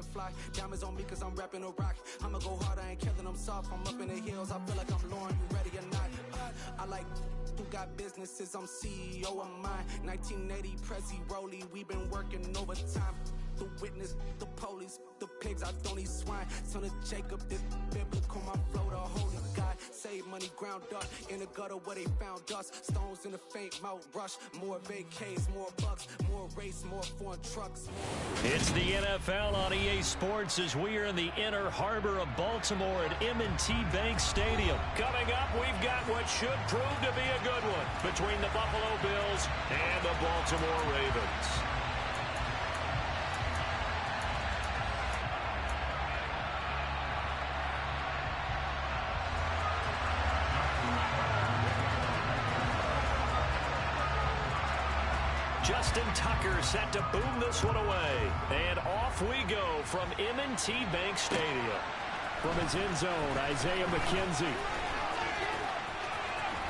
can fly. Diamonds on me cause I'm rapping a rock. I'ma go hard, I ain't killing them soft. I'm up in the hills, I feel like I'm Lauren, you ready or not? I like who got businesses, I'm CEO of mine. 1980 Prezi Rolly, we been working overtime. The witness, the police, the pigs, I don't eat swine. Son of Jacob, this biblical, my flow, the holy God. Save money, ground up in the gutter where they found us. Stones in the faint mouth rush. More vacays, more bucks, more race, more foreign trucks. It's the NFL on EA Sports as we are in the inner harbor of Baltimore at M&T Bank Stadium. Coming up, we've got what should prove to be a good one between the Buffalo Bills and the Baltimore Ravens. Justin Tucker set to boom this one away. And off we go from M&T Bank Stadium. From his end zone, Isaiah McKenzie.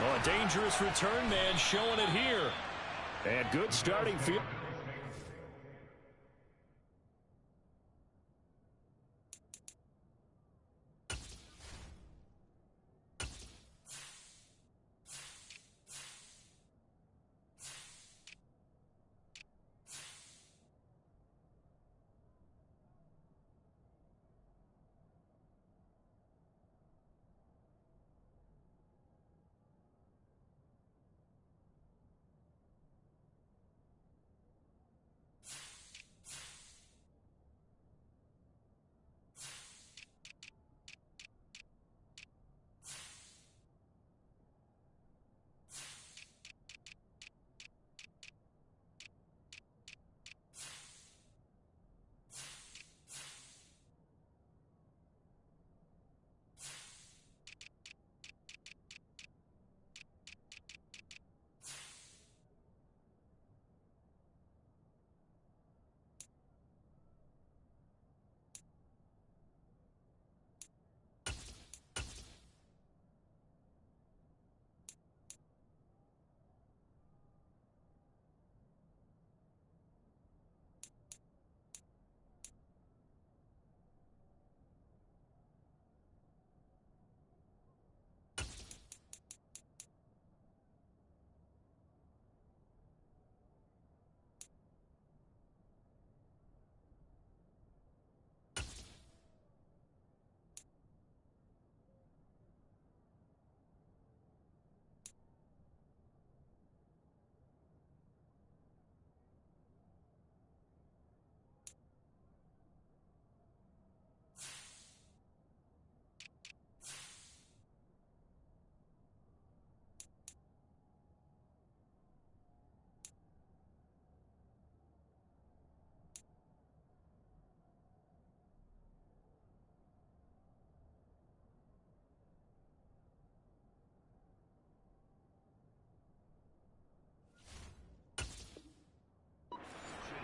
Oh, a dangerous return man showing it here. And good starting field.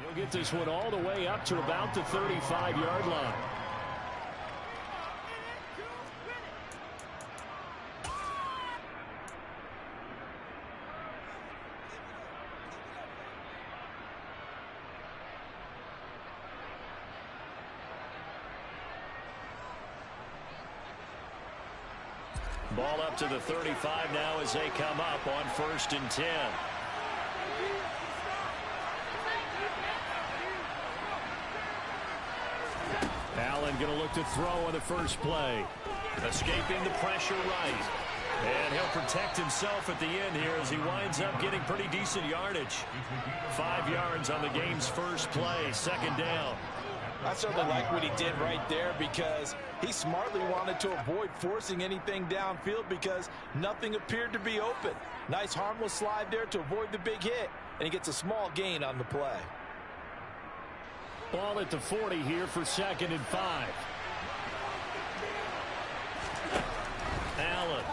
We'll get this one all the way up to about the 35-yard line. Ball up to the 35 now as they come up on 1st and 10. Allen going to look to throw on the first play. Escaping the pressure right. And he'll protect himself at the end here as he winds up getting pretty decent yardage. 5 yards on the game's first play, 2nd down. I certainly like what he did right there because he smartly wanted to avoid forcing anything downfield because nothing appeared to be open. Nice harmless slide there to avoid the big hit, and he gets a small gain on the play. Ball at the 40 here for 2nd and 5. Allen.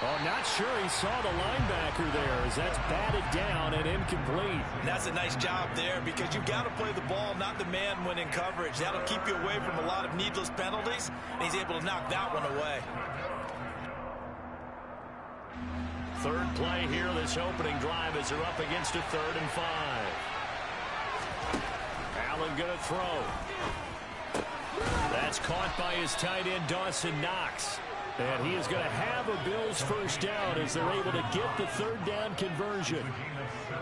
Oh, not sure he saw the linebacker there as that's batted down and incomplete. And that's a nice job there because you've got to play the ball, not the man when in coverage. That'll keep you away from a lot of needless penalties, and he's able to knock that one away. Third play here, this opening drive as they're up against a 3rd and 5. Allen going to throw. That's caught by his tight end, Dawson Knox. And he is going to have a Bills first down as they're able to get the third down conversion.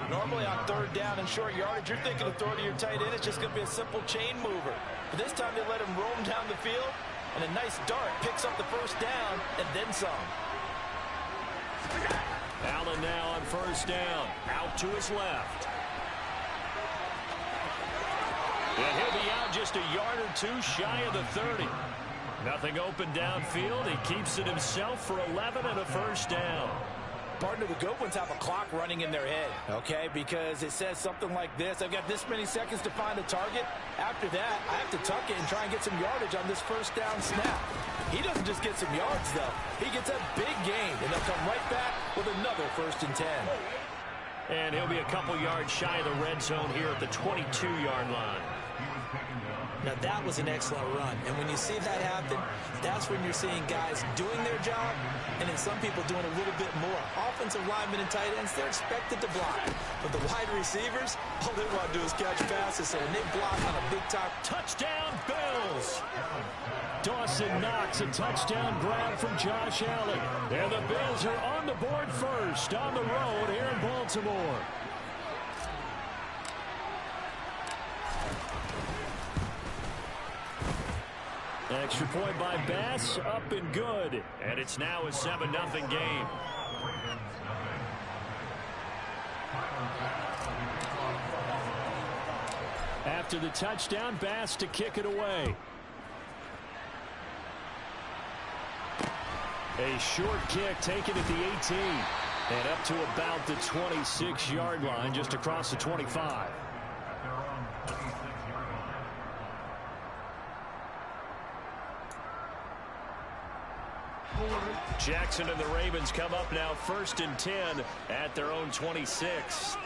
Normally on third down and short yardage, you're thinking of throwing to your tight end. It's just going to be a simple chain mover. But this time they let him roam down the field, and a nice dart picks up the first down and then some. Allen now on first down. Out to his left. And he'll be out just a yard or two shy of the 30. Nothing open downfield. He keeps it himself for 11 and a first down. Partner, the good ones have a clock running in their head, okay? Because it says something like this. I've got this many seconds to find a target. After that, I have to tuck it and try and get some yardage on this first down snap. He doesn't just get some yards, though. He gets a big gain, and they'll come right back with another 1st and 10. And he'll be a couple yards shy of the red zone here at the 22-yard line. Now, that was an excellent run. And when you see that happen, that's when you're seeing guys doing their job and then some people doing a little bit more. Offensive linemen and tight ends, they're expected to block. But the wide receivers, all they want to do is catch passes, and they block on a big-time. Touchdown, Bills! Dawson Knox, a touchdown grab from Josh Allen. And the Bills are on the board first on the road here in Baltimore. Extra point by Bass, up and good. And it's now a 7-0 game. After the touchdown, Bass to kick it away. A short kick taken at the 18. And up to about the 26-yard line, just across the 25. Jackson and the Ravens come up now 1st and 10 at their own 26.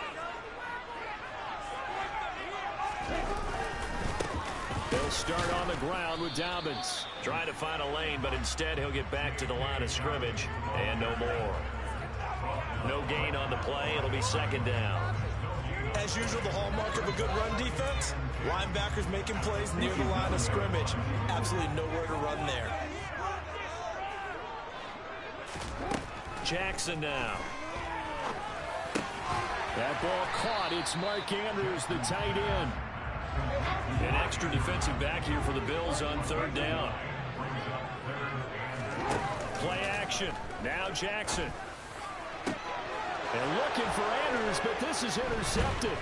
They'll start on the ground with Dobbins. Trying to find a lane, but instead he'll get back to the line of scrimmage and no more. No gain on the play. It'll be 2nd down. As usual, the hallmark of a good run defense, linebackers making plays near the line of scrimmage. Absolutely nowhere to run there. Jackson now. That ball caught. It's Mark Andrews, the tight end. An extra defensive back here for the Bills on 3rd down. Play action. Now Jackson. And looking for Andrews, but this is intercepted.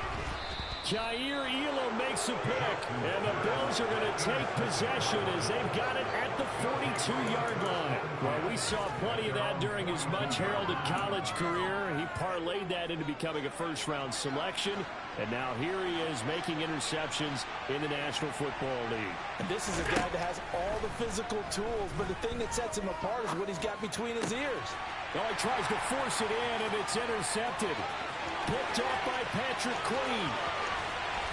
Jair Elam makes a pick, and the Bills are going to take possession as they've got it at the 42-yard line. Well, we saw plenty of that during his much-heralded college career. He parlayed that into becoming a first-round selection, and now here he is making interceptions in the National Football League. And this is a guy that has all the physical tools, but the thing that sets him apart is what he's got between his ears. Well, he tries to force it in, and it's intercepted. Picked up by Patrick Queen.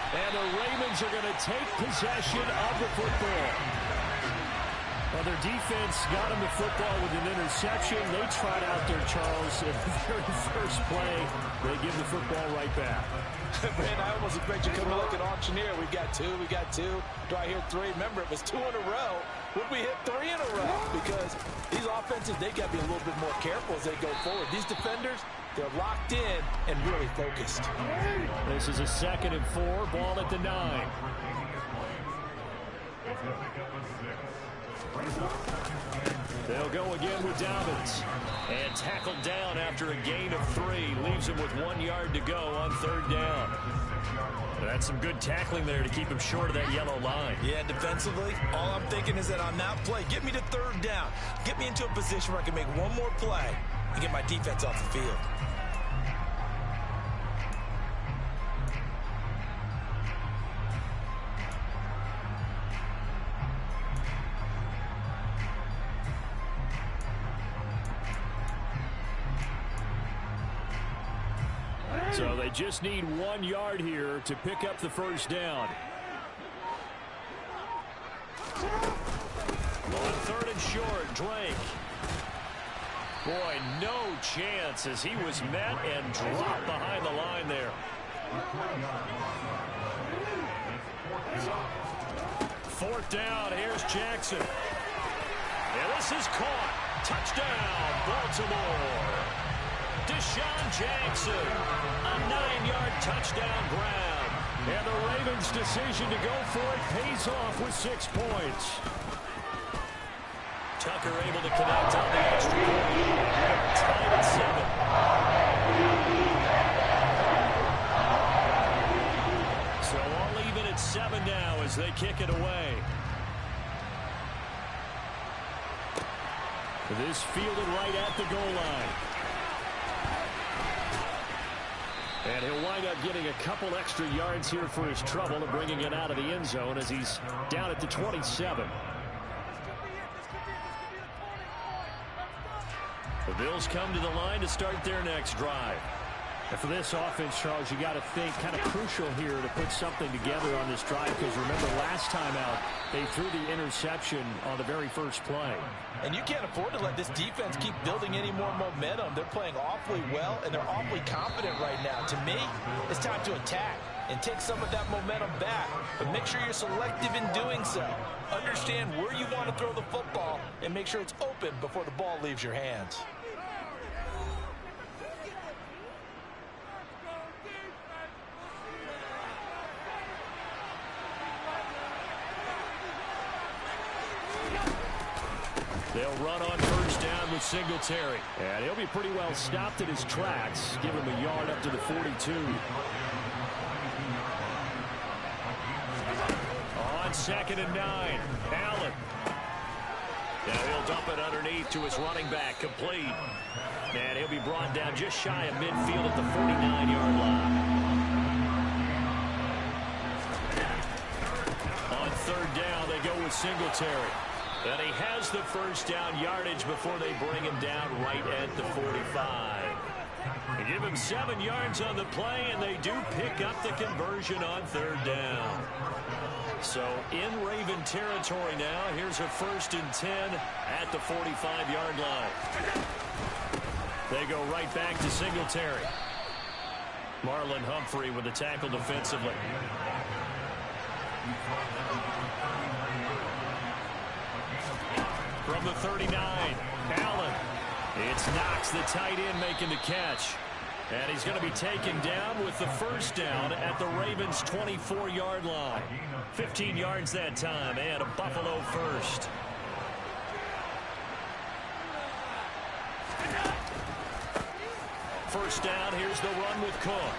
And the Ravens are going to take possession of the football. Well, their defense got him the football with an interception. They tried out there, Charles. At the very first play, they give the football right back. Man, I almost expect you to come like an auctioneer. We've got two. Do I hear 3? Remember, it was 2 in a row. Would we hit 3 in a row? Because these offenses, they got to be a little bit more careful as they go forward. These defenders, they're locked in and really focused. This is a 2nd and 4, ball at the 9. They'll go again with Dobbins. And tackled down after a gain of 3. Leaves him with 1 yard to go on 3rd down. That's some good tackling there to keep him short of that yellow line. Yeah, defensively, all I'm thinking is that on that play, get me to 3rd down. Get me into a position where I can make one more play and get my defense off the field. So they just need 1 yard here to pick up the first down. On 3rd and short, Drake. Boy, no chance as he was met and dropped behind the line there. fourth down. Here's Jackson. And this is caught. Touchdown, Baltimore. Deshaun Jackson. A 9-yard touchdown grab. And the Ravens' decision to go for it pays off with 6 points. Tucker able to connect on the extra point. Tied at 7. So all even at 7 now as they kick it away. This fielded right at the goal line. And he'll wind up getting a couple extra yards here for his trouble and bringing it out of the end zone as he's down at the 27. The Bills come to the line to start their next drive. And for this offense, Charles, you got to think kind of crucial here to put something together on this drive because remember last time out they threw the interception on the very first play. And you can't afford to let this defense keep building any more momentum. They're playing awfully well and they're awfully confident right now. To me, it's time to attack and take some of that momentum back. But make sure you're selective in doing so. Understand where you want to throw the football and make sure it's open before the ball leaves your hands. They'll run on first down with Singletary. And he'll be pretty well stopped at his tracks. Give him a yard up to the 42. On 2nd and 9. Allen. Now he'll dump it underneath to his running back. Complete. And he'll be brought down just shy of midfield at the 49-yard line. On 3rd down, they go with Singletary. And he has the first down yardage before they bring him down right at the 45. They give him 7 yards on the play, and they do pick up the conversion on 3rd down. So in Raven territory now, here's a 1st and 10 at the 45-yard line. They go right back to Singletary. Marlon Humphrey with the tackle defensively. From the 39, Allen. It's Knox, the tight end, making the catch. And he's going to be taken down with the first down at the Ravens' 24-yard line. 15 yards that time, and a Buffalo first. First down, here's the run with Cook.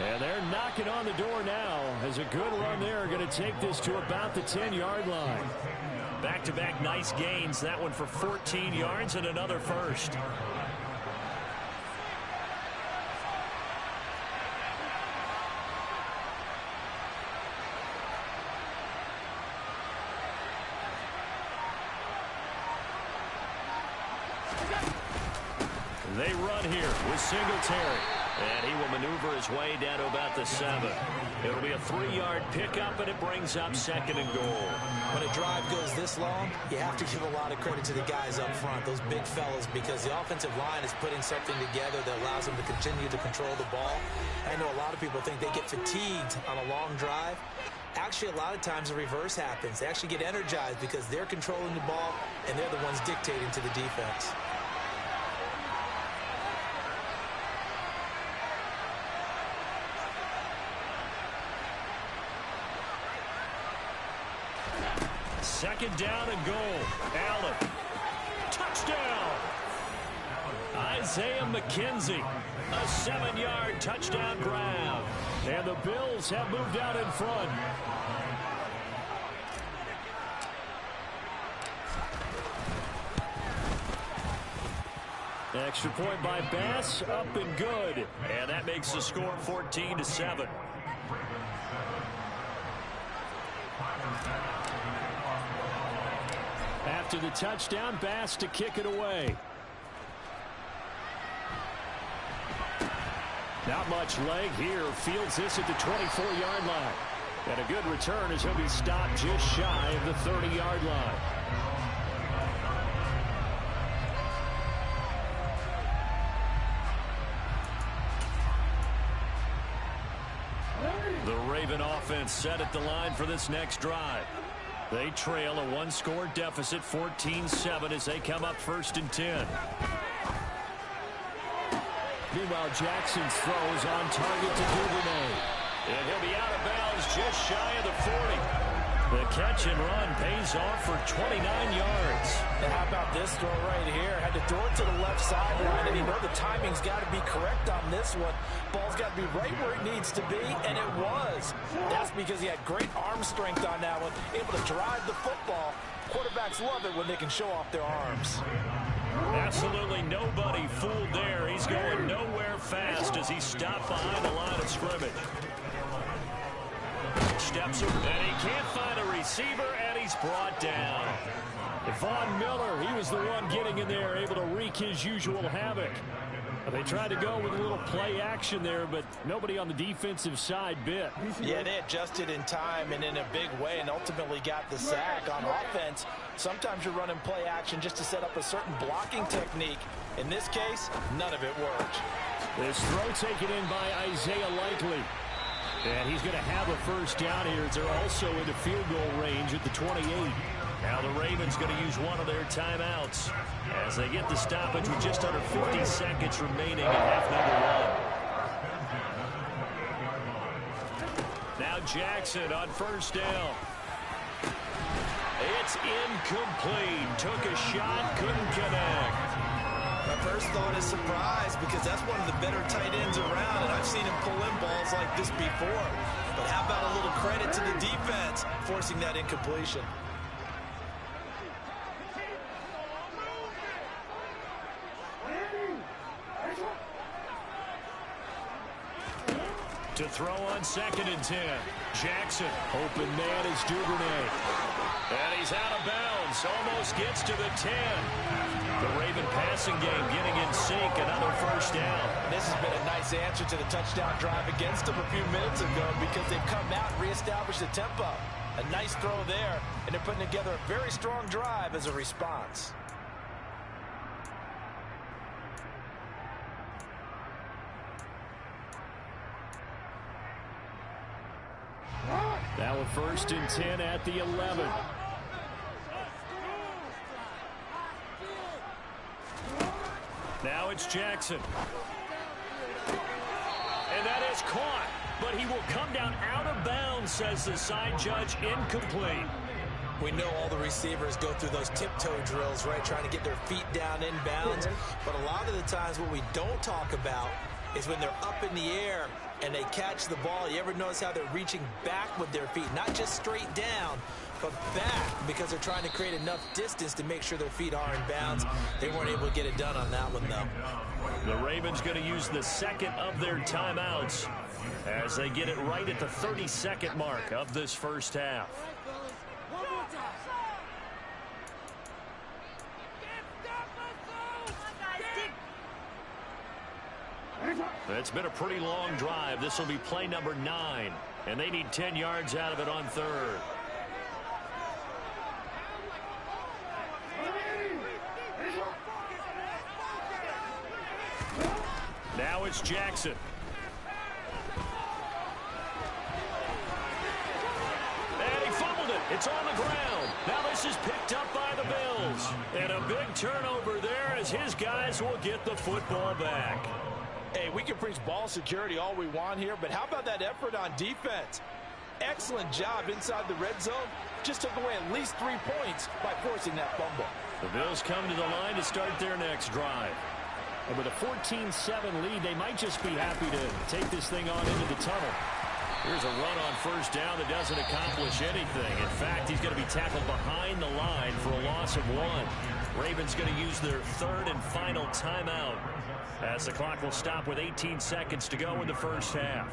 And they're knocking on the door now as a good run there. Going to take this to about the 10-yard line. Back-to-back nice gains. That one for 14 yards and another first. They run here with Singletary. And he will maneuver his way down to about the 7. It'll be a 3-yard pickup, and it brings up 2nd and goal. When a drive goes this long, you have to give a lot of credit to the guys up front, those big fellas, because the offensive line is putting something together that allows them to continue to control the ball. I know a lot of people think they get fatigued on a long drive. Actually, a lot of times the reverse happens. They actually get energized because they're controlling the ball, and they're the ones dictating to the defense. Second down and goal. Allen. Touchdown. Isaiah McKenzie. A 7-yard touchdown grab. And the Bills have moved out in front. Extra point by Bass. Up and good. And that makes the score 14-7. After the touchdown, Bass to kick it away. Not much leg here. Fields this at the 24-yard line. And a good return as he'll be stopped just shy of the 30-yard line. The Raven offense offense set at the line for this next drive. They trail a one-score deficit, 14-7, as they come up 1st and 10. Meanwhile, Jackson's throw is on target to Duvernay. And he'll be out of bounds just shy of the 40. The catch and run pays off for 29 yards. And how about this throw right here? Had to throw it to the left sideline, and you know the timing's got to be correct on this one. Ball's got to be right where it needs to be, and it was. That's because he had great arm strength on that one, able to drive the football. Quarterbacks love it when they can show off their arms. Absolutely nobody fooled there. He's going nowhere fast as he stopped behind the line of scrimmage. Steps and he can't find a receiver, and he's brought down. Von Miller, he was the one getting in there, able to wreak his usual havoc. They tried to go with a little play action there, but nobody on the defensive side bit. Yeah, they adjusted in time and in a big way and ultimately got the sack. On offense, sometimes you're running play action just to set up a certain blocking technique. In this case, none of it worked. This throw taken in by Isaiah Likely. And he's going to have a first down here. They're also into field goal range at the 28. Now the Ravens going to use one of their timeouts as they get the stoppage with just under 50 seconds remaining in half number 1. Now Jackson on first down. It's incomplete. Took a shot, couldn't connect. My first thought is surprise, because that's one of the better tight ends around, and I've seen him pull in balls like this before. But how about a little credit to the defense forcing that incompletion? To throw on 2nd and 10. Jackson. Open man is Duvernay. And he's out of bounds. Almost gets to the 10. The Raven passing game getting in sync. Another first down. This has been a nice answer to the touchdown drive against them a few minutes ago, because they've come out and reestablished the tempo. A nice throw there, and they're putting together a very strong drive as a response. Now a 1st and 10 at the 11. Now it's Jackson. And that is caught, but he will come down out of bounds, says the side judge. Incomplete. We know all the receivers go through those tiptoe drills, right, trying to get their feet down in bounds. But a lot of the times what we don't talk about is when they're up in the air and they catch the ball. You ever notice how they're reaching back with their feet? Not just straight down, but back, because they're trying to create enough distance to make sure their feet are in bounds. They weren't able to get it done on that one, though. The Ravens going to use the second of their timeouts as they get it right at the 32nd mark of this first half. It's been a pretty long drive. This will be play number 9, and they need 10 yards out of it on 3rd. Now it's Jackson. And he fumbled it. It's on the ground. Now this is picked up by the Bills. And a big turnover there as his guys will get the football back. Hey, we can preach ball security all we want here, but how about that effort on defense? Excellent job inside the red zone. Just took away at least 3 points by forcing that fumble. The Bills come to the line to start their next drive. And with a 14-7 lead, they might just be happy to take this thing on into the tunnel. Here's a run on first down that doesn't accomplish anything. In fact, he's going to be tackled behind the line for a loss of 1. Ravens going to use their 3rd and final timeout as the clock will stop with 18 seconds to go in the first half.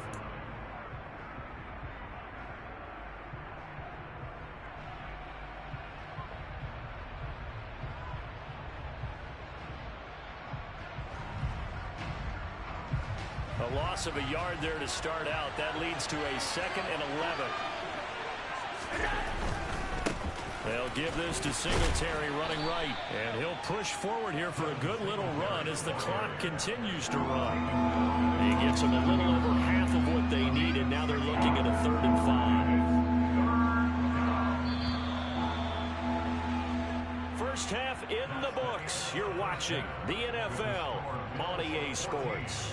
A loss of a yard there to start out. That leads to a 2nd and 11. They'll give this to Singletary running right. And he'll push forward here for a good little run as the clock continues to run. He gets them a little over half of what they need, and now they're looking at a 3rd and 5. 6. You're watching the NFL on EA Sports.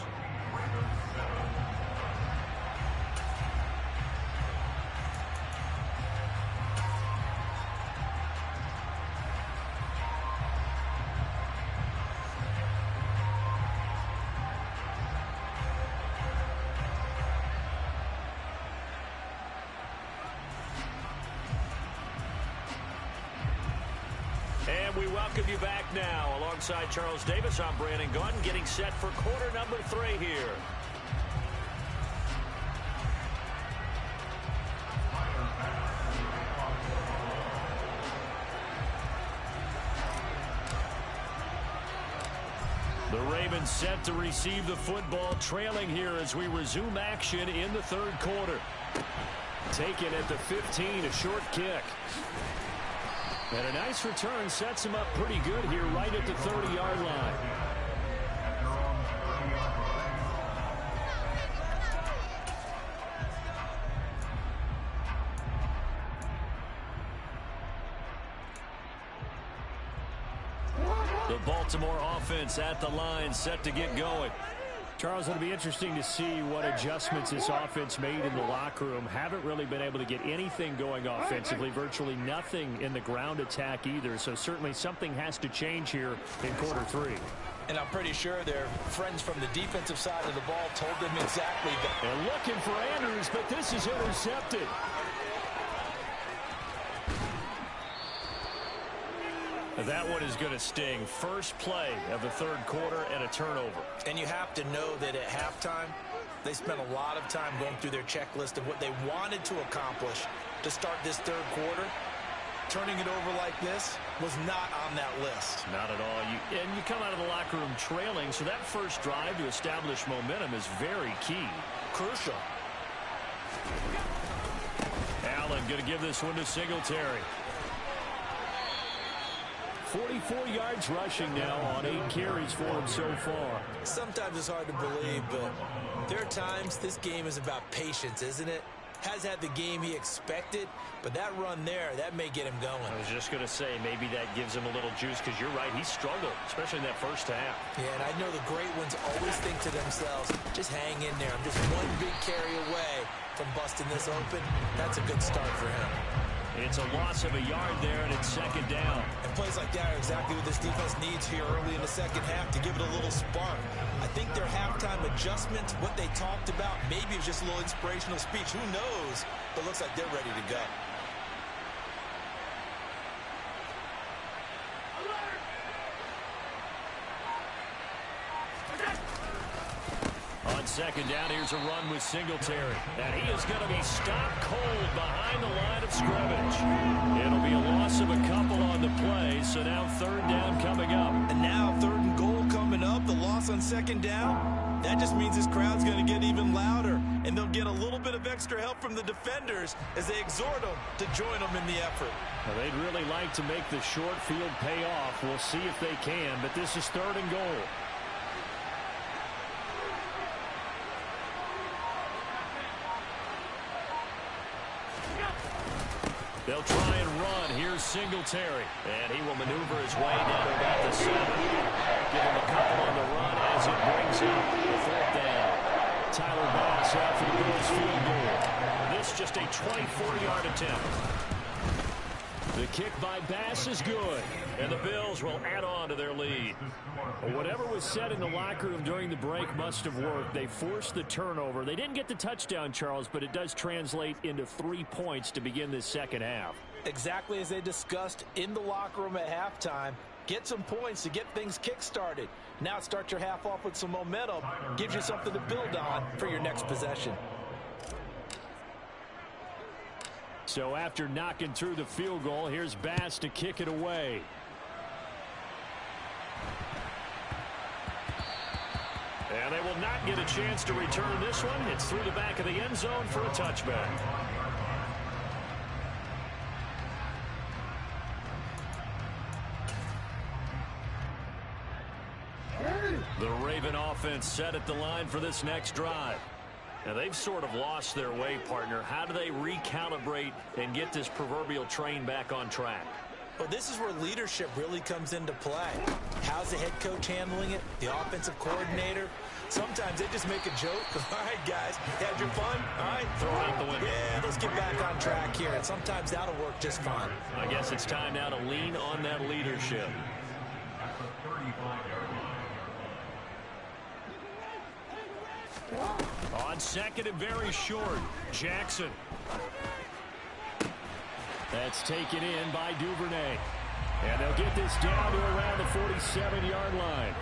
And we welcome you back now. Alongside Charles Davis, I'm Brandon Gaudin, getting set for quarter number 3 here. The Ravens set to receive the football, trailing here as we resume action in the third quarter. Taken at the 15, a short kick. And a nice return sets him up pretty good here right at the 30-yard line. The Baltimore offense at the line, set to get going. Charles, it'll be interesting to see what adjustments this offense made in the locker room. Haven't really been able to get anything going offensively, virtually nothing in the ground attack either. So certainly something has to change here in quarter 3. And I'm pretty sure their friends from the defensive side of the ball told them exactly that. And looking for Andrews, but this is intercepted. That one is going to sting. First play of the third quarter and a turnover. And you have to know that at halftime, they spent a lot of time going through their checklist of what they wanted to accomplish to start this third quarter. Turning it over like this was not on that list. Not at all. And you come out of the locker room trailing, so that first drive to establish momentum is very key. Crucial. Allen going to give this one to Singletary. 44 yards rushing now on 8 carries for him so far. Sometimes it's hard to believe, but there are times this game is about patience, isn't it? Has had the game he expected, but that run there, that may get him going. I was just going to say, maybe that gives him a little juice, because you're right, he struggled, especially in that first half. Yeah, and I know the great ones always think to themselves, just hang in there. I'm just one big carry away from busting this open. That's a good start for him. It's a loss of a yard there, and it's second down. And plays like that are exactly what this defense needs here early in the second half to give it a little spark. I think their halftime adjustments, what they talked about, maybe it was just a little inspirational speech. Who knows? But it looks like they're ready to go. On second down, here's a run with Singletary. And he is going to be stopped cold behind the line of scrimmage. It'll be a loss of a couple on the play, so now third down coming up. And now third and goal coming up, the loss on second down. That just means this crowd's going to get even louder, and they'll get a little bit of extra help from the defenders as they exhort them to join them in the effort. Well, they'd really like to make the short field pay off. We'll see if they can, but this is third and goal. They'll try and run. Here's Singletary. And he will maneuver his way down to about the 7. Give him a couple on the run as it brings up the fourth down. Tyler Bass out for the Bills field goal. This just a 24-yard attempt. The kick by Bass is good, and the Bills will add on to their lead. Well, whatever was said in the locker room during the break must have worked. They forced the turnover. They didn't get the touchdown, Charles, but it does translate into 3 points to begin this second half. Exactly as they discussed in the locker room at halftime. Get some points to get things kick-started. Now start your half off with some momentum. Gives you something to build on for your next possession. So after knocking through the field goal, here's Bass to kick it away. And they will not get a chance to return this one. It's through the back of the end zone for a touchback. The Raven offense set at the line for this next drive. Now, they've sort of lost their way, partner. How do they recalibrate and get this proverbial train back on track? Well, this is where leadership really comes into play. How's the head coach handling it? The offensive coordinator? Sometimes they just make a joke. All right, guys, had your fun? All right, throw it out the window. Yeah, let's get back on track here. And sometimes that'll work just fine. I guess it's time now to lean on that leadership. On second and very short, Jackson. That's taken in by Duvernay. And they'll get this down to around the 47-yard line.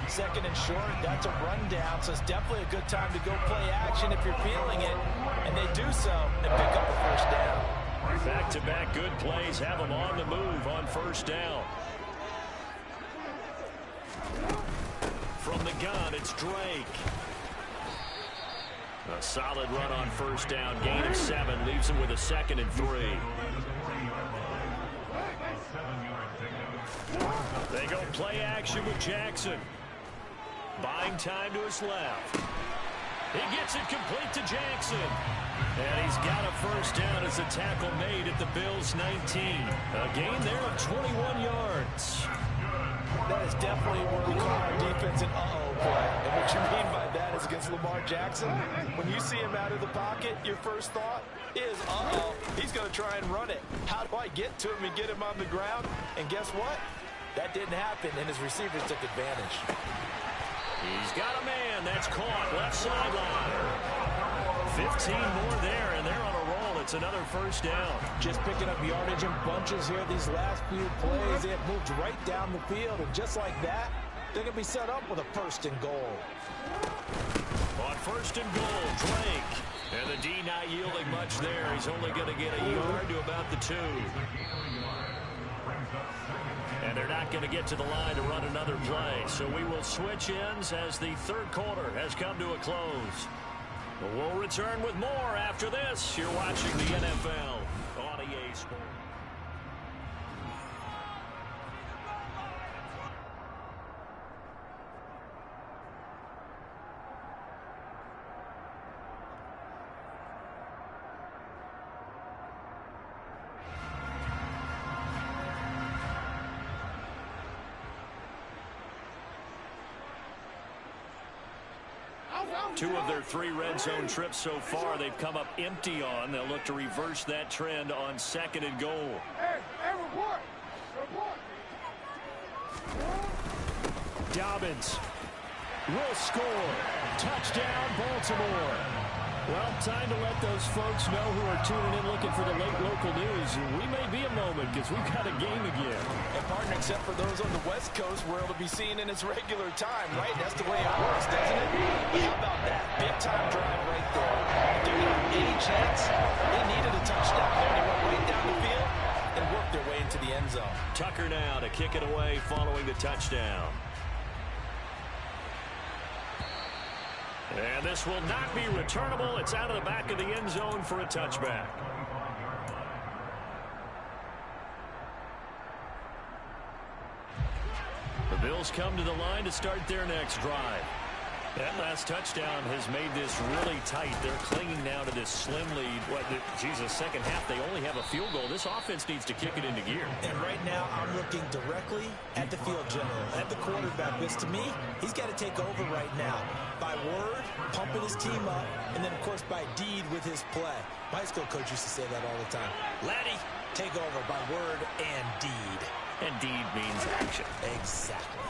Second and short, that's a rundown, so it's definitely a good time to go play action if you're feeling it. And they do so and pick up a first down. Back-to-back good plays have them on the move on first down. From the gun, it's Drake. A solid run on first down. Gain of 7 leaves him with a 2nd and 3. They go play action with Jackson. Buying time to his left. He gets it complete to Jackson. And he's got a first down as a tackle made at the Bills' 19. A gain there of 21 yards. That is definitely what we call our defense an uh-oh play. And what you mean by that is against Lamar Jackson, when you see him out of the pocket, your first thought is, uh-oh, he's going to try and run it. How do I get to him and get him on the ground? And guess what? That didn't happen, and his receivers took advantage. He's got a man. That's caught. Left sideline. 15 more there, and they're on a roll. It's another first down. Just picking up yardage in bunches here these last few plays. They have moved right down the field, and just like that, they're going to be set up with a first and goal. On first and goal, Drake. And the D not yielding much there. He's only going to get a yard to about the 2. And they're not going to get to the line to run another play. So we will switch ends as the third quarter has come to a close. We'll return with more after this. You're watching the NFL on EA Sports. Two of their 3 red zone trips so far they've come up empty on. They'll look to reverse that trend on second and goal. Dobbins will score. Touchdown, Baltimore. Well, time to let those folks know who are tuning in looking for the late local news. We may be a moment because we've got a game again. And partner, except for those on the West Coast, where it'll be seen in its regular time, right? That's the way it works, doesn't it? How about that? Big time drive right there. If they're going to have any chance, they needed a touchdown there. They went right down the field and worked their way into the end zone. Tucker now to kick it away following the touchdown. And this will not be returnable. It's out of the back of the end zone for a touchback. The Bills come to the line to start their next drive. That last touchdown has made this really tight. They're clinging now to this slim lead. Second half, they only have a field goal. This offense needs to kick it into gear. And right now, I'm looking directly at the field general, at the quarterback. Because to me, he's got to take over right now. By word, pumping his team up, and then, of course, by deed with his play. My high school coach used to say that all the time. Laddie, take over by word and deed. And deed means action. Exactly.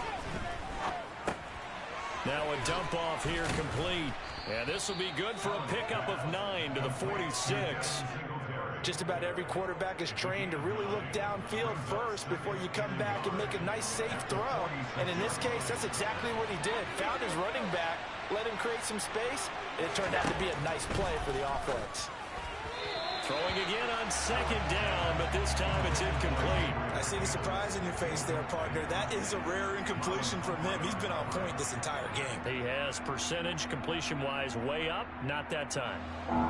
Now a dump off here complete. And this will be good for a pickup of 9 to the 46. Just about every quarterback is trained to really look downfield first before you come back and make a nice, safe throw. And in this case, that's exactly what he did. Found his running back, let him create some space, and it turned out to be a nice play for the offense. Throwing again on second down, but this time it's incomplete. I see the surprise in your face there, partner. That is a rare incompletion from him. He's been on point this entire game. He has percentage completion-wise way up. Not that time.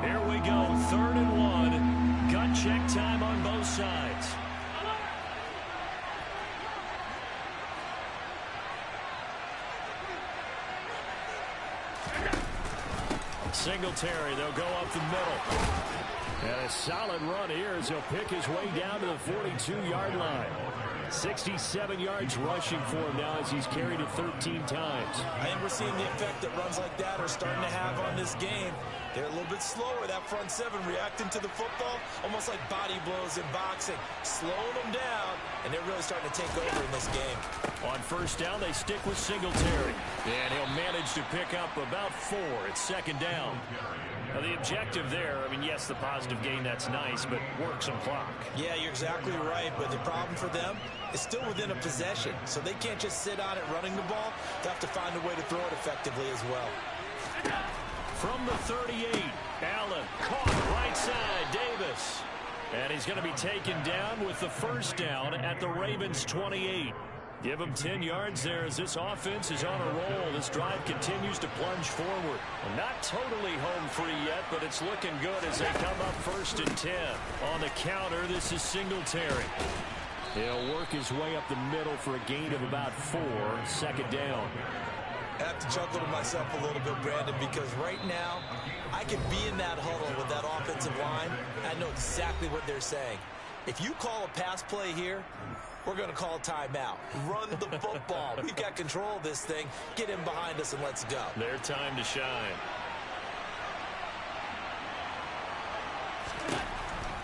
Here we go, 3rd and 1. Gut check time on both sides. Singletary, they'll go up the middle. And a solid run here as he'll pick his way down to the 42-yard line. 67 yards rushing for him now as he's carried it 13 times. I think we're seeing the effect that runs like that are starting to have on this game. They're a little bit slower, that front seven, reacting to the football, almost like body blows in boxing, slowing them down, and they're really starting to take over in this game. On first down, they stick with Singletary, and he'll manage to pick up about 4 at second down. Now, the objective there, I mean, yes, the positive gain, that's nice, but work some clock. Yeah, you're exactly right, but the problem for them is still within a possession, so they can't just sit on it running the ball. They have to find a way to throw it effectively as well. From the 38, Allen caught right side, Davis. And he's going to be taken down with the first down at the Ravens' 28. Give him 10 yards there as this offense is on a roll. This drive continues to plunge forward. Well, not totally home free yet, but it's looking good as they come up first and 10. On the counter, this is Singletary. He'll work his way up the middle for a gain of about 4, second down. I have to chuckle to myself a little bit, Brandon, because right now I could be in that huddle with that offensive line. I know exactly what they're saying. If you call a pass play here, we're going to call a timeout. Run the football. We've got control of this thing. Get him behind us and let's go. Their time to shine.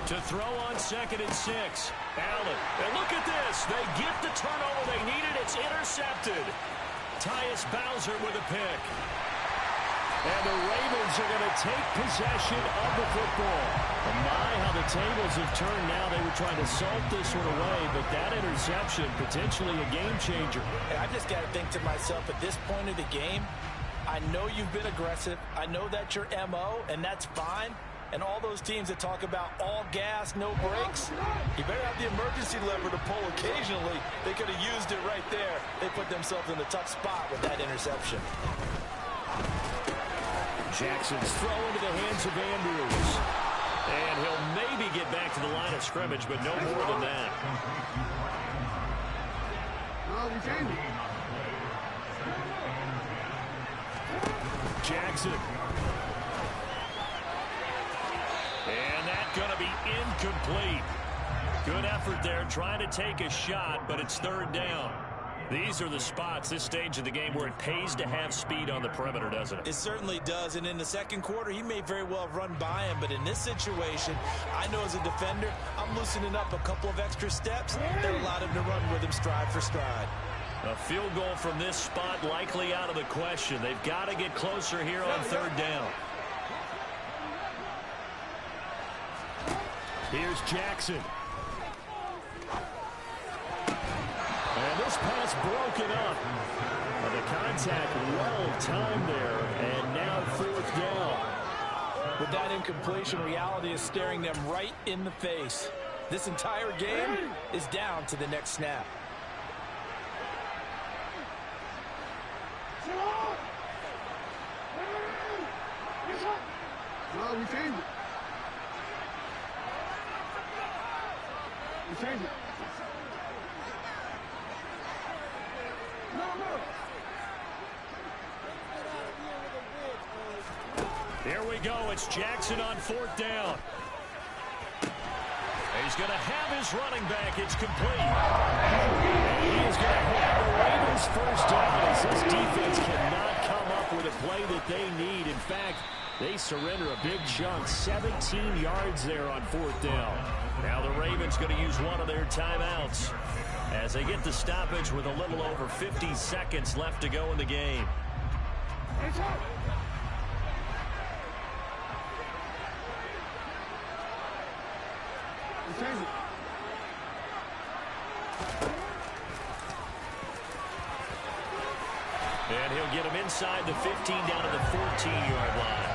To throw on 2nd and 6. Allen. And look at this. They get the turnover they needed. It's intercepted. Tyus Bowser with a pick. And the Ravens are going to take possession of the football. And my, how the tables have turned now. They were trying to salt this one away, but that interception, potentially a game changer. And I just got to think to myself, at this point of the game, I know you've been aggressive. I know that's your MO, and that's fine. And all those teams that talk about all gas, no brakes, you better have the emergency lever to pull occasionally. They could have used it right there. They put themselves in a tough spot with that interception. Jackson's throw into the hands of Andrews. And he'll maybe get back to the line of scrimmage, but no more than that. Jackson. And that's going to be incomplete. Good effort there, trying to take a shot, but it's third down. These are the spots, this stage of the game, where it pays to have speed on the perimeter, doesn't it? It certainly does, and in the second quarter, he may very well run by him, but in this situation, I know as a defender, I'm loosening up a couple of extra steps that allowed him to run with him stride for stride. A field goal from this spot likely out of the question. They've got to get closer here on third down. Here's Jackson. And this pass broken up. And the contact well timed there. And now fourth down. With that incompletion, reality is staring them right in the face. This entire game is down to the next snap. We changed it. We changed it. Here we go. It's Jackson on fourth down. He's going to have his running back. It's complete. And he is going to have the Ravens first down as this defense cannot come up with a play that they need. In fact, they surrender a big chunk, 17 yards there on fourth down. Now the Ravens going to use one of their timeouts as they get the stoppage with a little over 50 seconds left to go in the game. And he'll get him inside the 15 down to the 14-yard line.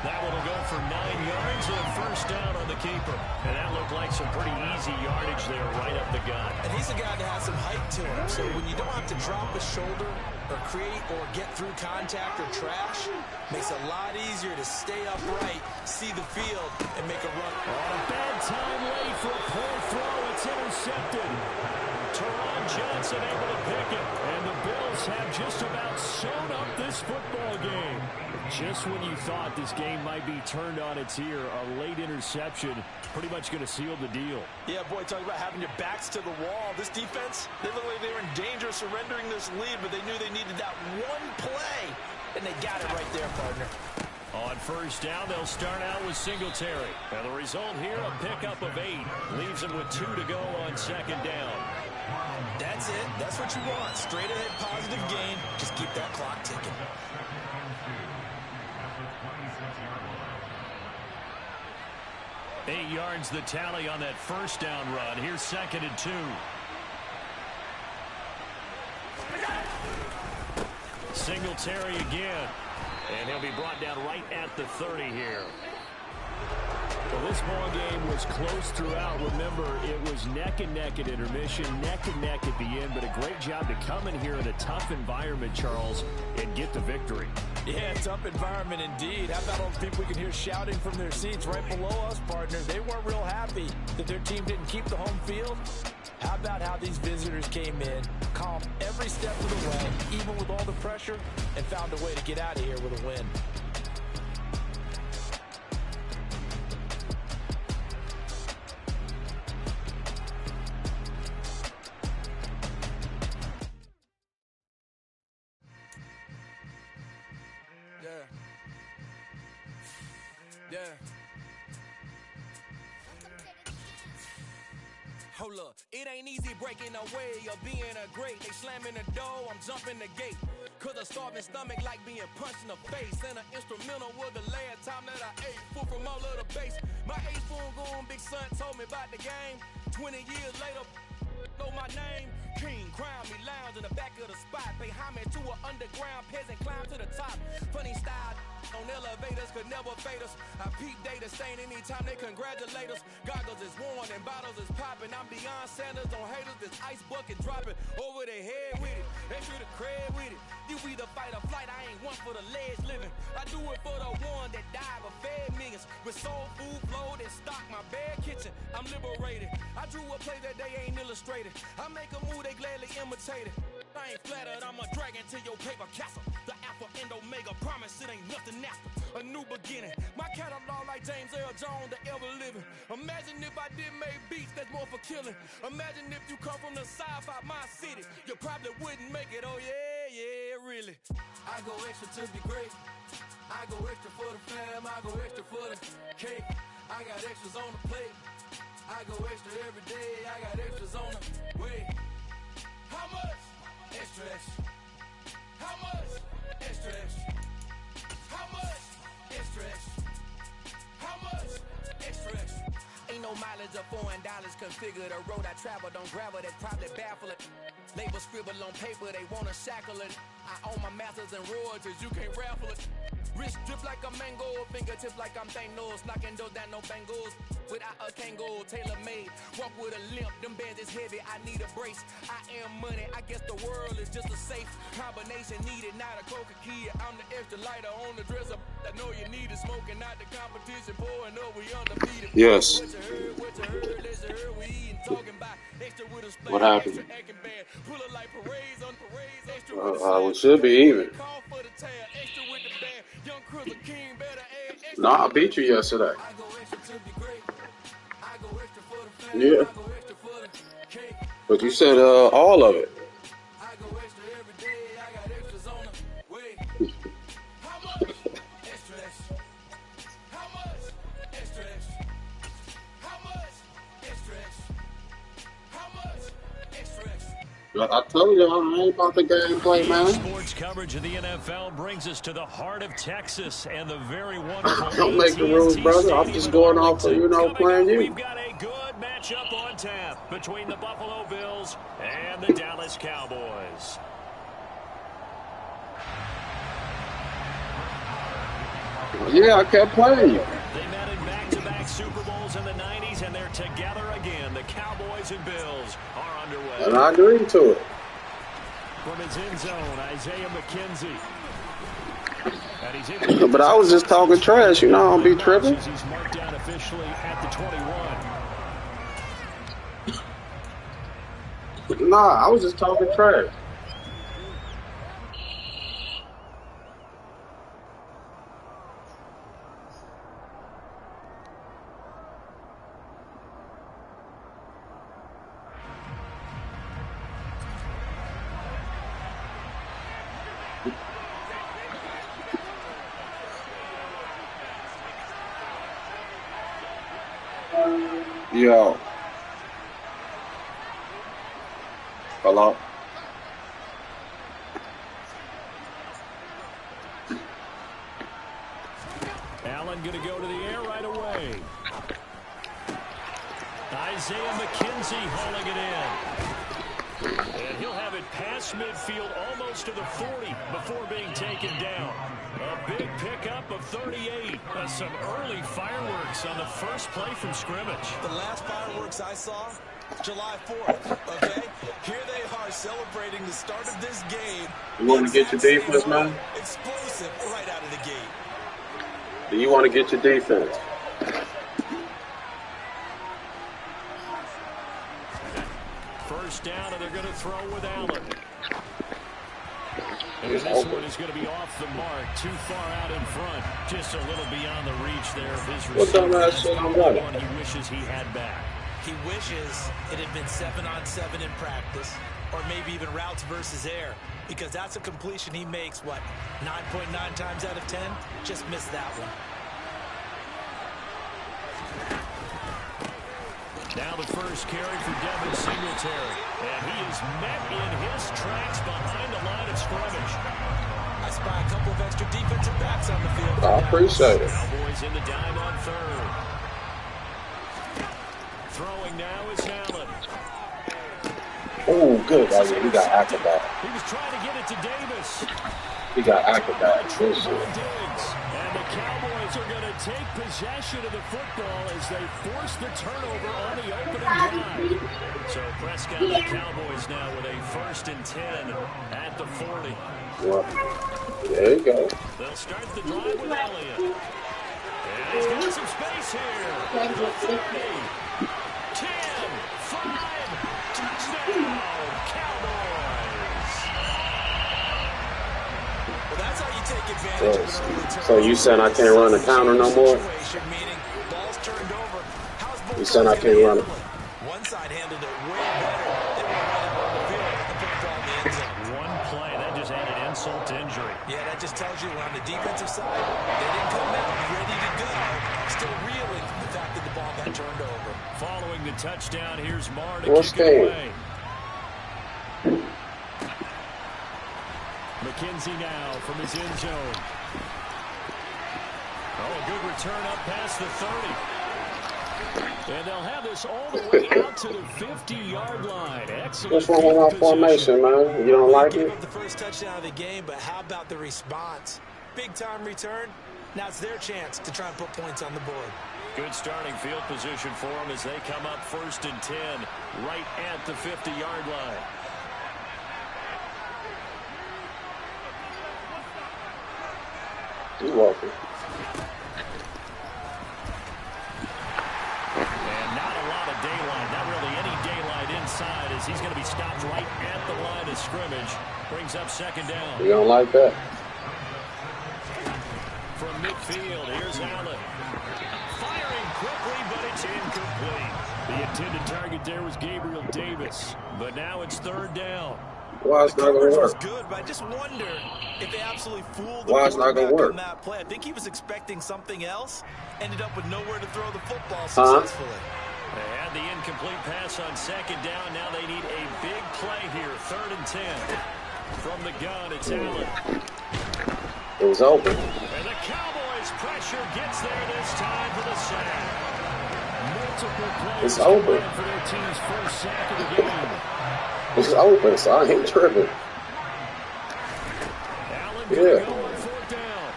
That one will go for 9 yards and a first down on the keeper. And that looked like some pretty easy yardage there right up the gut. And he's a guy that has some height to him. So when you don't have to drop a shoulder or create or get through contact or trash, makes it a lot easier to stay upright, see the field, and make a run. On a bad time late for a poor throw. It's intercepted. Teron Johnson able to pick it. And the Bills have just about sewn up this football game. Just when you thought this game might be turned on its ear, a late interception pretty much going to seal the deal. Yeah, boy, talking about having your backs to the wall. This defense, they look like they were in danger of surrendering this lead, but they knew they needed that one play, and they got it right there, partner. On first down, they'll start out with Singletary. And the result here, a pickup of 8. Leaves them with 2 to go on second down. That's it. That's what you want. Straight ahead, positive gain. Just keep that clock ticking. Eight yards the tally on that first down run. Here's 2nd and 2. Singletary again. And he'll be brought down right at the 30 here. Well, this ball game was close throughout. Remember, it was neck and neck at intermission, neck and neck at the end, but a great job to come in here in a tough environment, Charles, and get the victory. Yeah, tough environment indeed. How about all the people we can hear shouting from their seats right below us, partners? They weren't real happy that their team didn't keep the home field. How about how these visitors came in, calm every step of the way, even with all the pressure, and found a way to get out of here with a win. Hold up, it ain't easy breaking away or being a great. They slamming the door, I'm jumping the gate. Cause a starving stomach like being punched in the face. And an instrumental was the last time that I ate. Food from all of the base. My A-spoon goon, big son told me about the game. 20 years later, know my name. King, crown me, lounge in the back of the spot. Pay homage to an underground peasant, climb to the top. Funny style on elevators could never fade us. I peep data stain anytime they congratulate us. Goggles is worn and bottles is popping. I'm beyond Sanders on haters. This ice bucket dropping over their head with it. Extra the cred with it. You either fight or flight. I ain't one for the ledge living. I do it for the one that died but fed millions. With soul food flowed and stock my bad kitchen. I'm liberated. I drew a play that they ain't illustrated. I make a move they gladly imitate it. I ain't flattered, I'm a dragon to your paper castle. The alpha and omega, promise it ain't nothing after. A new beginning, my catalog like James Earl Jones, the ever living. Imagine if I did make beats, that's more for killing. Imagine if you come from the sci-fi, my city. You probably wouldn't make it, oh yeah, really. I go extra to be great. I go extra for the fam, I go extra for the cake. I got extras on the plate. I go extra every day, I got extras on the way. How much? Extra, extra. How much? Extra, extra. How much? Extra, extra. How much? Extra, extra. Ain't no mileage of $4 configure the road I travel. Don't gravel, that's probably baffling. Label scribble on paper, they wanna shackle it. I own my masters and royalties, you can't raffle it. Wrist drip like a mango, fingertips like I'm Thanos. Knocking doors down, no bangles. Without a Kango, tailor-made. Walk with a limp, them bands is heavy, I need a brace. I am money, I guess the world is just a safe combination needed, not a coca key. I'm the extra lighter on the dresser. I know you need it, smoking out the competition, pouring up, we undefeated. Yes. What happened? We should be even. No, I beat you yesterday. Yeah. But you said all of it. I told you I ain't about the gameplay, man. Sports coverage of the NFL brings us to the heart of Texas and the very wonderful Don't make the rules, brother. I'm just going off for, playing you. We've got a good matchup on tap between the Buffalo Bills and the Dallas Cowboys. Yeah, I kept playing you. They met in back-to-back Super Bowls in the 90s, and they're together again. The Cowboys and Bills are underway. And I agreed to it. From his end zone, Isaiah McKenzie. But I was just talking trash, I don't be tripping. He's marked down officially at the 21. Nah, I was just talking trash. Yo. Hello? Allen going to go to the air right away. Isaiah McKenzie hauling it in. And he'll have it past midfield almost to the 40 before being taken down. A big pickup of 38. Some early fireworks on the first play from scrimmage. The last fireworks I saw, July 4th, okay? Here they are celebrating the start of this game. You want to get your defense, man? Explosive right out of the gate. Do you want to get your defense? First down, and they're going to throw with Allen. And this one is going to be off the mark, too far out in front. Just a little beyond the reach there of his receiver. What's that I'm running? One he wishes he had back. He wishes it had been 7-on-7 in practice, or maybe even routes versus air, because that's a completion he makes, what, 9.9 times out of 10? Just missed that one. Now the first carry for Devin Singletary. And he is met in his tracks behind the line of scrimmage. I spy a couple of extra defensive backs on the field. I appreciate it. Cowboys in the dime on third. Throwing now is Allen. Oh, good. He got acrobat. He was trying to get it to Davis. He got acrobat. Good shit. And the Cowboys are going to take possession of the football as they force the turnover on the opening drive. So Prescott and the Cowboys now with a 1st and 10 at the 40. Well, there you go. They'll start the drive with Elliott. And he's got some space here. 30, 10, 5, touchdown, Cowboys. Well, that's how you take advantage of an early turn. So you saying I can't run the counter no more? You saying I can't run it? One side handled it way better. They were right up on the field and put the ball in the end zone. One play, that just added insult to injury. Yeah, that just tells you on the defensive side, they didn't come out ready to go. Still reeling from the fact that the ball got turned over. Following the touchdown, here's Marr to What's kick it game? away. McKenzie now from his end zone. Oh, a good return up past the 30. And they'll have this all the way out to the 50-yard line. Excellent. What's wrong with my formation, man? You don't like Gave it? up the first touchdown of the game, but how about the response? Big-time return. Now it's their chance to try and put points on the board. Good starting field position for them as they come up 1st and 10 right at the 50-yard line. You're welcome. And not a lot of daylight, not really any daylight inside as he's going to be stopped right at the line of scrimmage. Brings up 2nd down. You don't like that? From midfield, here's Allen. Firing quickly, but it's incomplete. The intended target there was Gabriel Davis. But now it's 3rd down. Why it's not going to work? Good, but I just wonder if they absolutely fooled the Why it's not gonna quarterback work? on that play. I think he was expecting something else. Ended up with nowhere to throw the football successfully. They had the incomplete pass on 2nd down. Now they need a big play here. 3rd and 10. From the gun, it's Allen. It was open. And the Cowboys' pressure gets there this time for the sack. Multiple plays It's open. for their team's first sack of the game. It's open, so I ain't tripping. Allen Yeah. go on 4th down.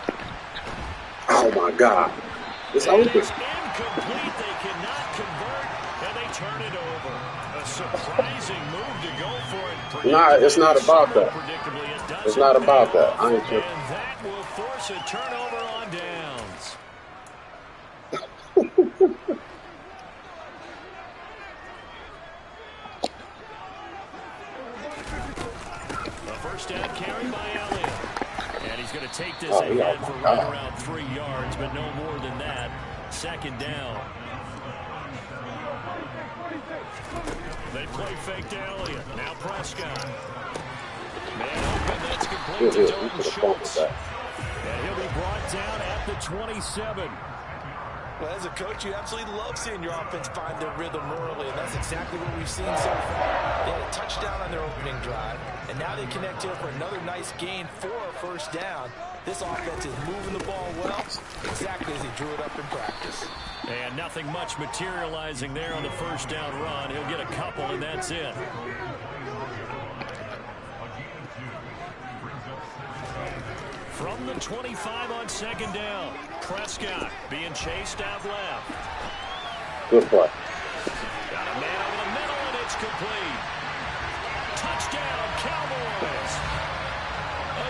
Oh my God. It's And open. it's incomplete. They cannot convert, and they turn it over. A surprising move to go for it. Nah, it's not about that. Predictably, it doesn't It's not about pay that. off. I ain't tripping. And that will force a turnover on downs. first down carry by Elliott. And he's going to take this ahead for right around 3 yards, but no more than that. Second down. They play fake to Elliott. Now Prescott. Man open, that's complete to Dalton Schultz. And he'll be brought down at the 27. Well, as a coach, you absolutely love seeing your offense find their rhythm early, and that's exactly what we've seen so far. They had a touchdown on their opening drive, and now they connect here for another nice gain for a first down. This offense is moving the ball well, exactly as he drew it up in practice. And nothing much materializing there on the first down run. He'll get a couple, and that's it. From the 25 on second down, Prescott being chased out left. Good play. Got a man over the middle, and it's complete. Touchdown, Cowboys.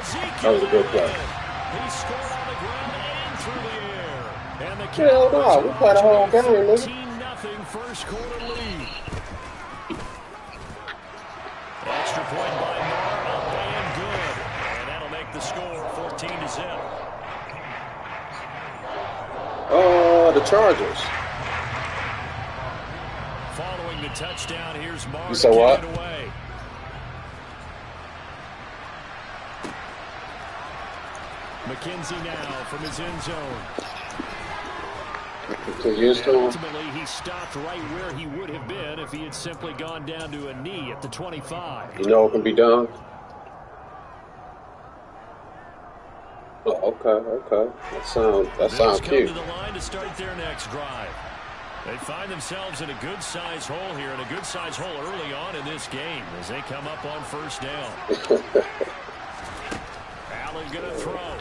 Ezekiel. That was a good play. He scored on the ground and through the air. And the Hell no, we played a whole game, nigga. 14-0 first quarter lead. Extra point by Moore, up and good. And that'll make the score 14-0. Oh, the Chargers. Following the touchdown, here's Moore You to said get what? it away. McKenzie now from his end zone. Ultimately, he stopped right where he would have been if he had simply gone down to a knee at the 25. You know what can be done? Oh, okay. That sounds cute. Come to the line to start their next drive. They find themselves in a good-sized hole here, and a good-sized hole early on in this game as they come up on first down. Allen going to throw.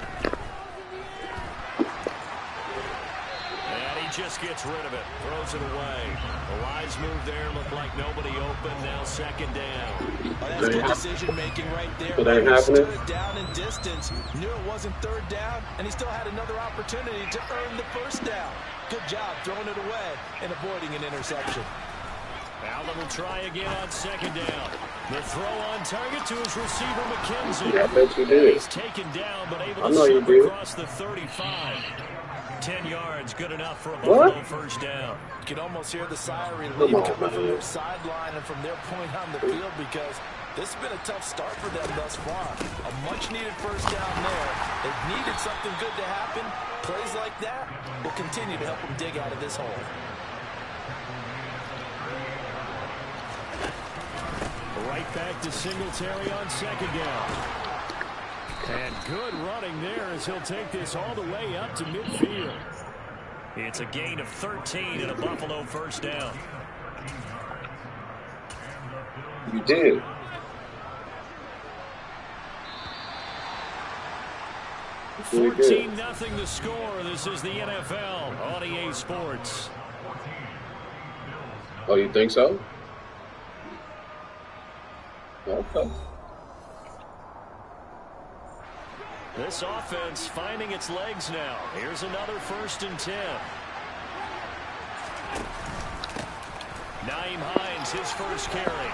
And he just gets rid of it. Throws it away. The lines move there. Look like nobody open. Now second down. Oh, that's good decision-making right there. It ain't He happening. stood down in distance, knew it wasn't third down, and he still had another opportunity to earn the first down. Good job throwing it away and avoiding an interception. Allen will try again on second down. The throw on target to his receiver, McKenzie. Yeah, I bet you did. He's taken down, but able I to know you slip did. across the 35. 10 yards, good enough for a Buffalo first down. You can almost hear the sigh of relief Come on, coming from man. their sideline and from their point on the field, because this has been a tough start for them thus far. A much-needed first down there. They've needed something good to happen. Plays like that will continue to help them dig out of this hole. Right back to Singletary on second down. And good running there as he'll take this all the way up to midfield. It's a gain of 13 and a Buffalo first down. You did. 14-0 the score. This is the NFL on EA Sports. Oh, you think so? Okay. This offense finding its legs now. Here's another 1st and 10. Nyheim Hines, his first carry.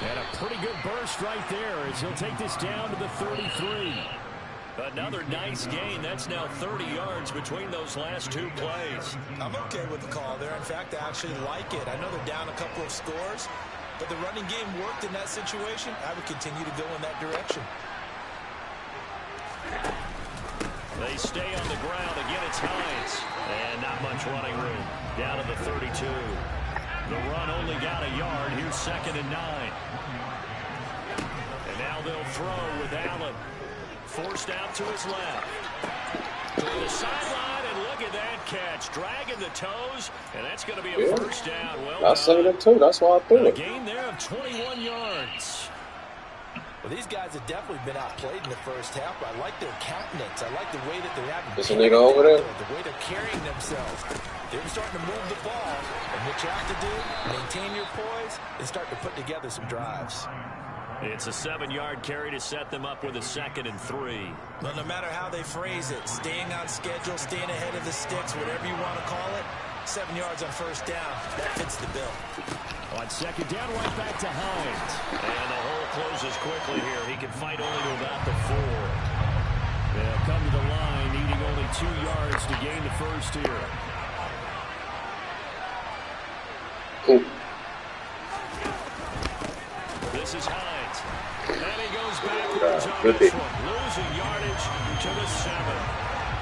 And a pretty good burst right there as he'll take this down to the 33. Another nice gain. That's now 30 yards between those last two plays. I'm okay with the call there. In fact, I actually like it. I know they're down a couple of scores, but the running game worked in that situation. I would continue to go in that direction. They stay on the ground. Again, it's Hines. And not much running room. Down to the 32. The run only got a yard. Here's 2nd and 9. And now they'll throw with Allen. Forced out to his left. To the sideline, and look at that catch. Dragging the toes, and that's going to be a first down. Well I seen it too. That's why I threw a it. gain there of 21 yards. Well, these guys have definitely been outplayed in the first half. I like their countenance. I like the way that they're having. There's a nigga over there. The way they're carrying themselves. They're starting to move the ball. And what you have to do, maintain your poise, and start to put together some drives. It's a 7-yard carry to set them up with a 2nd and 3. But no matter how they phrase it, staying on schedule, staying ahead of the sticks, whatever you want to call it, 7 yards on first down. That fits the bill. On second down, right back to Hines. And the hole closes quickly here. He can fight only to about the 4. They'll come to the line, needing only 2 yards to gain the first here. This is Hines. And he goes backwards on this one. Losing yardage to the 7.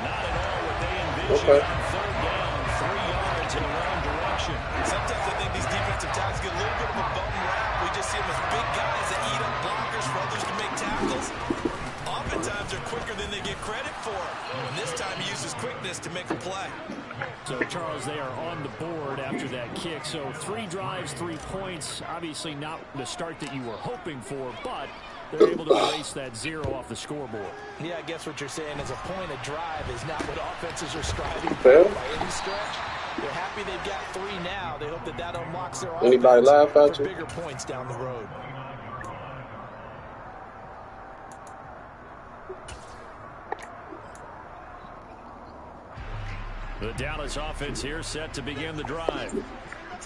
Not at all what they envisioned on third down. 3 yards in the wrong direction. Sometimes I think these defensive tackles get a little bit of a bum rap. We just see them as big guys that eat up blockers for others to make tackles. Oftentimes they're quicker than they get credit for. And this time he uses quickness to make a play. So, Charles, they are on the board after that kick. So 3 drives, 3 points. Obviously not the start that you were hoping for, but they're able to erase that 0 off the scoreboard. Yeah, I guess what you're saying is a point of drive is not what offenses are striving for by any stretch. They're happy they've got 3 now. They hope that that unlocks their offense for bigger points down the road. The Dallas offense here set to begin the drive.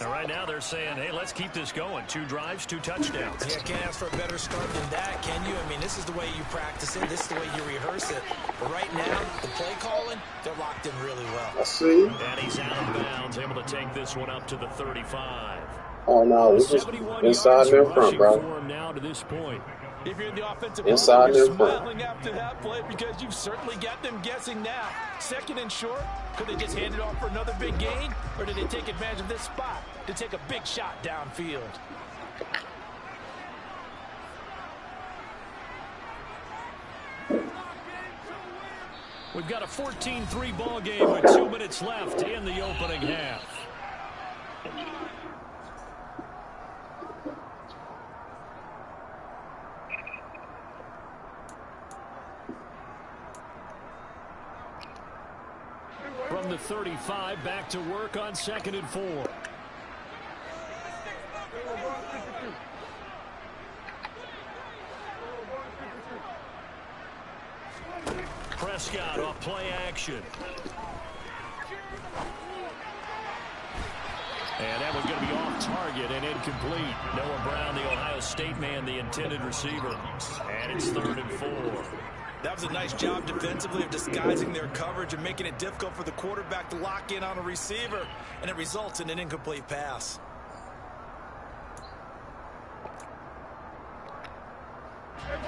And right now they're saying, hey, let's keep this going. 2 drives, 2 touchdowns. Yeah, can't ask for a better start than that, can you? I mean, this is the way you practice it. This is the way you rehearse it. But right now, the play calling, they're locked in really well. I see. And he's out of bounds, able to take this one up to the 35. Oh, no. This is inside their front, bro. For him now to this point. If you're in the offensive inside line, you're their front. smiling after that play because you've certainly got them guessing now. 2nd and short, could they just hand it off for another big gain? Or did they take advantage of this spot to take a big shot downfield? We've got a 14-3 ball game with 2 minutes left in the opening half. From the 35, back to work on 2nd and 4. Prescott off play action. And that was going to be off target and incomplete. Noah Brown, the Ohio State man, the intended receiver. And it's 3rd and 4. That was a nice job defensively of disguising their coverage and making it difficult for the quarterback to lock in on a receiver, and it results in an incomplete pass.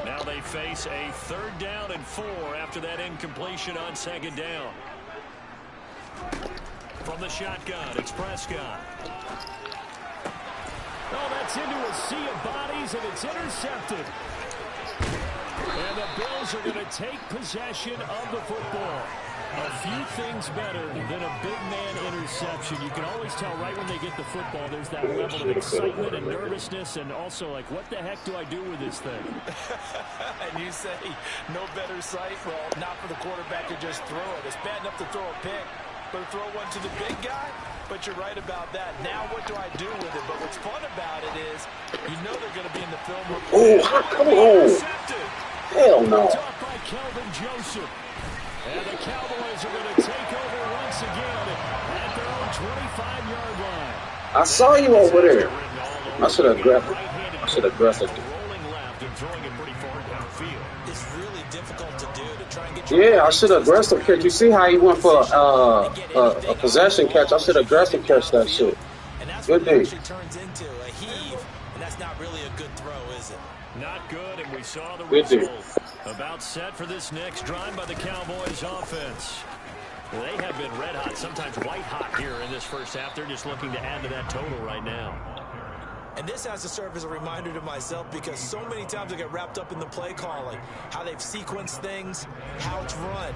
Now they face a 3rd down and 4 after that incompletion on 2nd down. From the shotgun, it's Prescott. Oh, that's into a sea of bodies, and it's intercepted. And the Bills are going to take possession of the football. A few things better than a big man interception. You can always tell right when they get the football, there's that level of excitement and nervousness, and also like, what the heck do I do with this thing? And you say, no better sight? Well, not for the quarterback to just throw it. It's bad enough to throw a pick, but throw one to the big guy? But you're right about that. Now what do I do with it? But what's fun about it is, you know they're going to be in the film report. Oh, come on. Hell no. By Kelvin Joseph. And the Cowboys are going to take over once again at their own 25-yard line. I saw you over there. I should have grabbed it. I should have grabbed it. Rolling left and throwing it pretty far downfield. It's really difficult to do to try and get Yeah, I should have grabbed him catch. You see how he went for a possession catch? I should have grabbed him catch that shit. And that's Good what it thing. actually turns into, a heave, and that's not really a good throw, is it? Not good, and we saw the Good result. thing. About set for this next drive by the Cowboys offense. Well, they have been red hot, sometimes white hot here in this first half. They're just looking to add to that total right now. And this has to serve as a reminder to myself because so many times I get wrapped up in the play calling, how they've sequenced things, how it's run.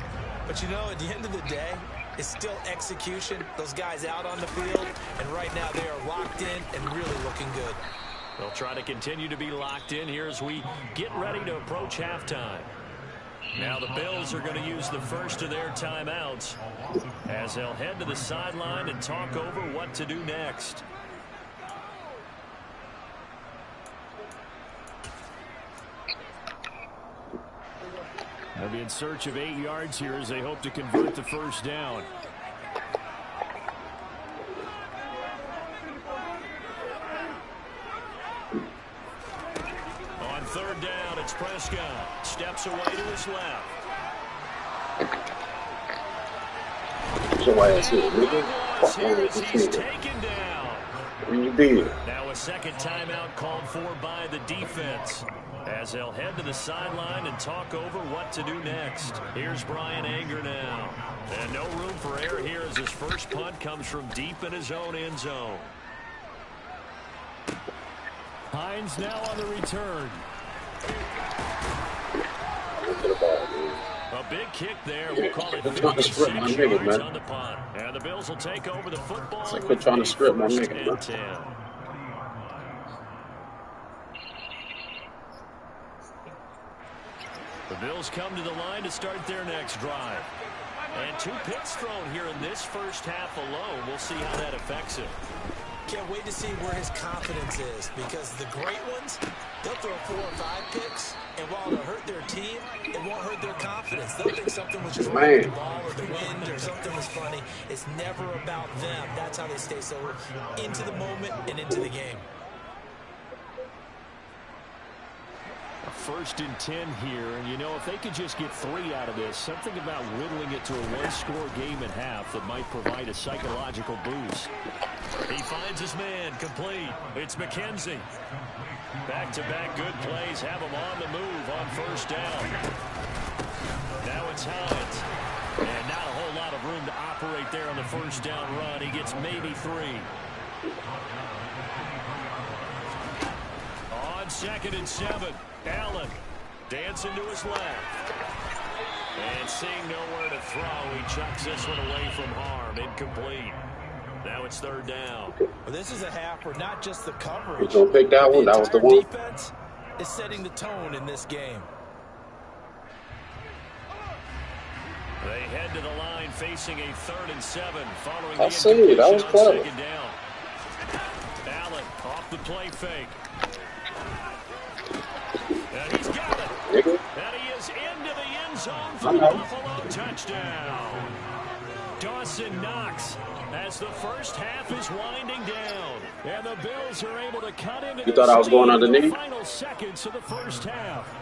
But you know, at the end of the day, it's still execution. Those guys out on the field, and right now they are locked in and really looking good. They'll try to continue to be locked in here as we get ready to approach halftime. Now the Bills are going to use the first of their timeouts as they'll head to the sideline and talk over what to do next. They'll be in search of 8 yards here as they hope to convert the first down. third down, it's Prescott. Steps away to his left. Your ass here, nigga. Fuck Here on as with he's this nigga. taken down. When you did. Now a second timeout called for by the defense, as they'll head to the sideline and talk over what to do next. Here's Brian Anger now. And no room for error here as his first punt comes from deep in his own end zone. Hines now on the return. A big kick there. We'll call it Quit trying to strip my nigga, man. on the punt. And the Bills will take over the football. It's like quit trying to strip my nigga, man. 10. The Bills come to the line to start their next drive. And 2 picks thrown here in this first half alone. We'll see how that affects him. Can't wait to see where his confidence is, because the great ones, they'll throw 4 or 5 picks, and while it'll hurt their team, it won't hurt their confidence. They'll think something was just wrong with the ball or the wind or something was funny. It's never about them. That's how they stay so into the moment and into the game. First and 10 here, and you know, if they could just get 3 out of this, something about whittling it to a 1-score game at half that might provide a psychological boost. He finds his man, complete. It's McKenzie. Back-to-back good plays have him on the move on first down. Now it's Hines. And not a whole lot of room to operate there on the first down run. He gets maybe 3. On 2nd and 7, Allen dancing to his left. And seeing nowhere to throw, he chucks this one away from harm. Incomplete. Now it's 3rd down. Well, this is a half where not just the coverage. You gonna pick that one? That was the one. Defense is setting the tone in this game. They head to the line facing a 3rd and 7 following I the see it. That was incompletion on clever. 2nd down. Allen off the play fake. And he's got it. Nigga. And he is into the end zone for the Buffalo touchdown. Dawson Knox as the first half is winding down. And the Bills are able to cut into You thought I was going underneath? the final seconds of the first half.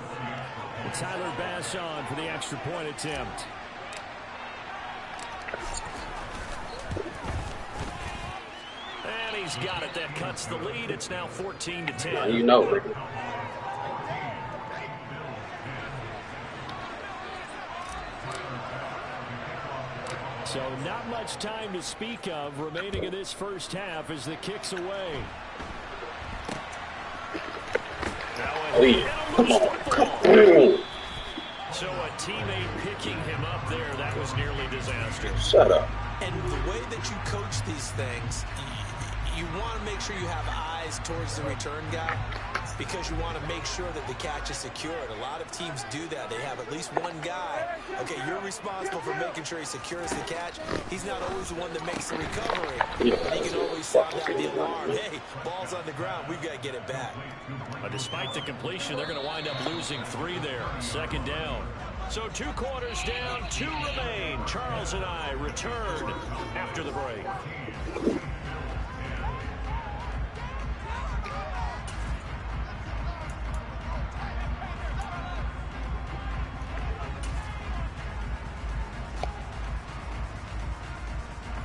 And Tyler Bass on for the extra point attempt. And he's got it. That cuts the lead. It's now 14-10. Now you know, nigga. So not much time to speak of remaining in this first half as the kick's away. Please. Come on. Come on. So a teammate picking him up there, that was nearly disastrous. Shut up. And the way that you coach these things, you want to make sure you have eyes towards the return guy, because you want to make sure that the catch is secured. A lot of teams do that. They have at least one guy. Okay, you're responsible for making sure he secures the catch. He's not always the one that makes the recovery. Yeah, But he can always sound out the alarm. Hey, ball's on the ground. We've got to get it back. Despite the completion, they're going to wind up losing 3 there. 2nd down. So 2 quarters down, 2 remain. Charles and I return after the break.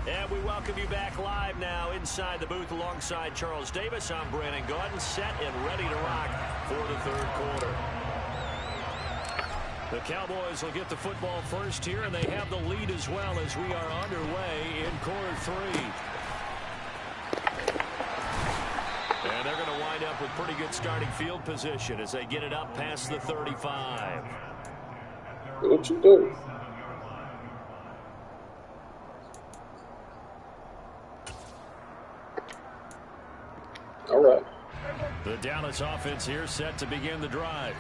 And we welcome you back live now inside the booth alongside Charles Davis. I'm Brandon Gaudin, set and ready to rock for the 3rd quarter. The Cowboys will get the football first here, and they have the lead as well as we are underway in quarter 3. And they're going to wind up with pretty good starting field position as they get it up past the 35. What you do? All right. The Dallas offense here set to begin the drive.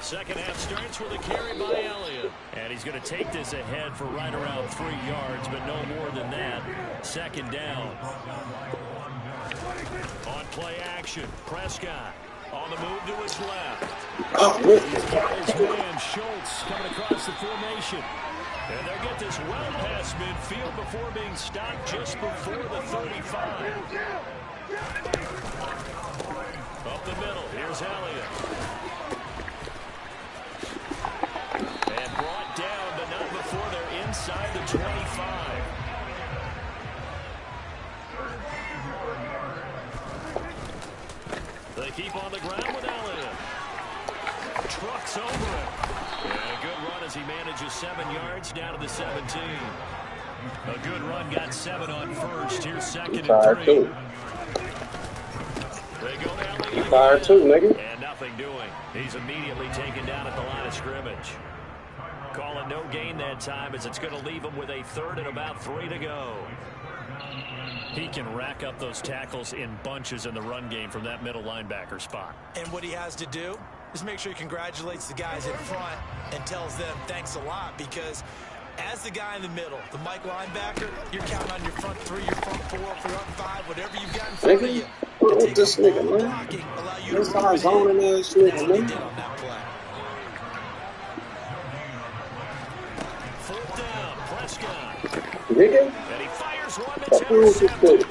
Second half starts with a carry by Elliott. And he's going to take this ahead for right around 3 yards, but no more than that. 2nd down. On play action, Prescott on the move to his left. He's got his man, Schultz, coming across the formation. And they'll get this well past midfield before being stopped just before the 35. Up the middle, here's Elliott. And brought down, but not before they're inside the 25. They keep on the ground with Elliott. Trucks over it. And a good run as he manages 7 yards down to the 17. A good run, got 7 on first. Here's second and 3. They go to Elliott. Fire too, nigga. And nothing doing. He's immediately taken down at the line of scrimmage. Calling no gain that time as it's going to leave him with a 3rd and about 3 to go. He can rack up those tackles in bunches in the run game from that middle linebacker spot. And what he has to do is make sure he congratulates the guys in front and tells them thanks a lot, because as the guy in the middle, the Mike linebacker, you're counting on your front 3, your front 4, your front 5, whatever you've got in front of you. What with this nigga, man? This guy's zoning ass nigga, man. 4th down, Prescott. Nigga? And he fires one that's intercepted.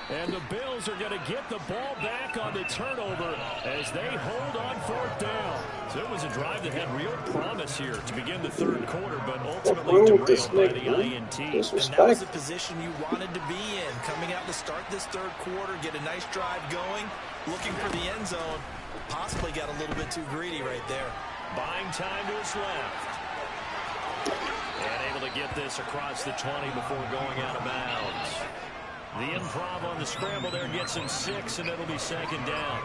And the Bills are going to get the ball back on the turnover as they hold on 4th down. So it was a drive that had real promise here to begin the 3rd quarter, but ultimately derailed by the INT. And that was the position you wanted to be in. Coming out to start this 3rd quarter, get a nice drive going, looking for the end zone. Possibly got a little bit too greedy right there. Buying time to his left. And able to get this across the 20 before going out of bounds. The improv on the scramble there gets him 6, and it'll be 2nd down.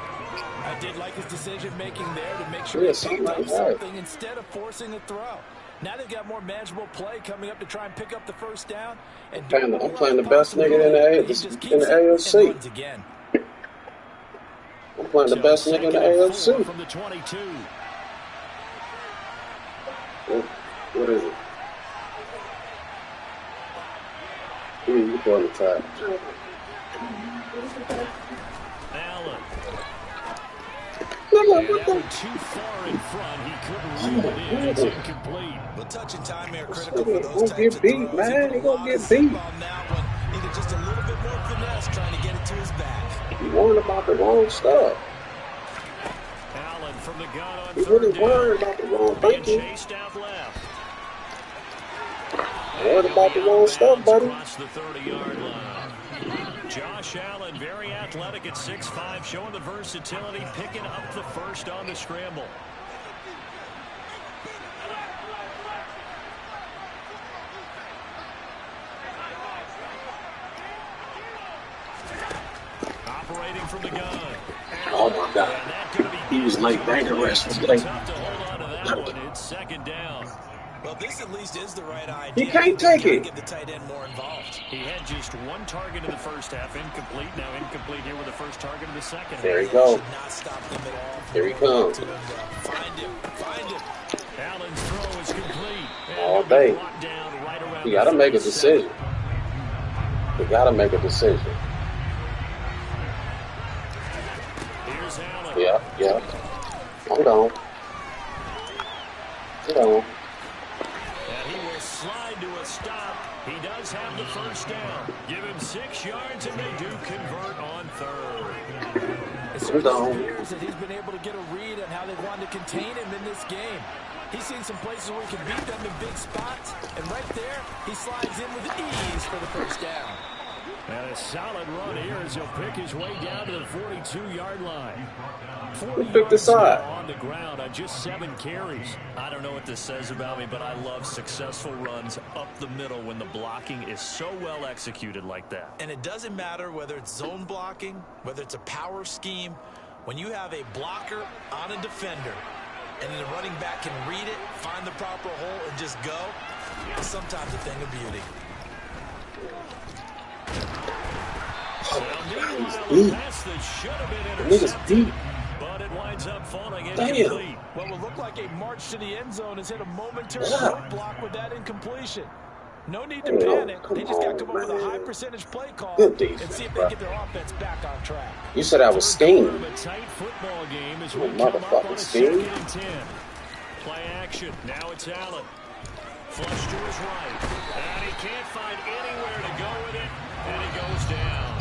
I did like his decision-making there to make sure he picked up something instead of forcing a throw. Now they've got more manageable play coming up to try and pick up the 1st down. And I'm playing the best nigga in the AFC. I'm playing the best nigga in the AFC. From the 22. What is it? You go on the top. Allen. What the? Too far in front. He couldn't reel it in. It's incomplete. But touch and time are critical for those types get of beat, throws. man. He's gonna get beat. On that one, either just a little bit more finesse trying to get it to his back. He worried about the wrong stuff. Allen from the gun on He's 3rd really down. worried about the wrong Being thing. chased out left. Worried about the wrong stuff, buddy. Across the 30-yard line. Josh Allen, very athletic at 6'5", showing the versatility, picking up the 1st on the scramble. Operating from the gun. Oh my God. He was like bank arrest today. Tough to hold on to that one. It's 2nd down. Well, this at least is the right idea. He can't take it. Get the tight end more involved. He had just 1 target in the 1st half, incomplete. Now incomplete here with the 1st target in the 2nd half. There you go. Should not stop them at all. Here he comes. Find him. Find him. Allen's throw is complete. All day. Right, You got to make a decision. You got to make a decision. Here's Allen. Yeah. Hold on. And he will slide to a stop. He does have the 1st down. Give him 6 yards, and they do convert on 3rd. It's years that he's been able to get a read on how they wanted to contain him in this game. He's seen some places where he can beat them in big spots, and right there, he slides in with ease for the 1st down. And a solid run here as he'll pick his way down to the 42-yard line. Who picked the side? On the ground on just 7 carries. I don't know what this says about me, but I love successful runs up the middle when the blocking is so well executed like that. And it doesn't matter whether it's zone blocking, whether it's a power scheme. When you have a blocker on a defender, and the running back can read it, find the proper hole, and just go, it's sometimes a thing of beauty. Deep. Nigga's deep. But it winds up falling Damn. incomplete. What will look like a march to the end zone has hit a momentary roadblock with that incompletion. No need to panic. They just got to come up with a high percentage play call Good defense, and see if they get their offense back on track. You said I was scheme. A tight football game as we Oh, come up on motherfucking a scheme. 2nd and 10. Play action. Now it's Allen. Flush to his right. And he can't find anywhere to go with it. And he goes down.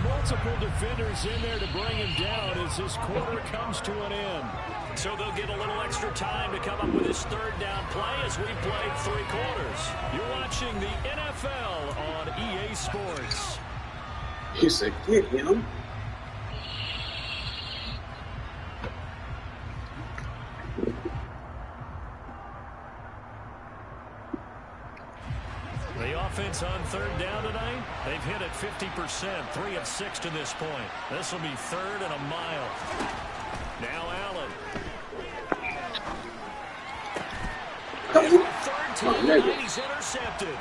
Multiple defenders in there to bring him down as this quarter comes to an end. So they'll get a little extra time to come up with his third down play as we played 3 quarters. You're watching the NFL on EA Sports. He said, get him. The offense on third down tonight, they've hit it 50%, 3 of 6 to this point. This will be 3rd and a mile. Now Allen. Third time, he's intercepted.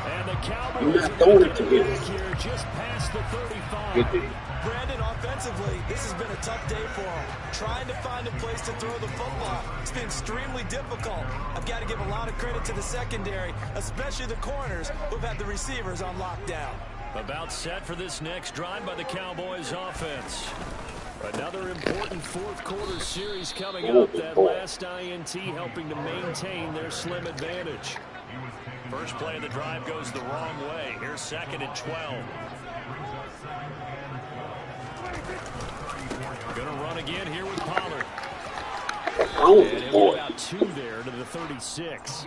And the Cowboys are going to get it here just past the 35. Brandon, offensively, this has been a tough day for him. Trying to find a place to throw the football. It's been extremely difficult. I've got to give a lot of credit to the secondary, especially the corners who've had the receivers on lockdown. About set for this next drive by the Cowboys offense. Another important fourth quarter series coming up. That last INT helping to maintain their slim advantage. First play of the drive goes the wrong way. Here's 2nd and 12. Going to run again here with Pollard. And he'll get out 2 there to the 36.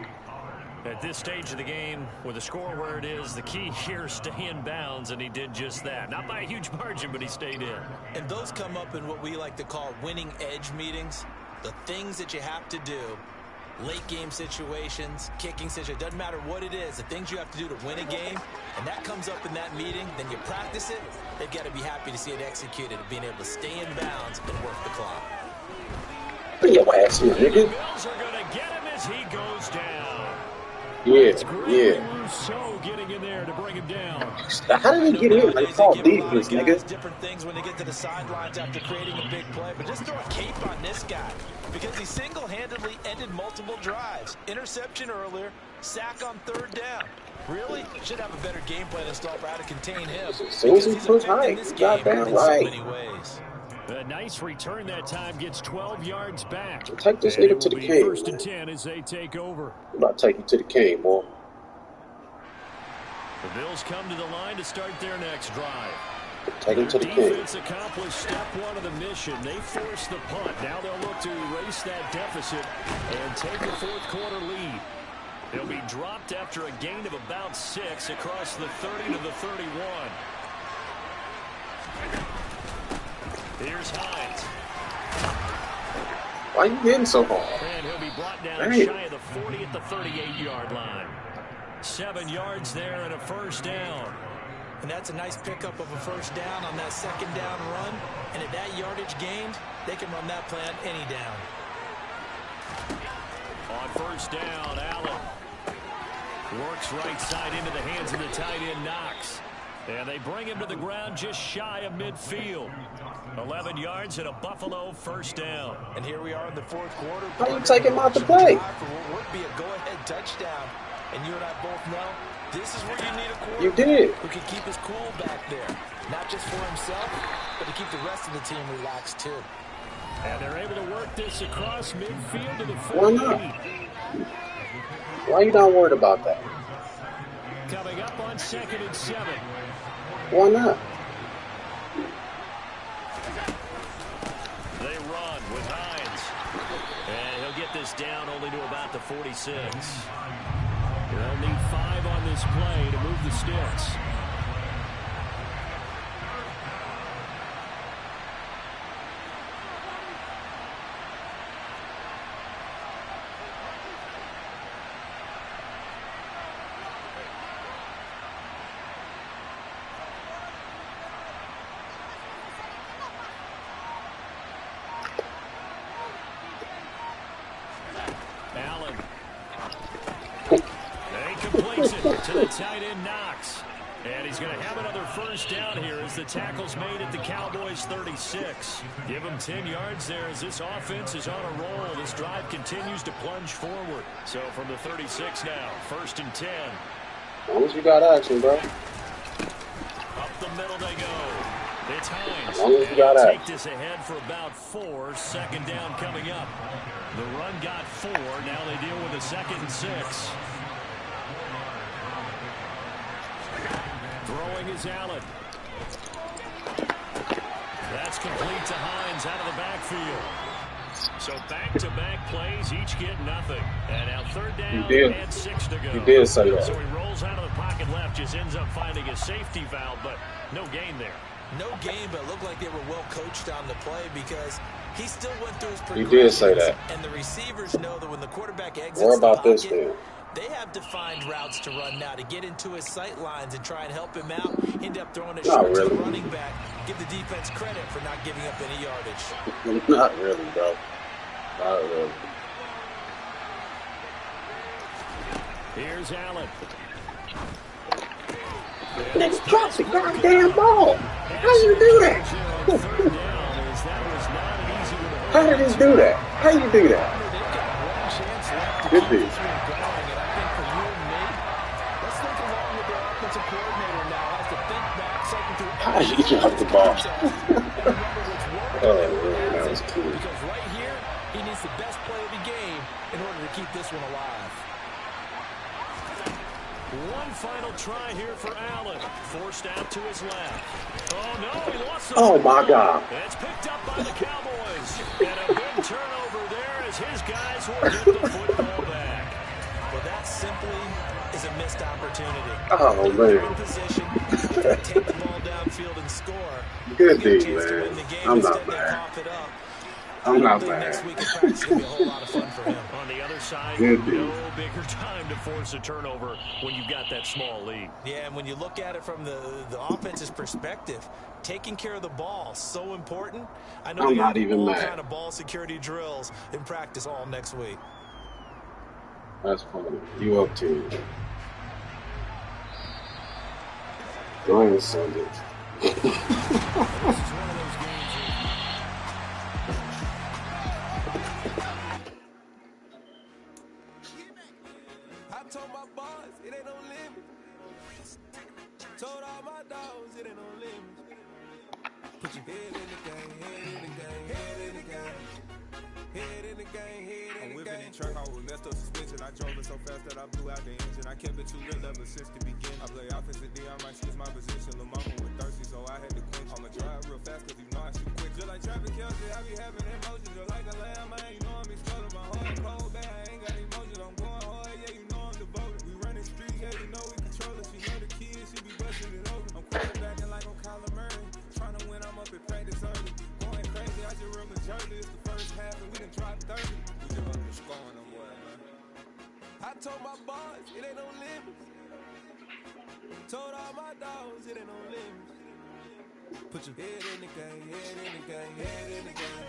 At this stage of the game, with the score where it is, the key here is stay in bounds, and he did just that. Not by a huge margin, but he stayed in. And those come up in what we like to call winning edge meetings. The things that you have to do, late game situations, kicking situations, doesn't matter what it is, the things you have to do to win a game, and that comes up in that meeting, then you practice it, they've got to be happy to see it executed, being able to stay in bounds and work the clock. Put your ass here, nigga. The Bills are going to get him as he goes down. Yeah. So getting in there to bring him down. How did he get in? Like, it's all defense, nigga. Different things when they get to the sidelines after creating a big play, but just throw a cape on this guy because he single-handedly ended multiple drives. Interception earlier, sack on 3rd down. Really? Should have a better game plan installed for how to contain him. As soon as he puts height, goddamn right. A nice return that time, gets 12 yards back. Take this nigga to the king. 1st and 10 as they take over. I'm about to take you to the king, boy. The Bills come to the line to start their next drive. Take him to the king. Defense accomplished step 1 of the mission. They forced the punt. Now they'll look to erase that deficit and take a 4th quarter lead. They'll be dropped after a gain of about 6 across the 30 to the 31. Here's Hines. Why are you hitting so hard? And he'll be brought down shy of the 40 at the 38-yard line. 7 yards there and a 1st down. And that's a nice pickup of a 1st down on that 2nd down run. And at that yardage gained, they can run that play on any down. On 1st down, Allen works right side into the hands of the tight end, Knox. And they bring him to the ground just shy of midfield. 11 yards and a Buffalo 1st down. And here we are in the 4th quarter. How you take him out to play? For what would be a go-ahead touchdown. And you and I both know this is where you need a quarterback You did. who can keep his cool back there. Not just for himself, but to keep the rest of the team relaxed too. And they're able to work this across midfield to the 48. Why not? Why you not worried about that? Coming up on 2nd and 7. Why not? They run with Hines. And he'll get this down only to about the 46. They'll need 5 on this play to move the sticks. Allen. And he completes it to the tight end, Knox. And he's going to have another 1st down here as the tackle's made at the Cowboys 36. Give him 10 yards there as this offense is on a roll. This drive continues to plunge forward. So from the 36 now, 1st and 10. As long as you got action, bro. Up the middle they go. It's Hines. As long as you got Take access. this ahead for about 4. Second down coming up. The run got 4. Now they deal with a 2nd and 6. Throwing is Allen. That's complete to Hines out of the backfield. So back-to-back plays, each get nothing. And now 3rd down and 6 to go. You did say that. So he rolls out of the pocket left, just ends up finding a safety valve, but no gain there. No gain, but it looked like they were well coached on the play because he still went through his You did say that. and the receivers know that when the quarterback exits What about the this, pocket, man? they have defined routes to run now to get into his sight lines and try and help him out. End up throwing a Not short to really. the running back. Give the defense credit for not giving up any yardage. Not really, bro. Not really. Here's Allen. Nigga, drop the goddamn ball. How you do that? How did he do that? How you do that? Good dude. How did he drop the ball? Oh, man, that was cool. Because right here, he needs the best play of the game in order to keep this one alive. One final try here for Allen. Forced out to his left. Oh, no, he lost the Oh, my God. It's picked up by the Cowboys. And a big turnover there as his guys will get the football back. Well, that simply is a missed opportunity. Oh, They're in man. position. If they take the ball downfield and score, Good they get a dude, chance to man. win the game. I'm Instead, not they mad. cough it up. I'm not I think next mad. week in practice is going to be a whole lot of fun for him. On the other side, Good dude. no bigger time to force a turnover when you've got that small lead. Yeah, and when you look at it from the offense's perspective, taking care of the ball, so important. I know I'm they not got even all mad. kind of ball security drills in practice all next week. That's funny. You up to it. Go ahead and send it. I told my boss, it ain't no limit. Told all my dogs, it ain't no limit. Put your head in the game, head in the game, head in the game. Head in the game, head in the game. I'm whipping in truck, I was messed up suspension. I drove it so fast that I blew out the engine. I kept it too real ever since the beginning. I play offensive D, I might switch my position. Lil' mama was thirsty, so I had to quench. I'ma drive real fast, cause you know I shoot quick. Just like traffic Kelsey, I be having emotions. Just like a lamb, man, you know I'm exploding. My heart cold, bad, I ain't got emotions. I'm going hard, yeah, you know I'm devoted. We running streets, yeah, you know we control it. She know the kids, she be busting it open. I'm quarterbacking like I'm Kyler Murray. Trying to win, I'm up at practice early. Going crazy, I just real majority. It's the first half, and we done dropped 30. We just up to scoring them, boy, man. I told my boss, it ain't no limits. Told all my dogs, it ain't no limits. Put your head in the game, head in the game, head in the game.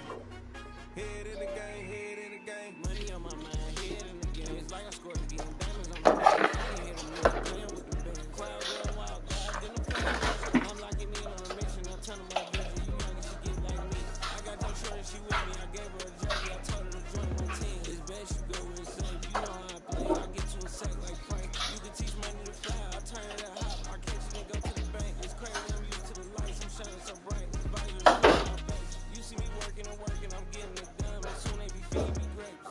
Head in the game, head in the game. Money on my mind, head in the game. It's like I scored again. Diamonds on my mind. I ain't hit them niggas playing with the band. Crowd real wild, God, then I'm playing. I'm locking in on a mission. I'm turning my vision. You young and she get like me. I got no shorty, she with me. I gave her a jersey. I told her to join my team. It's best you go insane. You know how I play. I get you a sack like Frank. You can teach money to fly. I turn it up hot. I catch it and go to the bank. It's crazy. I'm used to the lights. I'm shining so bright. Visors on my face. You see me working and working. I'm getting it done. But soon they be feeding me grapes.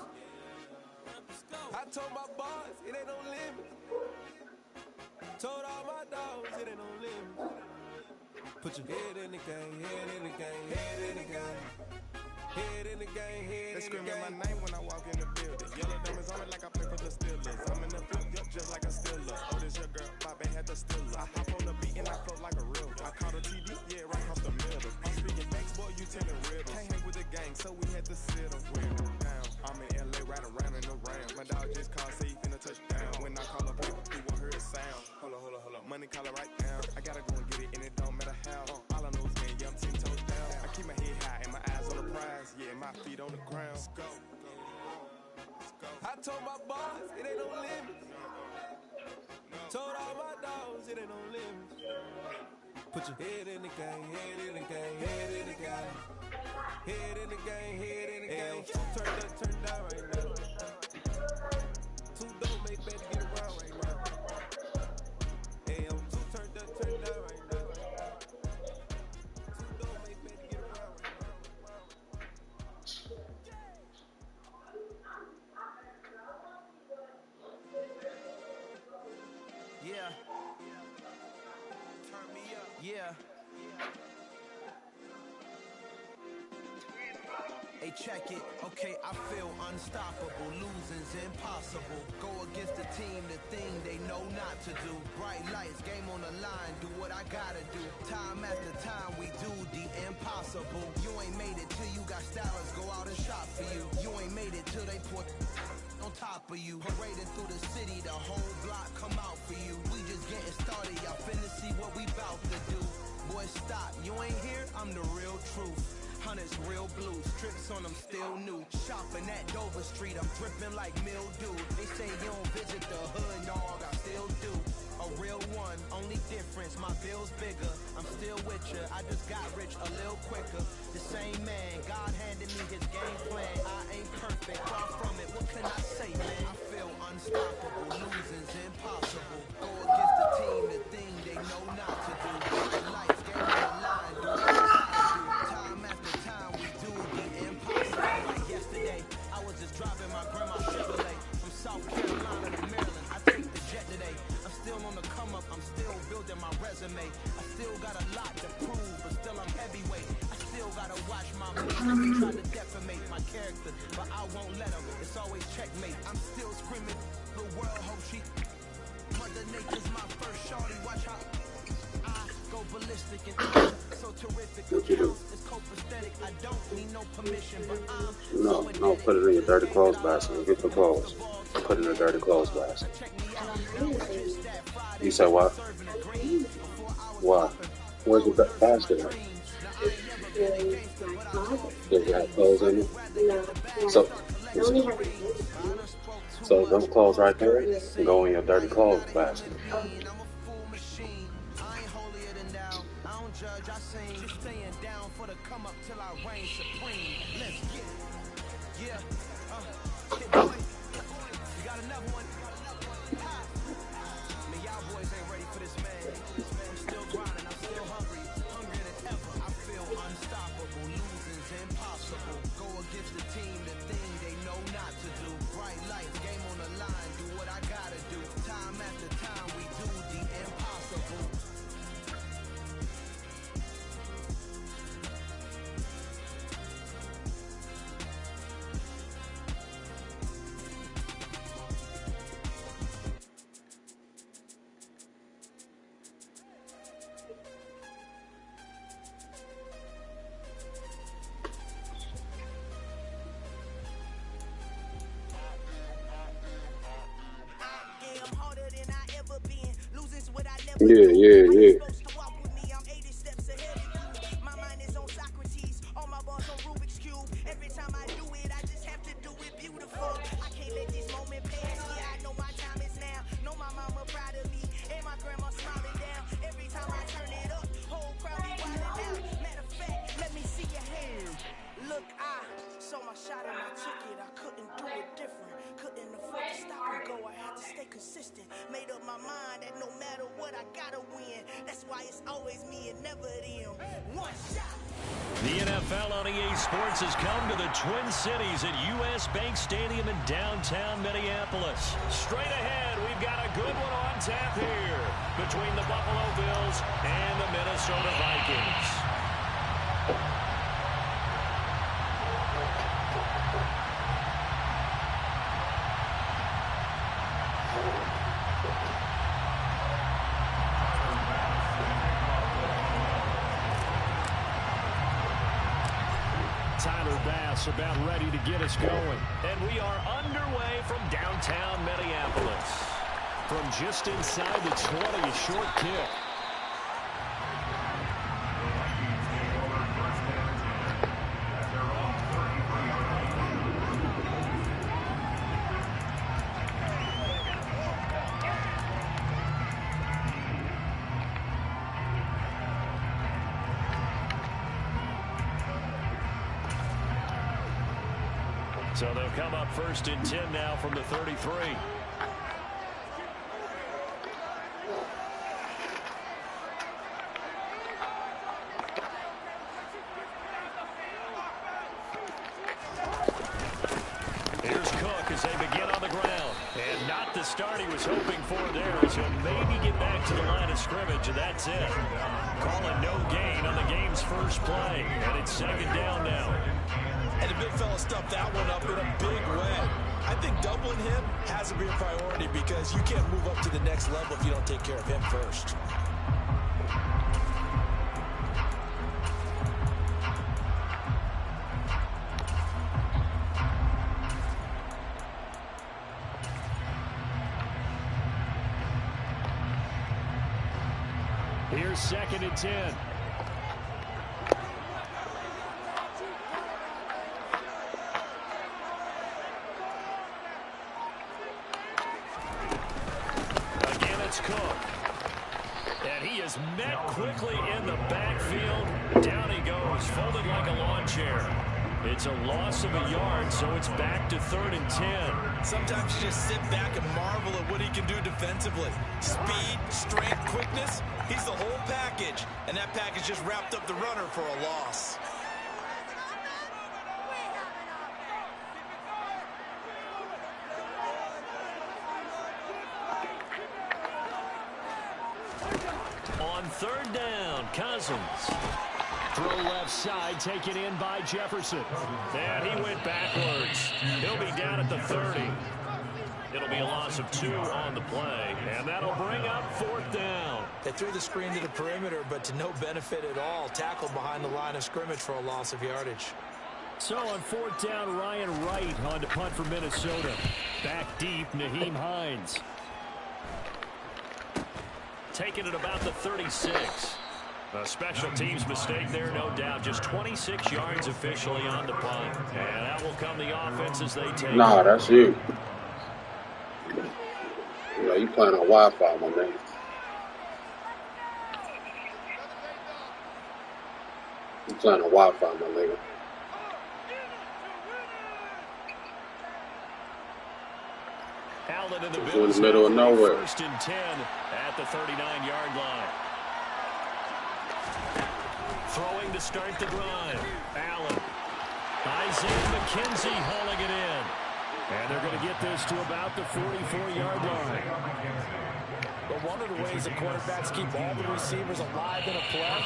I told my boss, it ain't no limits. Told all my dogs, it ain't no limits. Put your head in the game, head in the game, head in the game. Head in the game, head They in the screaming my game. name when I walk in the building. Yellow diamonds on me like I play for the Steelers. I'm in the field, yup, just like a Steeler. Oh, this your girl, Bobby had the Steeler. I hop on the beat and I float like a real. I caught a TD, yeah, right across the middle. I'm speaking facts, boy, you telling riddles. Can't hang with the gang, so we had to sit them with them down. I'm in LA, riding around in the round. My dog just called, say he finna touch down. When I call up, he won't hear a sound. Hold up. Money caller right now. I gotta go and get it, and it don't matter how. All I know is getting young, 10 toes down. I keep my head high and my eyes on the prize. Yeah, my feet on the ground. Let's go. I told my boss, it ain't no limits. Told all my dogs, it ain't no limits. Put your head in the game, head in the game, head in the game. Head in the game, head in the game. Turned up, turned down right now. Too dope, make better get around right now. Hey, I'm too turned up, turned down right now. Turn me up. Yeah. Hey, check it. Okay, I feel unstoppable. Losing's impossible. Go against the team, the thing they know not to do. Bright lights, game on the line. Do what I gotta do. Time after time, we do the impossible. You ain't made it till you got stylers. Go out and shop for you. You ain't made it till they put on top of you. Parading through the city, the whole block come out for you. We just getting started. Y'all finna see what we bout to do. Boy, stop. You ain't here? I'm the real truth. Hunters, real blues, tricks on them still new. Shopping at Dover Street, I'm dripping like mildew. They say you don't visit the hood, dog, I still do. A real one, only difference, my bill's bigger. I'm still with ya, I just got rich a little quicker. The same man, God handed me his game plan. I ain't perfect, far from it, what can I say, man? I feel unstoppable, losing's impossible. Go against the team, the thing they know not to do. Life, game on the line, do what I gotta do. Time after time, we do the impossible. Like yesterday, I was just driving my grandma's Chevrolet from South Carolina to Maryland. I take the jet today. I'm still on the come up, I'm still building my resume. I still got a lot to prove, but still I'm heavyweight. I still gotta watch my moves. They try to defamate my character, but I won't let them. It's always checkmate. I'm still screaming, the world hope she. Mother Nature's my first shorty. Watch how I go ballistic and so terrific. It's copacetic. I don't need no permission, but I'm No, put it in your dirty clothes basket. Get the clothes. Put it in the dirty clothes basket. You said what? What? Where's the basket at? Does it have clothes in it? No. So those clothes right there go in your dirty clothes basket. Judge, I sing, just staying down for the come up till I reign supreme. Let's get it. Yeah. Hit boy. You got another one. Man, y'all boys ain't ready for this, man. I'm still grinding, I'm still hungry. Hungrier than ever. I feel unstoppable. Losing's impossible. Go against the team, the thing they know not to do. Bright lights, game on the line. Do what I gotta do. Time after time, we do the impossible. Yeah. My mind is on Socrates, all my balls on Rubik's Cube. Every time I do it, I just have to do it beautiful. I can't let this moment pass. Yeah, I know my time is now. Know my mama proud of me, and my grandma smiling down. Every time I turn it up, whole crowd be wildin' out. Matter of fact, let me see your hands. Look, I saw my shot and I took it. I couldn't do it different. Couldn't afford to stop and go. I had to stay consistent. Made up my mind that no matter what, I gotta win. That's why it's always me and never them. One shot. The NFL on EA Sports has come to the Twin Cities at US Bank Stadium in downtown Minneapolis. Straight ahead, we've got a good one on tap here between the Buffalo Bills and the Minnesota Vikings. About ready to get us going. And we are underway from downtown Minneapolis. From just inside the 20, a short kick. So they'll come up 1st and 10 now from the 33. Here's Cook as they begin on the ground. And not the start he was hoping for there is he'll maybe get back to the line of scrimmage, and that's it. Calling no gain on the game's first play, and it's second down now. And the big fella stuffed that one up in a big way. I think doubling him has to be a priority because you can't move up to the next level if you don't take care of him first. Here's 2nd and 10. Again, it's Cook. And he is met quickly in the backfield. Down he goes, folded like a lawn chair. It's a loss of a yard, so it's back to 3rd and 10. Sometimes you just sit back and marvel at what he can do defensively. Speed, strength, quickness, he's the whole package. And that package just wrapped up the runner for a loss. On 3rd down, Cousins. Throw left side, taken in by Jefferson. And he went backwards. He'll be down at the 30. It'll be a loss of 2 on the play, and that'll bring up 4th down. They threw the screen to the perimeter, but to no benefit at all. Tackled behind the line of scrimmage for a loss of yardage. So on 4th down, Ryan Wright on to punt for Minnesota. Back deep, Naheem Hines. Taking it about the 36. A special teams mistake there, no doubt. Just 26 yards officially on the punt. And that will come the offense as they take. Nah, that's you. Yeah, you playing on Wi-Fi, my man. You playing on Wi-Fi, my nigga. Allen in the in the middle of nowhere. 1st and 10 at the 39-yard line. Throwing to start the drive. Allen. Isaiah McKenzie hauling it in. And they're going to get this to about the 44-yard line. But one of the ways the quarterbacks keep all the receivers alive in a play,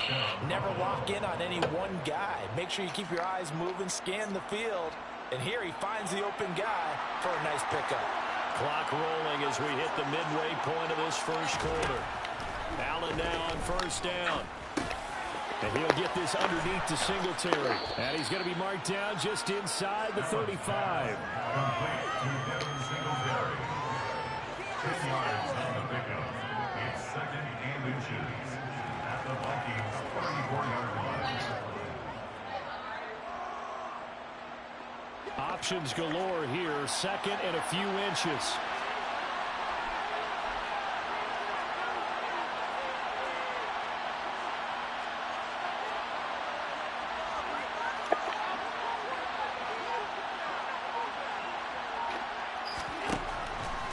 never lock in on any one guy. Make sure you keep your eyes moving, scan the field. And here he finds the open guy for a nice pickup. Clock rolling as we hit the midway point of this first quarter. Allen now on 1st down. And he'll get this underneath to Singletary. And he's going to be marked down just inside the 35. Options galore here. 2nd and a few inches.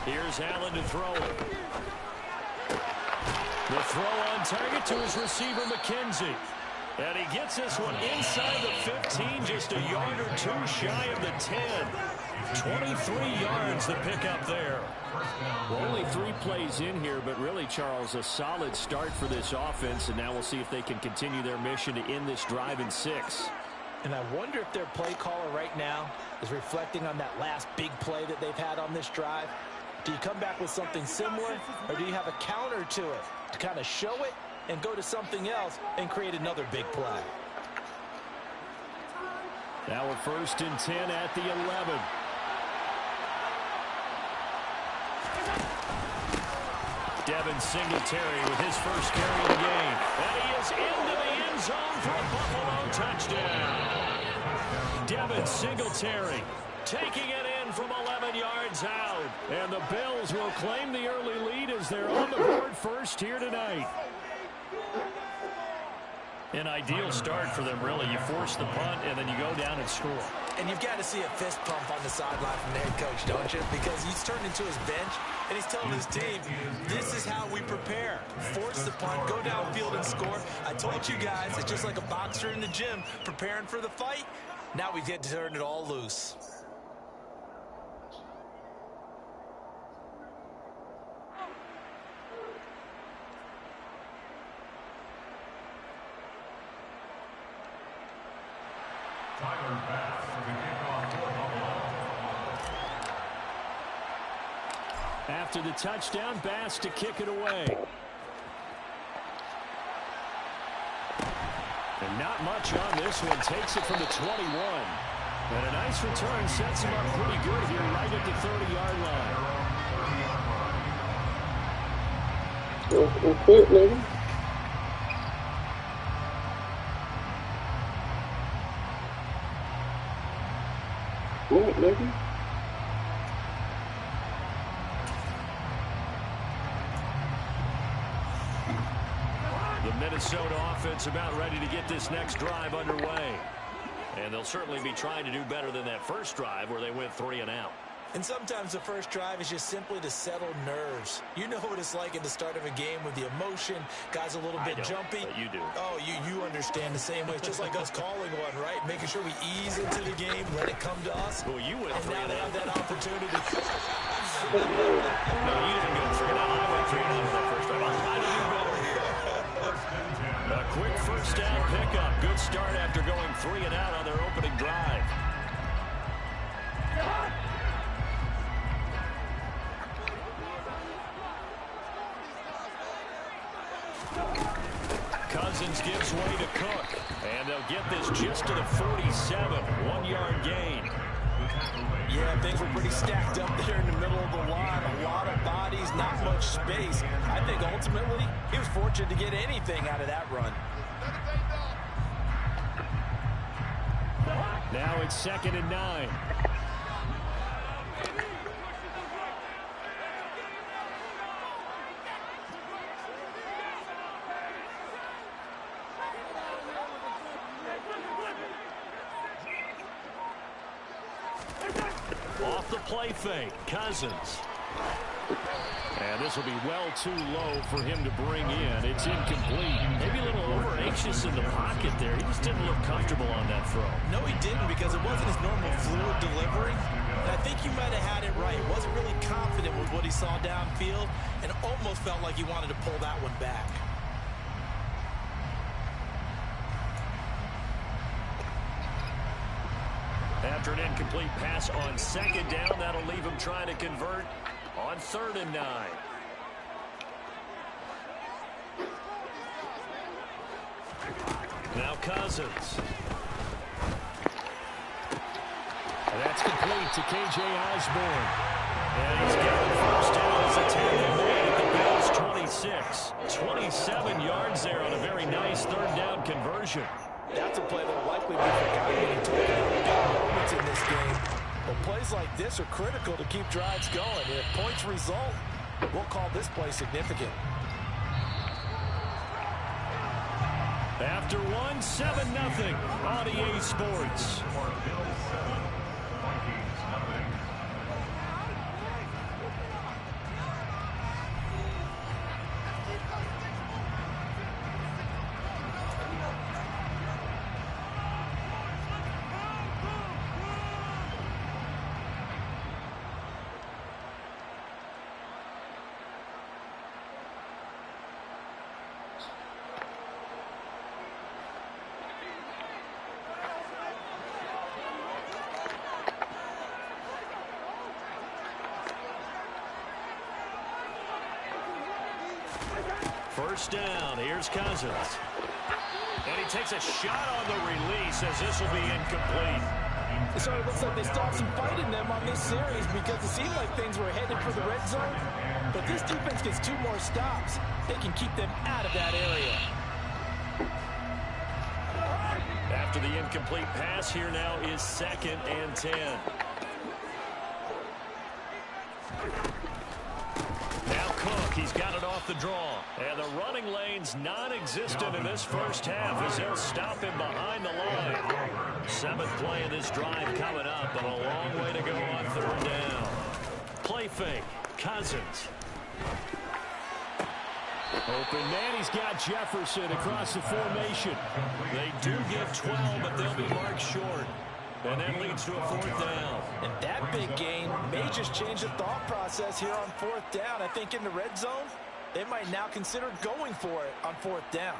Here's Allen to throw it. The throw on target to his receiver, McKenzie. And he gets this one inside the 15, just a yard or 2 shy of the 10. 23 yards to pick up there. Well, only 3 plays in here, but really, Charles, a solid start for this offense. And now we'll see if they can continue their mission to end this drive in 6. And I wonder if their play caller right now is reflecting on that last big play that they've had on this drive. Do you come back with something similar, or do you have a counter to it to kind of show it and go to something else and create another big play? Now we're 1st and 10 at the 11. Devin Singletary with his first carry of the game. And he is into the end zone for a Buffalo touchdown. Devin Singletary taking it in from 11 yards out. And the Bills will claim the early lead as they're on the board first here tonight. An ideal start for them, really. You force the punt, and then you go down and score. And you've got to see a fist pump on the sideline from the head coach, don't you? Because he's turned into his bench, and he's telling his team, this is how we prepare. Force the punt, go downfield and score. I told you guys, it's just like a boxer in the gym preparing for the fight. Now we get to turn it all loose. After the touchdown, Bass to kick it away. And not much on this one. Takes it from the 21. And a nice return sets him up pretty good here right at the 30-yard line. Well, quit, nigga. Quit, nigga. The Minnesota offense about ready to get this next drive underway. And they'll certainly be trying to do better than that first drive where they went 3 and out. And sometimes the first drive is just simply to settle nerves. You know what it's like at the start of a game with the emotion. Guys a little bit jumpy. But you do. Oh, you understand the same way. It's just like us calling one, right? Making sure we ease into the game, let it come to us. Well, you went and 3 now and they out. have that opportunity. No, you didn't go 3 and out. I went 3 and out with that first drive. I'll try to do better here. A quick first down pickup. Good start after going 3 and out on their opening drive. Cousins gives way to Cook. And they'll get this just to the 47. 1-yard gain. Yeah, things were pretty stacked up there in the middle of the line. A lot of bodies, not much space. I think ultimately he was fortunate to get anything out of that run. Now it's 2nd and 9. Off the play fake, Cousins. And this will be well too low for him to bring in. It's incomplete. Maybe a little over anxious in the pocket there. He just didn't look comfortable on that throw. No, he didn't, because it wasn't his normal fluid delivery. And I think you might have had it right. He wasn't really confident with what he saw downfield and almost felt like he wanted to pull that one back. After an incomplete pass on 2nd down, that'll leave him trying to convert on 3rd and 9. Now Cousins. And that's complete to K.J. Osborne. And he's got the first down as a tackle made at the Bills' 26. 27 yards there on a very nice 3rd down conversion. That's a play that will likely be forgotten when you talk about big moments in this game. But plays like this are critical to keep drives going. If points result, we'll call this play significant. After 1, 7-0 on EA Sports. First down, here's Cousins. And he takes a shot on the release as this will be incomplete. So it looks like they stopped some fight in them on this series because it seemed like things were headed for the red zone. But this defense gets 2 more stops. They can keep them out of that area. After the incomplete pass, here now is 2nd and 10. Now Cook, he's got it off the draw. And the running lane's non-existent in this first half as they'll stop him behind the line. 7th play of this drive coming up, but a long way to go on 3rd down. Play fake, Cousins. Open man, he's got Jefferson across the formation. They do get 12, but they'll be marked short. And that leads to a 4th down. And that big gain may just change the thought process here on 4th down. I think in the red zone, they might now consider going for it on 4th down.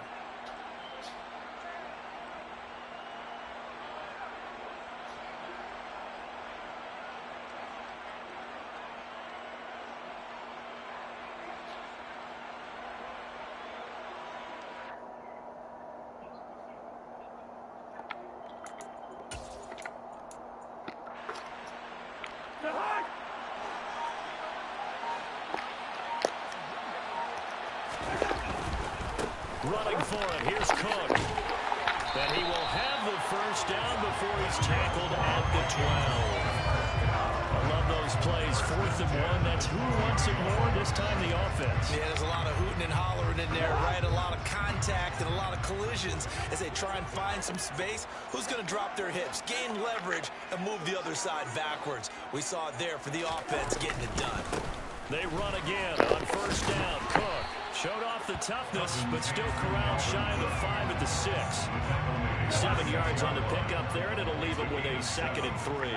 Running for it, here's Cook. And he will have the first down before he's tackled at the 12. I love those plays. 4th and 1. That's who wants it more, this time the offense. Yeah, there's a lot of hooting and hollering in there, right? A lot of contact and a lot of collisions as they try and find some space. Who's going to drop their hips, gain leverage, and move the other side backwards? We saw it there for the offense getting it done. They run again on 1st down. Cook showed off the toughness, but still corralled shy of the 5 at the 6. 7 yards on the pickup there, and it'll leave him with a 2nd and 3.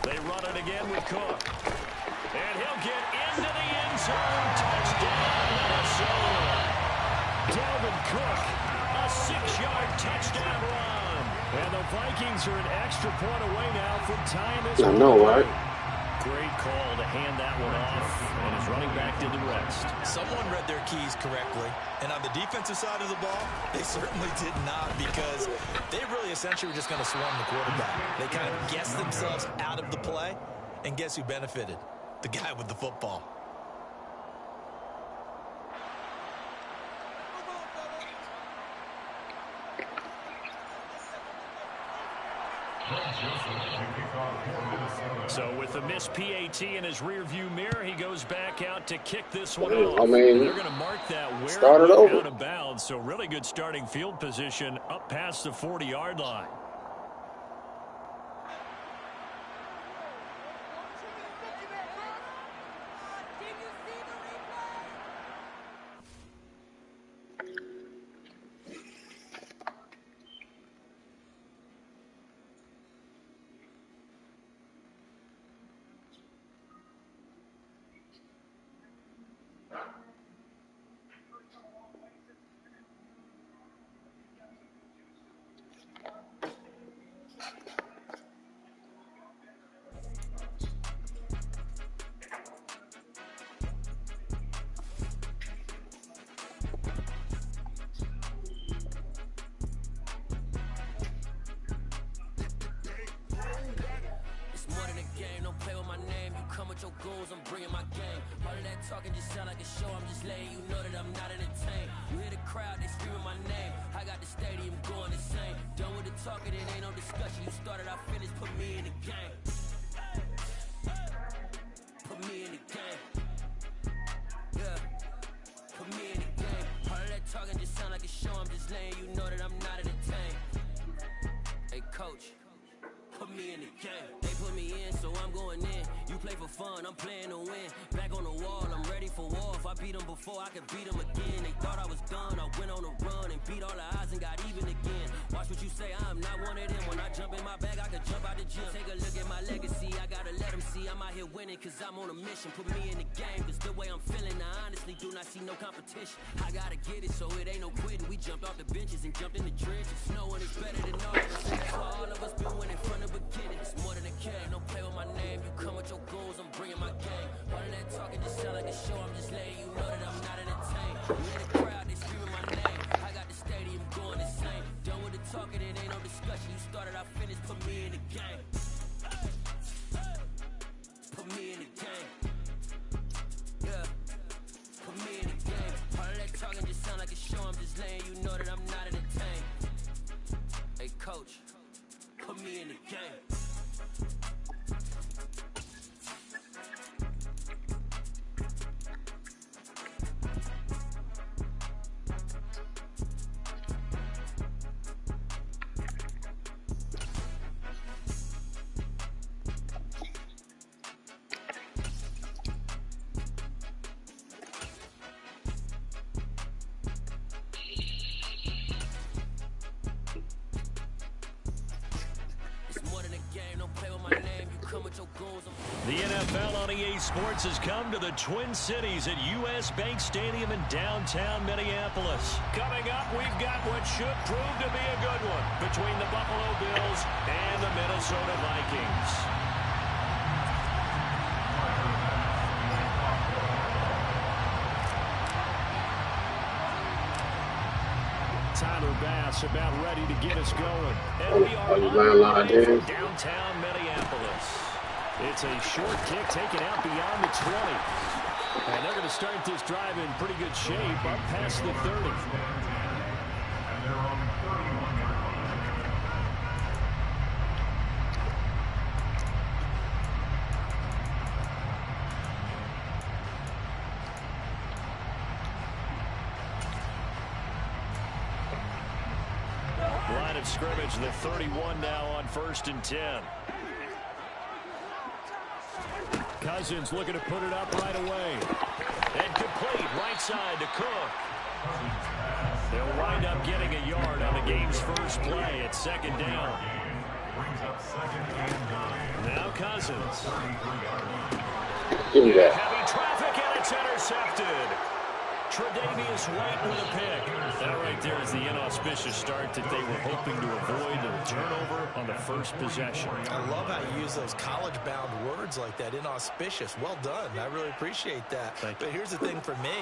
They run it again with Cook. And he'll get into the end zone. Touchdown, Minnesota. Dalvin Cook, a 6-yard touchdown run. And the Vikings are an extra point away now from tying this I know, right? Great call to hand that one off, and his running back did the rest. Someone read their keys correctly, and on the defensive side of the ball, they certainly did not, because they really essentially were just going to swarm the quarterback. They kind of guessed themselves out of the play, and guess who benefited? The guy with the football. So with the missed PAT in his rearview mirror, he goes back out to kick this one off. I mean, they're going to mark that where started over. out of bounds. So really good starting field position up past the 40-yard line. I'm bringing my game. All of that talking just sound like a show. I'm just letting you know that I'm not entertained. You hear the crowd, they screaming my name. I got the stadium going insane. Done with the talking, it ain't no discussion. You started, I finished, put me in the game. Put me in the game. Yeah. Put me in the game. All of that talking just sound like a show. I'm just letting you know that I'm not entertained. Hey, coach. Put me in the game. They put me in, so I'm going in. You play for fun, I'm playing to win. Back on the wall, I'm ready for war. If I beat them before, I can beat them again. They thought I was done, I went on a run and beat all the odds and got even again. Watch what you say, I'm not one of them. When I jump in my bag, I can jump out the gym. Take a look at my legacy, I gotta let them see I'm out here winning, cause I'm on a mission. Put me in the game, cause the way I'm feeling, I honestly do not see no competition. I gotta get it, so it ain't no quitting. We jumped off the benches and jumped in the trenches. No one is better than all of us, and that's why all of us been winning from the beginning. It's more than a game, don't play with my name. You come with your goals, I'm bringing my game. All of that talking just sound like a show. I'm just letting you know that I'm not entertained. You hear the crowd, they screaming my name. I got the stadium going insane. Done with the talking, it ain't no discussion. You started, I finished, put me in the game. Put me in the game. Yeah. Put me in the game. All of that talking just sound like a show. I'm just letting you know that I'm not entertained. Hey, coach, put me in the game. The NFL on EA Sports has come to the Twin Cities at U.S. Bank Stadium in downtown Minneapolis. Coming up, we've got what should prove to be a good one between the Buffalo Bills and the Minnesota Vikings. Tyler Bass about ready to get us going. And we are in downtown Minneapolis. It's a short kick taken out beyond the 20. And they're going to start this drive in pretty good shape up past the 30. Line of scrimmage, the 31 now on 1st and 10. Cousins looking to put it up right away. And complete right side to Cook. They'll wind up getting a yard on the game's first play at 2nd down. Now Cousins. Give me that. Heavy traffic and it's intercepted. Tre'Davious White with a pick. That right there is the inauspicious start that they were hoping to avoid, the turnover on the first possession. I love how you use those college-bound words like that, inauspicious. Well done. I really appreciate that. But here's the thing for me.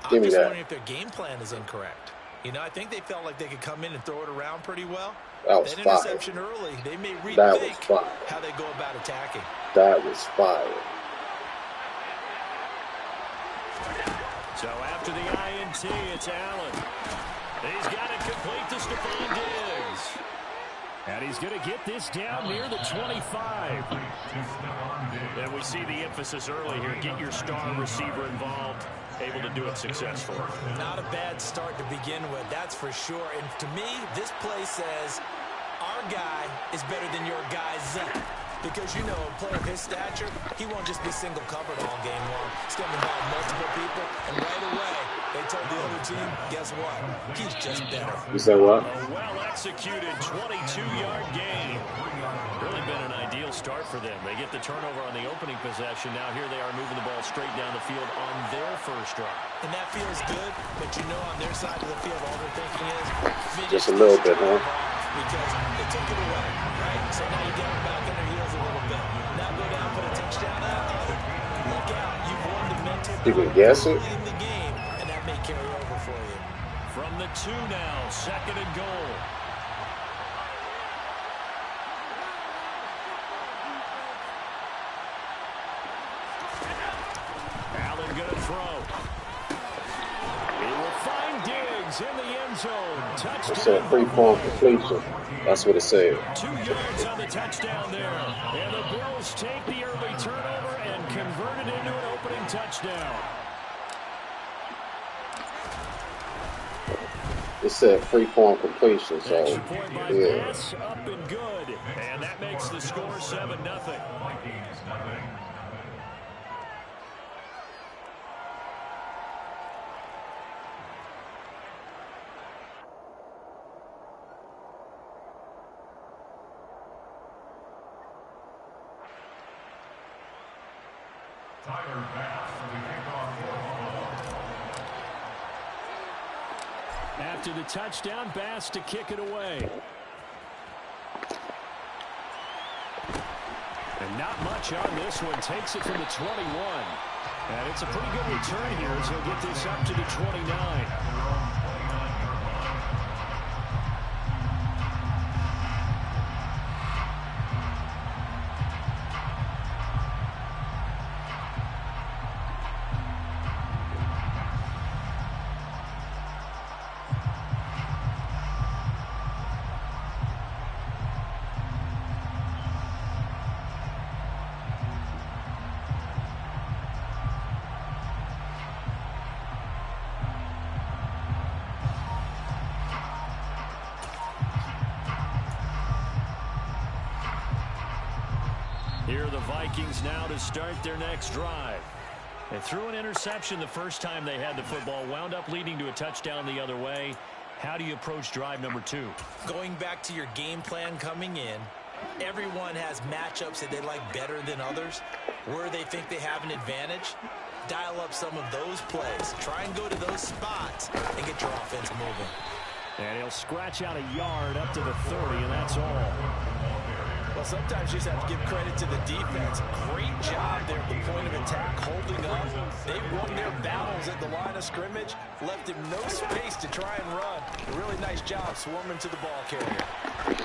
I'm just wondering if their game plan is incorrect. You know, I think they felt like they could come in and throw it around pretty well. That interception early, they may rethink how they go about attacking. That was fire. So after the INT, it's Allen. He's got it complete to Stephon Diggs. And he's going to get this down near the 25. And we see the emphasis early here. Get your star receiver involved. Able to do it successfully. Not a bad start to begin with, that's for sure. And to me, this play says our guy is better than your guy's. Because, you know, a player of his stature, he won't just be single covered all game long. He's going to involve multiple people, and right away, they told the other team, guess what? He's just better. You said what? A well-executed 22-yard gain. Really been an ideal start for them. They get the turnover on the opening possession. Now here they are moving the ball straight down the field on their first drive. And that feels good, but you know on their side of the field, all they're thinking is, just a little bit, huh? Because they took it away, right? So now you get them back on their heels a little bit. Now go down, put a touchdown out. Look out, you've won the mental. You can guess it. In the game, and that may carry over for you. From the 2 now, 2nd and goal. Allen gonna throw. He will find Diggs in the end zone. Touchdown. It said free-form completion. That's what it said. 2 yards on the touchdown there. And the Bills take the early turnover and convert it into an opening touchdown. It said free-form completion, so Extra point by yeah. Bass, up and good. And that makes the score 7-0. After the touchdown, Bass to kick it away. And not much on this one. Takes it from the 21. And it's a pretty good return here as he'll get this up to the 29. Here are the Vikings now to start their next drive. They threw an interception the first time they had the football, wound up leading to a touchdown the other way. How do you approach drive number 2? Going back to your game plan coming in, everyone has matchups that they like better than others. Where they think they have an advantage, dial up some of those plays. Try and go to those spots and get your offense moving. And he'll scratch out a yard up to the 30, and that's all. Well, sometimes you just have to give credit to the defense. Great job there at the point of attack, holding up. They won their battles at the line of scrimmage, left him no space to try and run. A really nice job swarming to the ball carrier.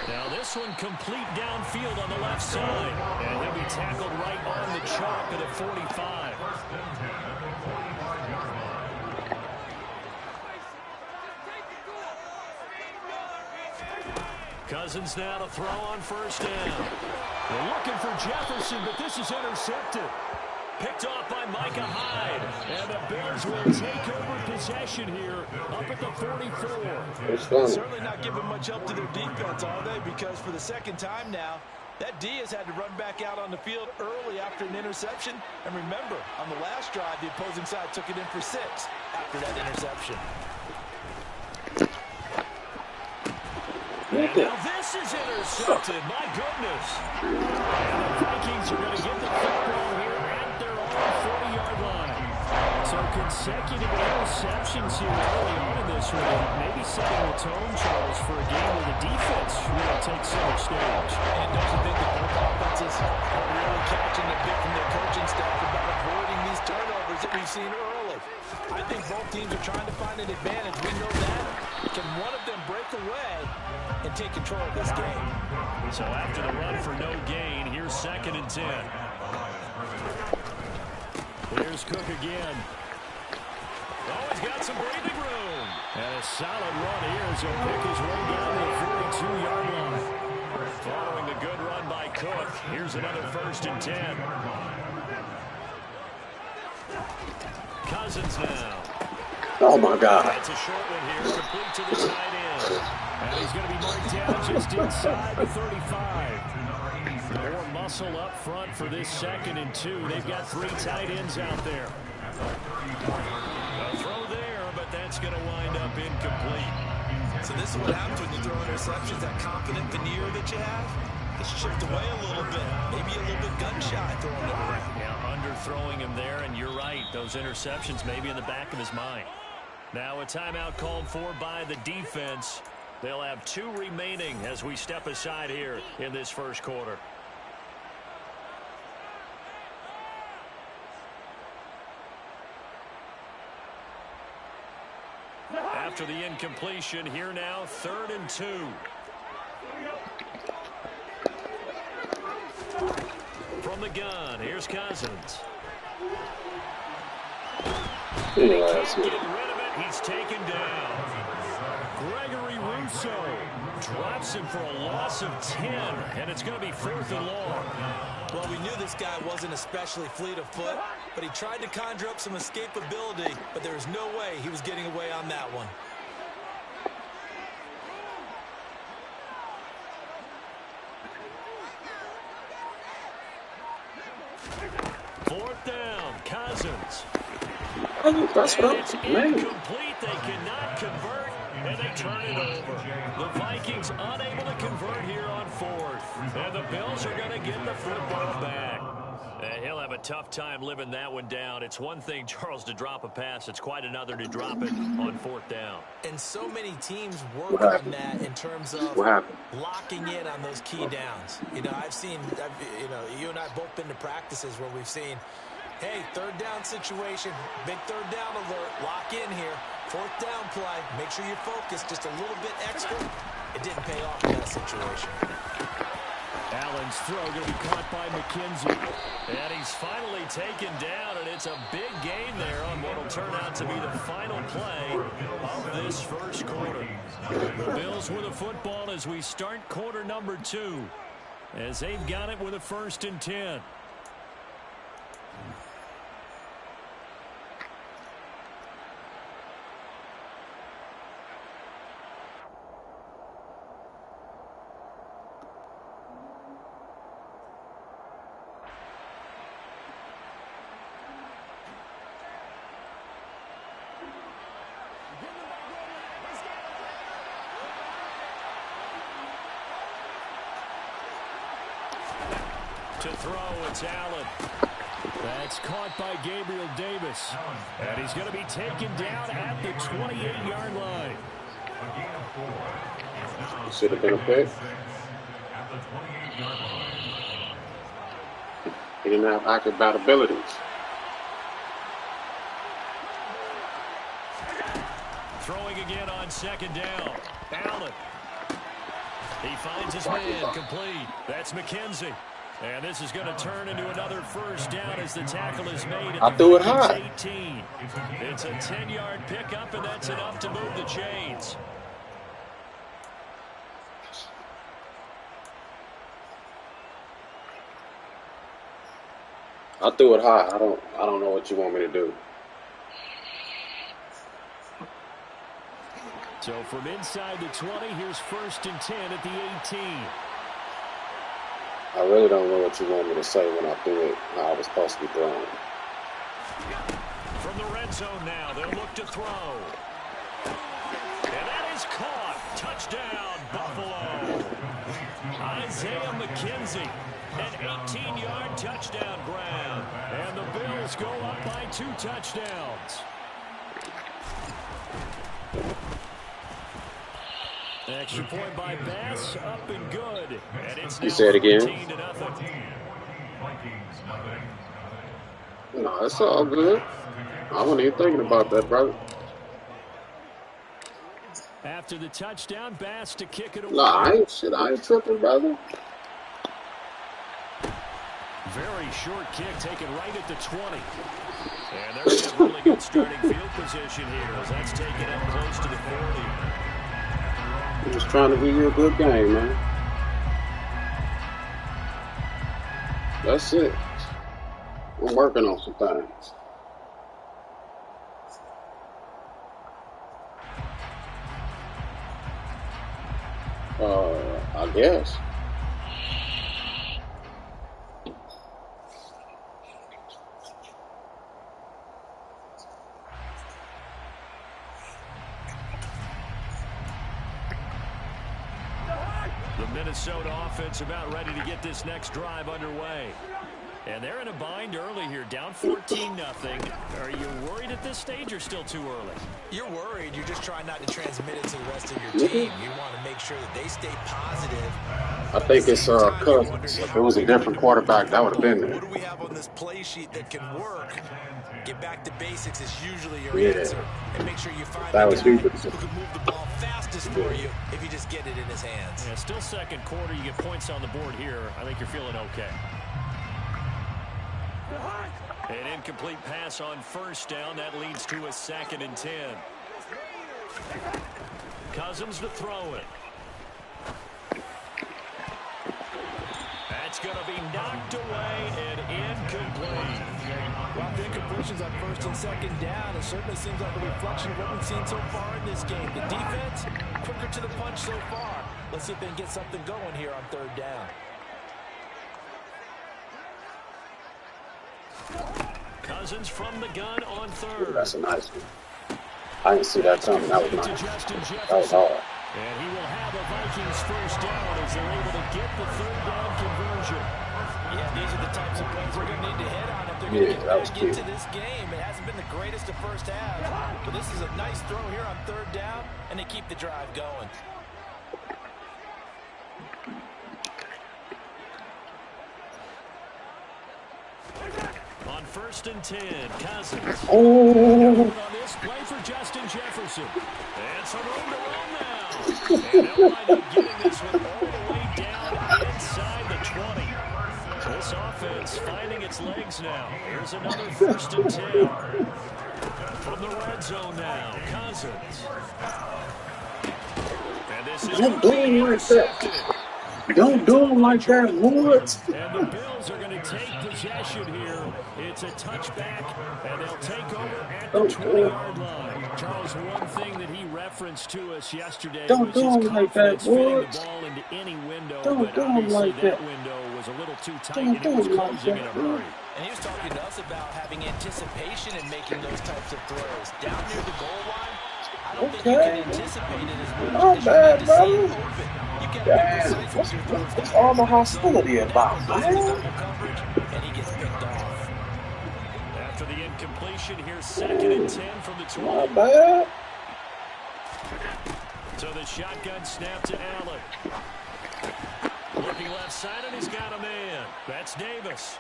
Now this one complete downfield on the left side. And he'll be tackled right on the chalk of the 45. Cousins now to throw on first down. They're looking for Jefferson, but this is intercepted. Picked off by Micah Hyde. And the Bears will take over possession here up at the 44. Certainly not giving much help to their defense, are they? Because for the second time now, that D has had to run back out on the field early after an interception. And remember, on the last drive, the opposing side took it in for 6 after that interception. And now this is intercepted. My goodness. And the Vikings are going to get the football here at their own 40-yard line. So consecutive interceptions here early on in this one. Maybe setting the tone, Charles, for a game where the defense really takes center stage. And don't you think that both offenses are really catching the bit from their coaching staff about avoiding these turnovers that we've seen early? I think both teams are trying to find an advantage. We know that. Can one of them break away and take control of this game? So after the run for no gain, here's 2nd and 10. Here's Cook again. Oh, he's got some breathing room. And a solid run here as he'll pick his way down to the 42-yard line. Following the good run by Cook, here's another 1st and 10. Cousins now. Oh, my God. That's a short one here, complete to the tight end. And he's going to be marked down just inside the 35. More muscle up front for this 2nd and 2. They've got 3 tight ends out there. A throw there, but that's going to wind up incomplete. So this is what happens when you throw interceptions, that confident veneer that you have. It's chipped away a little bit. Maybe a little bit gun-shy throwing it around. Yeah, underthrowing him there, and you're right. Those interceptions may be in the back of his mind. Now a timeout called for by the defense. They'll have 2 remaining as we step aside here in this first quarter. After the incompletion, here now, 3rd and 2. From the gun, here's Cousins. They can't get rid of it. He's taken down. Gregory Rousseau drops him for a loss of 10, and it's going to be 4th and long. Well, we knew this guy wasn't especially fleet of foot, but he tried to conjure up some escapability, but there was no way he was getting away on that one. Fourth down, Cousins. That's and it's incomplete. They cannot convert, and they turn it over. The Vikings unable to convert here on 4th. And the Bills are going to get the football back. And he'll have a tough time living that one down. It's one thing, Charles, to drop a pass. It's quite another to drop it on 4th down. And so many teams work on that in terms of locking in on those key downs. You know, you and I have both been to practices where we've seen, hey, 3rd down situation, big 3rd down alert, lock in here. 4th down play, make sure you're focused just a little bit extra. It didn't pay off in that situation. Allen's throw going to be caught by McKenzie. And he's finally taken down, and it's a big gain there on what will turn out to be the final play of this first quarter. The Bills with a football as we start quarter number 2, as they've got it with a 1st and 10. To throw, it's Allen. That's caught by Gabriel Davis. And he's going to be taken down at the 28-yard line. Should have been a pick. He didn't have acrobat abilities. Throwing again on 2nd down. Allen. He finds his man complete. That's McKenzie. And this is going to turn into another first down as the tackle is made at I the threw it Vikings high. 18. It's a 10-yard pickup, and that's enough to move the chains. I threw it high. I don't know what you want me to do. So from inside the 20, here's 1st and 10 at the 18. I really don't know what you want me to say when I threw it how I was supposed to be throwing. From the red zone now, they'll look to throw. And that is caught. Touchdown, Buffalo. Isaiah McKenzie, an 18-yard touchdown grab. And the Bills go up by 2 touchdowns. Extra point by Bass, up and good. And it's You say it again? 14-0. No, it's all good. I wasn't even thinking about that, brother. After the touchdown, Bass to kick it away. No, I ain't tripping, brother. Very short kick taken right at the 20. And they're going to have really good starting field position here as that's taken up close to the 40. I'm just trying to give you a good game, man. That's it. I'm working on some things. I guess. The Minnesota offense about ready to get this next drive underway. And they're in a bind early here, down 14-0. Are you worried at this stage or still too early? You're worried. You're just trying not to transmit it to the rest of your team. You want to make sure that they stay positive. I think it's Cousins. If it was a different quarterback, that would have been there. What do we have on this play sheet that can work? Get back to basics is usually your answer. And make sure you find that the was guy stupid. who can move the ball fastest for you if you just get it in his hands. Yeah, still second quarter. You get points on the board here. I think you're feeling okay. An incomplete pass on first down. That leads to a 2nd and 10. Cousins to throw it. That's going to be knocked away and incomplete. Well, the incompletions on 1st and 2nd down, it certainly seems like a reflection of what we've seen so far in this game. The defense, quicker to the punch so far. Let's see if they can get something going here on 3rd down. Cousins from the gun on 3rd. That's a nice one. I didn't see that coming. That was nice. That was hard. And he will have a Vikings first down as they're able to get the 3rd down conversion. Yeah, these are the types of plays we're going to need to hit on if they're going to get back into this game. It hasn't been the greatest of first halves, but this is a nice throw here on 3rd down, and they keep the drive going. On 1st and 10, Cousins. Oh. On this play for Justin Jefferson. And some room to run now. And they'll wind up getting this one all the way down inside the 20. This offense finding its legs now. Here's another 1st and 10. From the red zone now, Cousins. And this is Don't do him like that. Don't do him like that, Woods. And the Bills are going to take possession here. It's a touchback, and they'll take over at the 20-yard line. Charles, one thing that he referenced to us yesterday was his confidence fitting the ball into any window, but obviously that window was a little too tight, and it was closing in a hurry. And he was talking to us about having anticipation in making those types of throws. Down near the goal line, I don't think you can anticipate it as much as you need to see it open. You can't be precise with your throws. What's all the hostility about, man? And he gets picked off. After the incompletion, here's 2nd and 10 from the 20. Not bad. So the shotgun snap to Allen. Looking left side, and he's got a man. That's Davis.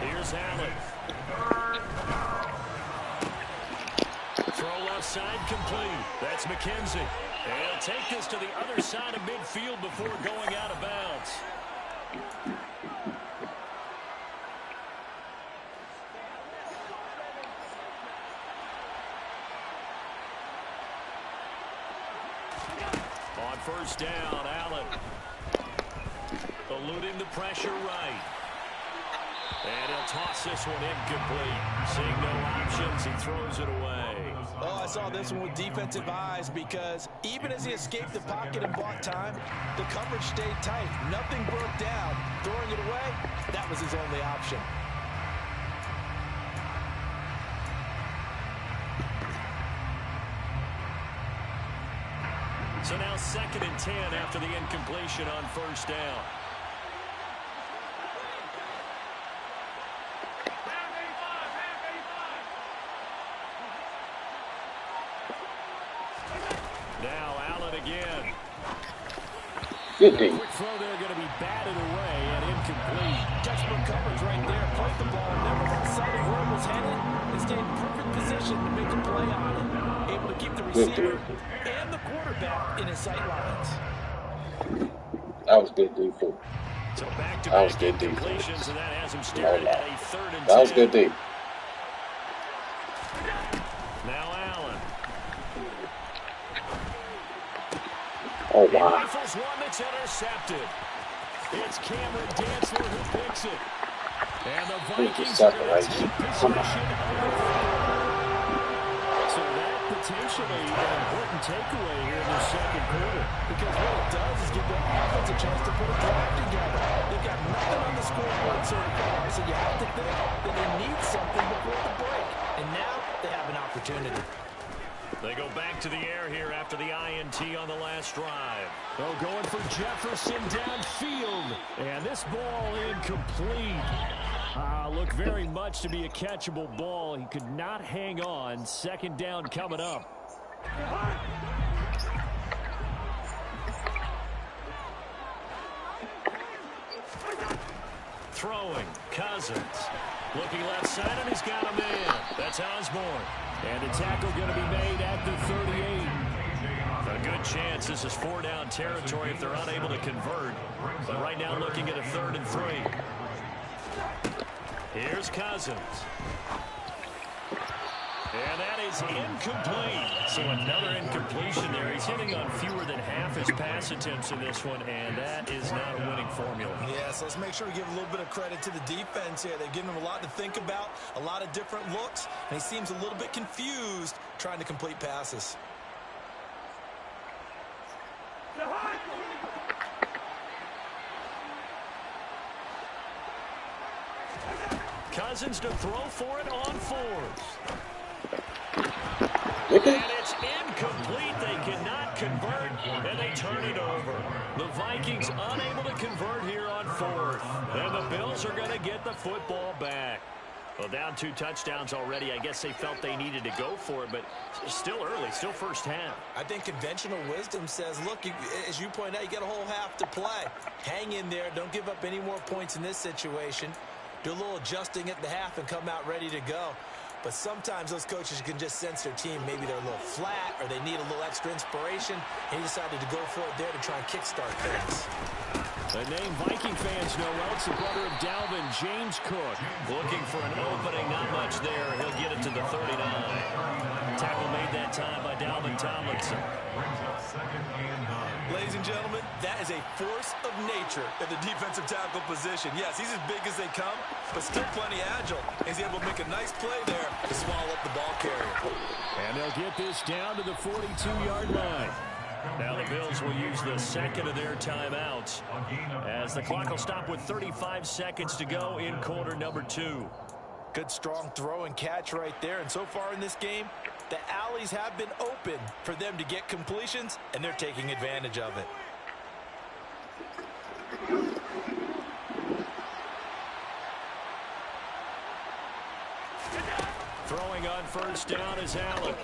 Here's Allen. Throw left side complete. That's McKenzie. And he'll take this to the other side of midfield before going out of bounds. On first down, Allen. Eluding the pressure right. And he'll toss this one incomplete. Seeing no options, he throws it away. Oh, I saw this one with defensive eyes because even as he escaped the pocket and bought time, the coverage stayed tight. Nothing broke down. Throwing it away, that was his only option. So now 2nd and 10 after the incompletion on first down. Now Allen again. Good D. Quick throw there, going to be batted away and incomplete. Textbook coverage right there. Played the ball, never lost sight of where it was headed, and stayed in perfect position to make a play on it. Able to keep the receiver and the quarterback in his sight lines. That was good D for. So That back-to-back was good D. incompletions, and that has him staring at a 3rd and 10. That was good D. Now Allen. Oh, He wow. rifles one that's intercepted. It's Cameron Dantzler who picks it. And the Vikings are going to take possession of the football. So that potentially an important takeaway here in the second quarter. Because what it does is give the offense a chance to put a drive together. They've got nothing on the scoreboard so far, so you have to think that they need something before the break. And now they have an opportunity. They go back to the air here after the INT on the last drive. Oh, going for Jefferson downfield. And this ball incomplete. Looked very much to be a catchable ball. He could not hang on. 2nd down coming up. Throwing, Cousins. Looking left side, and he's got a man. That's Osborne. And a tackle going to be made at the 38. A good chance this is 4-down territory if they're unable to convert. But right now looking at a 3rd and 3. Here's Cousins. And that is incomplete. So another incompletion there. He's hitting on fewer than half his pass attempts in this one, and that is not a winning formula. Yes, let's make sure we give a little bit of credit to the defense here. They've given him a lot to think about, a lot of different looks, and he seems a little bit confused trying to complete passes. Cousins to throw for it on 4th. Okay. And it's incomplete. They cannot convert, and they turn it over. The Vikings unable to convert here on 4th. And the Bills are going to get the football back. Well, down 2 touchdowns already. I guess they felt they needed to go for it, but still early, still first half. I think conventional wisdom says, look, as you point out, you got a whole half to play. Hang in there. Don't give up any more points in this situation. Do a little adjusting at the half and come out ready to go. But sometimes those coaches can just sense their team. Maybe they're a little flat or they need a little extra inspiration. And he decided to go for it there to try and kickstart things. The name Viking fans know well. It's the brother of Dalvin, James Cook. Looking for an opening, not much there. He'll get it to the 39. Tackle made that time by Dalvin Tomlinson. Ladies and gentlemen, that is a force of nature at the defensive tackle position. Yes, he's as big as they come, but still plenty agile. He's able to make a nice play there to swallow up the ball carrier. And they'll get this down to the 42-yard line. Now the Bills will use the 2nd of their timeouts as the clock will stop with 35 seconds to go in quarter number 2. Good strong throw and catch right there. And so far in this game, the alleys have been open for them to get completions, and they're taking advantage of it. Throwing on first down is Allen.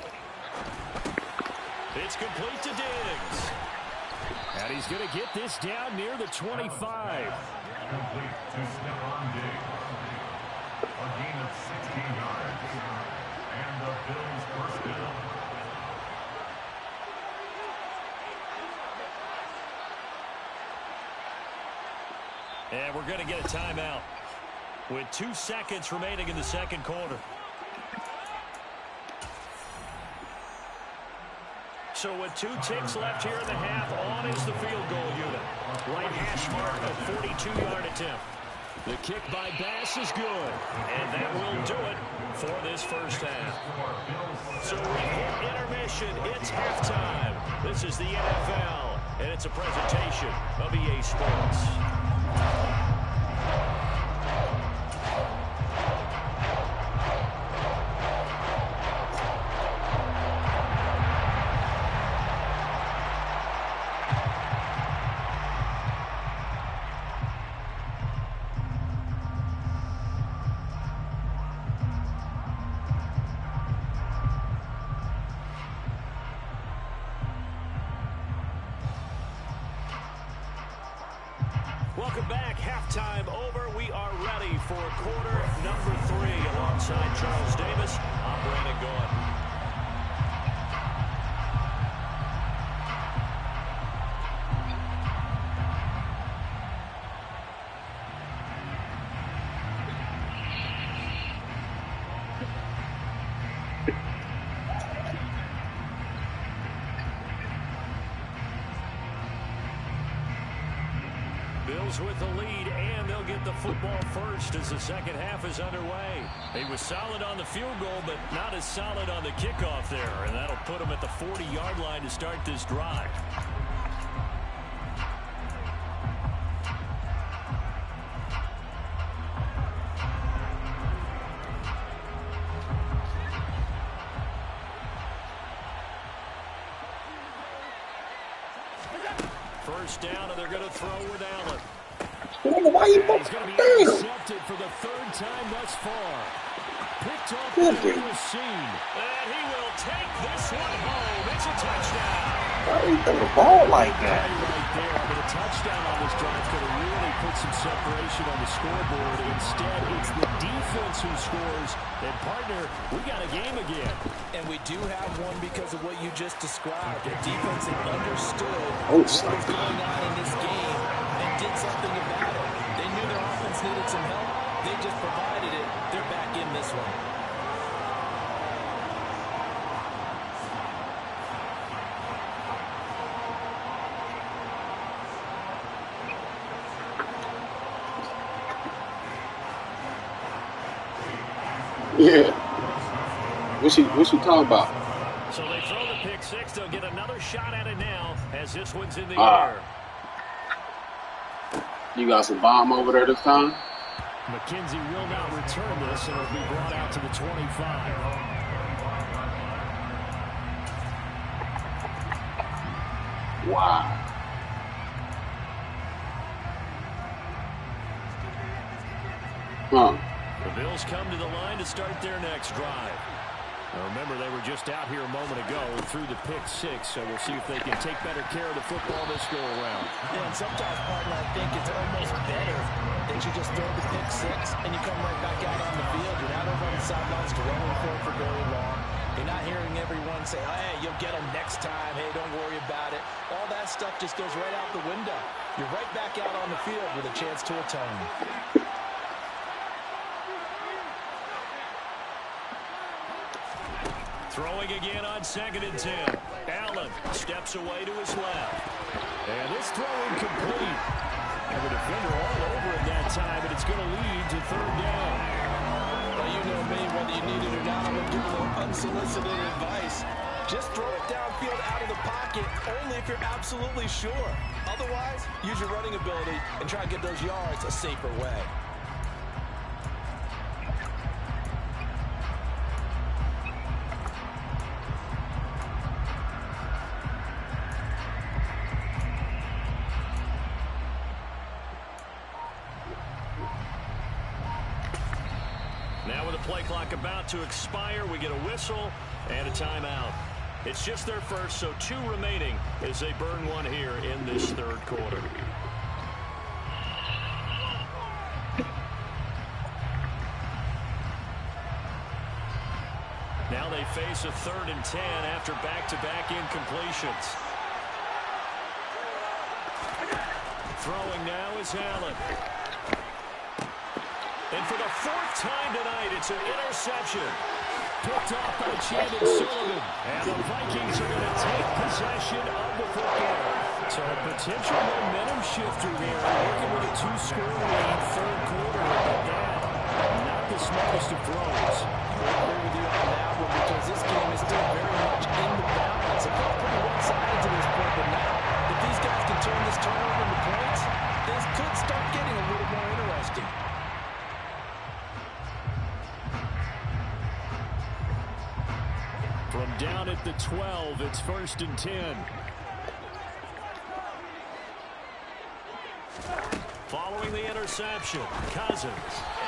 It's complete to Diggs. And he's going to get this down near the 25. Complete to Stephon Diggs. A gain of 16 yards. And the Bills first down. And we're going to get a timeout with 2 seconds remaining in the second quarter. So with 2 ticks left here in the half, on is the field goal unit. Right hash mark, a 42-yard attempt. The kick by Bass is good, and that will do it for this first half. So we hit intermission. It's halftime. This is the NFL, and it's a presentation of EA Sports. Welcome back. Halftime over. We are ready for quarter number 3 alongside Charles Davis. I'm Brandon Goin. Bills with the lead, and they'll get the football first as the second half is underway. He was solid on the field goal, but not as solid on the kickoff there, and that'll put him at the 40-yard line to start this drive. First down, and they're going to throw with Allen. Why you He's going to be intercepted for the 3rd time thus far. Picked off the seam, and he will take this one home. It's a touchdown. Why are you throwing the ball like that? Right there, but a touchdown on this drive could have really put some separation on the scoreboard. Instead, it's the defense who scores. And, partner, we got a game again. And we do have one because of what you just described. The defense that understood Oh, what was going on in this game and did something about it. They knew their offense needed some help. They just provided it. They're back in this one. Yeah. What's she talking about? So they throw the pick six. They'll get another shot at it now as this one's in the air. You got some bomb over there this time? McKenzie will not return this, and it'll be brought out to the 25. Wow. Huh. The Bills come to the line to start their next drive. Now remember, they were just out here a moment ago and threw the pick six, so we'll see if they can take better care of the football this go-around. Yeah, and sometimes, partner, I think it's almost better that you just throw the pick six and you come right back out on the field. You're not over on the sidelines dwelling for very long. You're not hearing everyone say, hey, you'll get them next time. Hey, don't worry about it. All that stuff just goes right out the window. You're right back out on the field with a chance to atone. Throwing again on 2nd and 10. Allen steps away to his left. And this throw incomplete. And the defender all over it that time, and it's going to lead to 3rd down. Well, you know me, whether you need it or not, I'm going to give a little unsolicited advice. Just throw it downfield out of the pocket, only if you're absolutely sure. Otherwise, use your running ability and try to get those yards a safer way. Now with the play clock about to expire, we get a whistle and a timeout. It's just their first, so 2 remaining as they burn one here in this 3rd quarter. Now they face a 3rd and 10 after back-to-back incompletions. Throwing now is Allen. And for the fourth time tonight, it's an interception. Picked off by Chandon Sullivan. And the Vikings are going to take possession of the football. So a potential momentum shifter here. Working with a 2-score lead, third quarter. But that, not the smallest of throws. I agree with you on that one because this game is still very much in the balance. It's all pretty one-sided to this point, but now, if these guys can turn this turnover into points, things could start getting a little more interesting. From down at the 12, it's 1st and 10. Following the interception, Cousins.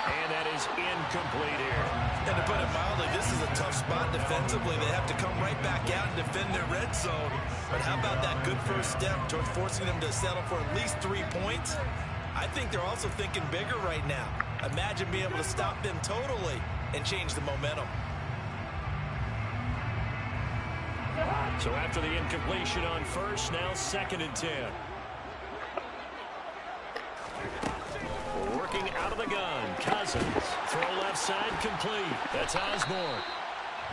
And that is incomplete here. And to put it mildly, this is a tough spot defensively. They have to come right back out and defend their red zone. But how about that good first step towards forcing them to settle for at least 3 points? I think they're also thinking bigger right now. Imagine being able to stop them totally and change the momentum. So after the incompletion on first, now 2nd and 10. Working out of the gun, Cousins. Throw left side complete. That's Osborne.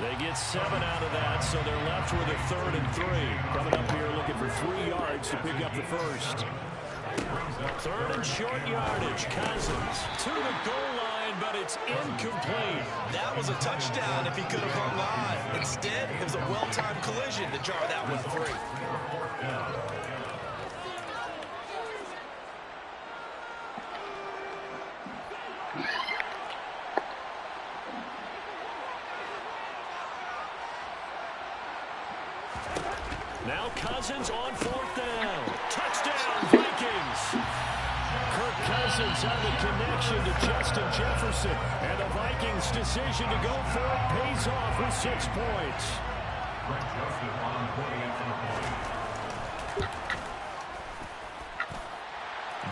They get 7 out of that, so they're left with a 3rd and 3. Coming up here looking for 3 yards to pick up the first. 3rd and short yardage, Cousins to the goal line, but it's incomplete. That was a touchdown if he could have hung on. Instead, it was a well-timed collision to jar that one free. Now Cousins on 4th down. Touchdown, Vikings. Kirk Cousins on the connection to Justin Jefferson. And the Vikings' decision to go for it pays off with 6 points.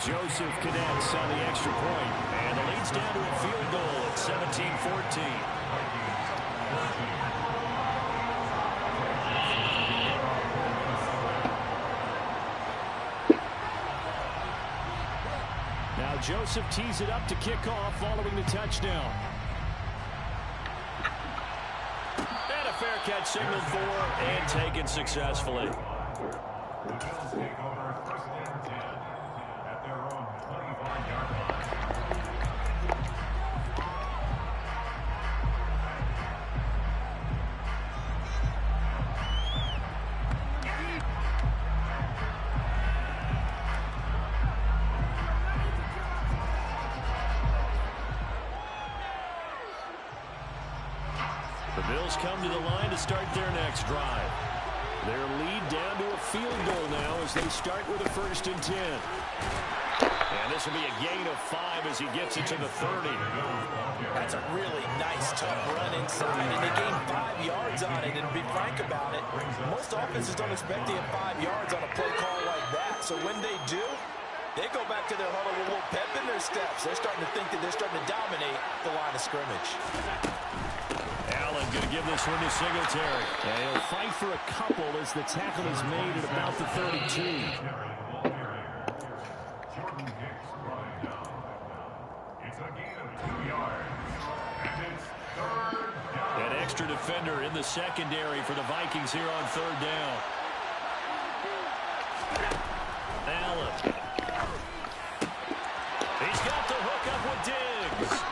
Joseph connects on the extra point. And the lead's down to a field goal at 17-14. Now Joseph tees it up to kick off following the touchdown. And a fair catch signaled for and taken successfully. The Bills take over 1st and 10 at their own 25-yard line. The Bills come to the line to start their next drive. Their lead down to a field goal now as they start with a 1st and 10. And this will be a gain of 5 as he gets it to the 30. That's a really nice tough run inside, and they gained 5 yards on it. And to be frank about it, most offenses don't expect to get 5 yards on a play call like that. So when they do, they go back to their huddle with a little pep in their steps. They're starting to think that they're starting to dominate the line of scrimmage. Allen going to give this one to Singletary. And he'll fight for a couple as the tackle is made at about the 32. It's a gain of 2 yards. And it's 3rd down. An extra defender in the secondary for the Vikings here on 3rd down. Allen. He's got the hook up with Diggs.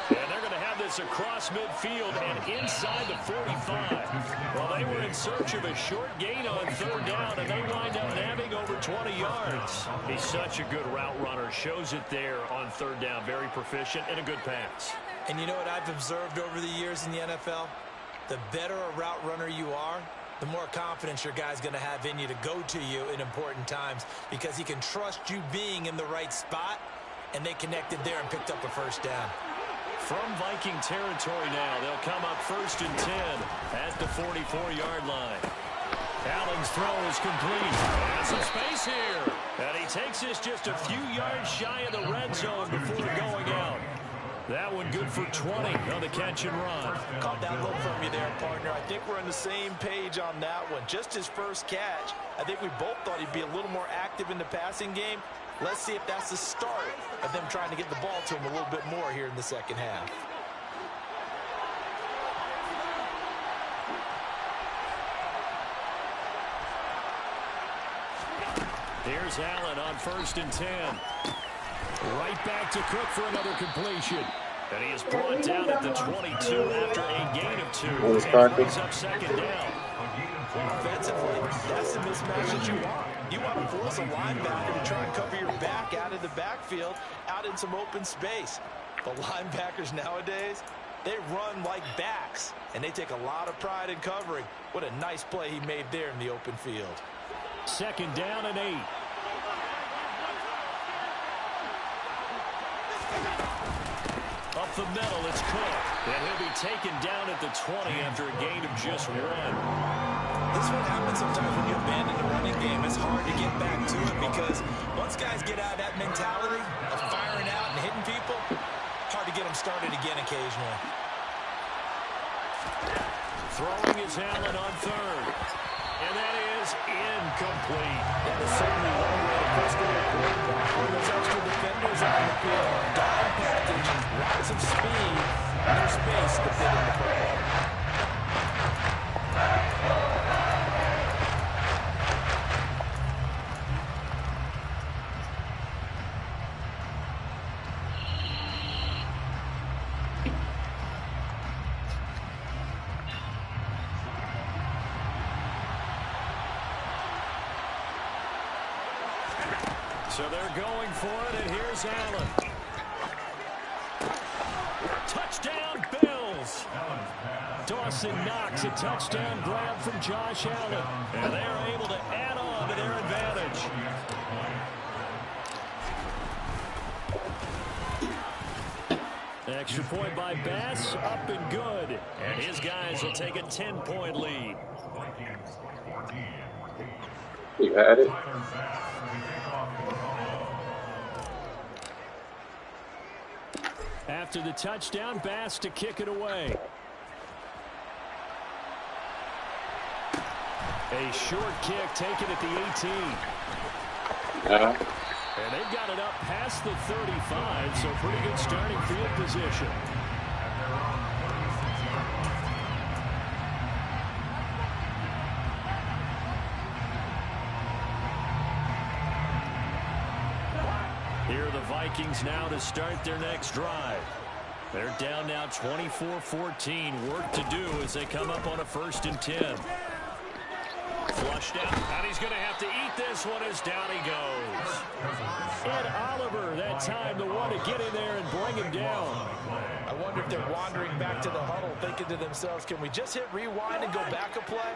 And they're going to have this across midfield and inside the 45. Well, they were in search of a short gain on 3rd down, and they wind up nabbing over 20 yards. He's such a good route runner. Shows it there on 3rd down. Very proficient and a good pass. And you know what I've observed over the years in the NFL? The better a route runner you are, the more confidence your guy's going to have in you to go to you in important times because he can trust you being in the right spot, and they connected there and picked up a 1st down. From Viking territory now, they'll come up 1st and 10 at the 44-yard line. Allen's throw is complete. Has some space here. And he takes this just a few yards shy of the red zone before going out. That one good for 20 on the catch and run. Caught that look from you there, partner. I think we're on the same page on that one. Just his first catch. I think we both thought he'd be a little more active in the passing game. Let's see if that's the start of them trying to get the ball to him a little bit more here in the second half. Here's Allen on 1st and 10. Right back to Cook for another completion. And he is brought down at the 22 after a gain of 2. And brings up 2nd down. Offensively, that's the mismatch that you want. You want to force a linebacker to try and cover your back out of the backfield, out in some open space. The linebackers nowadays, they run like backs, and they take a lot of pride in covering. What a nice play he made there in the open field. 2nd down and 8. Up the middle, it's Cook. And he'll be taken down at the 20 after a gain of just 1. This is what happens sometimes when you abandon the running game. It's hard to get back to it because once guys get out of that mentality of firing out and hitting people, hard to get them started again occasionally. Throwing is Allen on 3rd. And that is incomplete. That is certainly one way to frustrate a quarterback. When those extra defenders out on the field, dime package, lots of speed, no space to fit in the football. So they're going for it, and here's Allen. Touchdown, Bills. Dawson Knox, a touchdown grab from Josh Allen. And they're able to add on to their advantage. Extra point by Bass, up and good. And his guys will take a 10-point lead. You had it. After the touchdown, Bass to kick it away. A short kick taken at the 18. And they've got it up past the 35, so pretty good starting field position. Here are the Vikings now to start their next drive. They're down now 24-14. Work to do as they come up on a 1st and 10. Flushed out, and he's going to have to eat this one as down he goes. Ed Oliver, that time, the one to get in there and bring him down. I wonder if they're wandering back to the huddle thinking to themselves, can we just hit rewind and go back a play?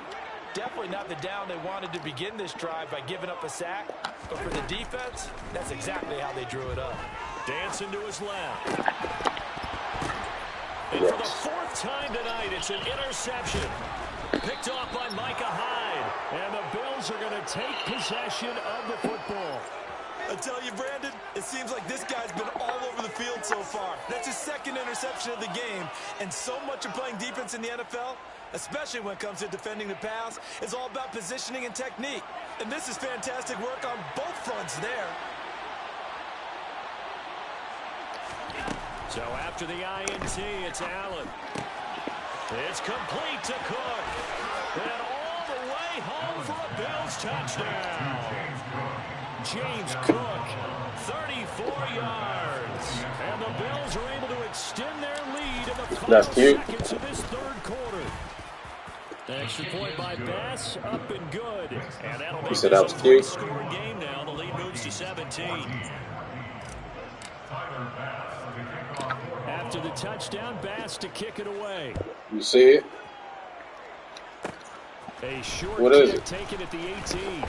Definitely not the down they wanted to begin this drive by giving up a sack. But for the defense, that's exactly how they drew it up. Dancing to his left. And for the 4th time tonight, it's an interception. Picked off by Micah Hyde. And the Bills are going to take possession of the football. I tell you, Brandon, it seems like this guy's been all over the field so far. That's his 2nd interception of the game. And so much of playing defense in the NFL, especially when it comes to defending the pass, is all about positioning and technique. And this is fantastic work on both fronts there. So after the INT, it's Allen. It's complete to Cook. And all the way home for a Bills touchdown. James Cook, 34 yards. And the Bills are able to extend their lead in the final seconds of this 3rd quarter. Extra point by Bass, up and good. And that'll make this a three-score game now. The lead moves to 17. After the touchdown, Bass to kick it away. You see it? A short what is kick it? taken at the 18.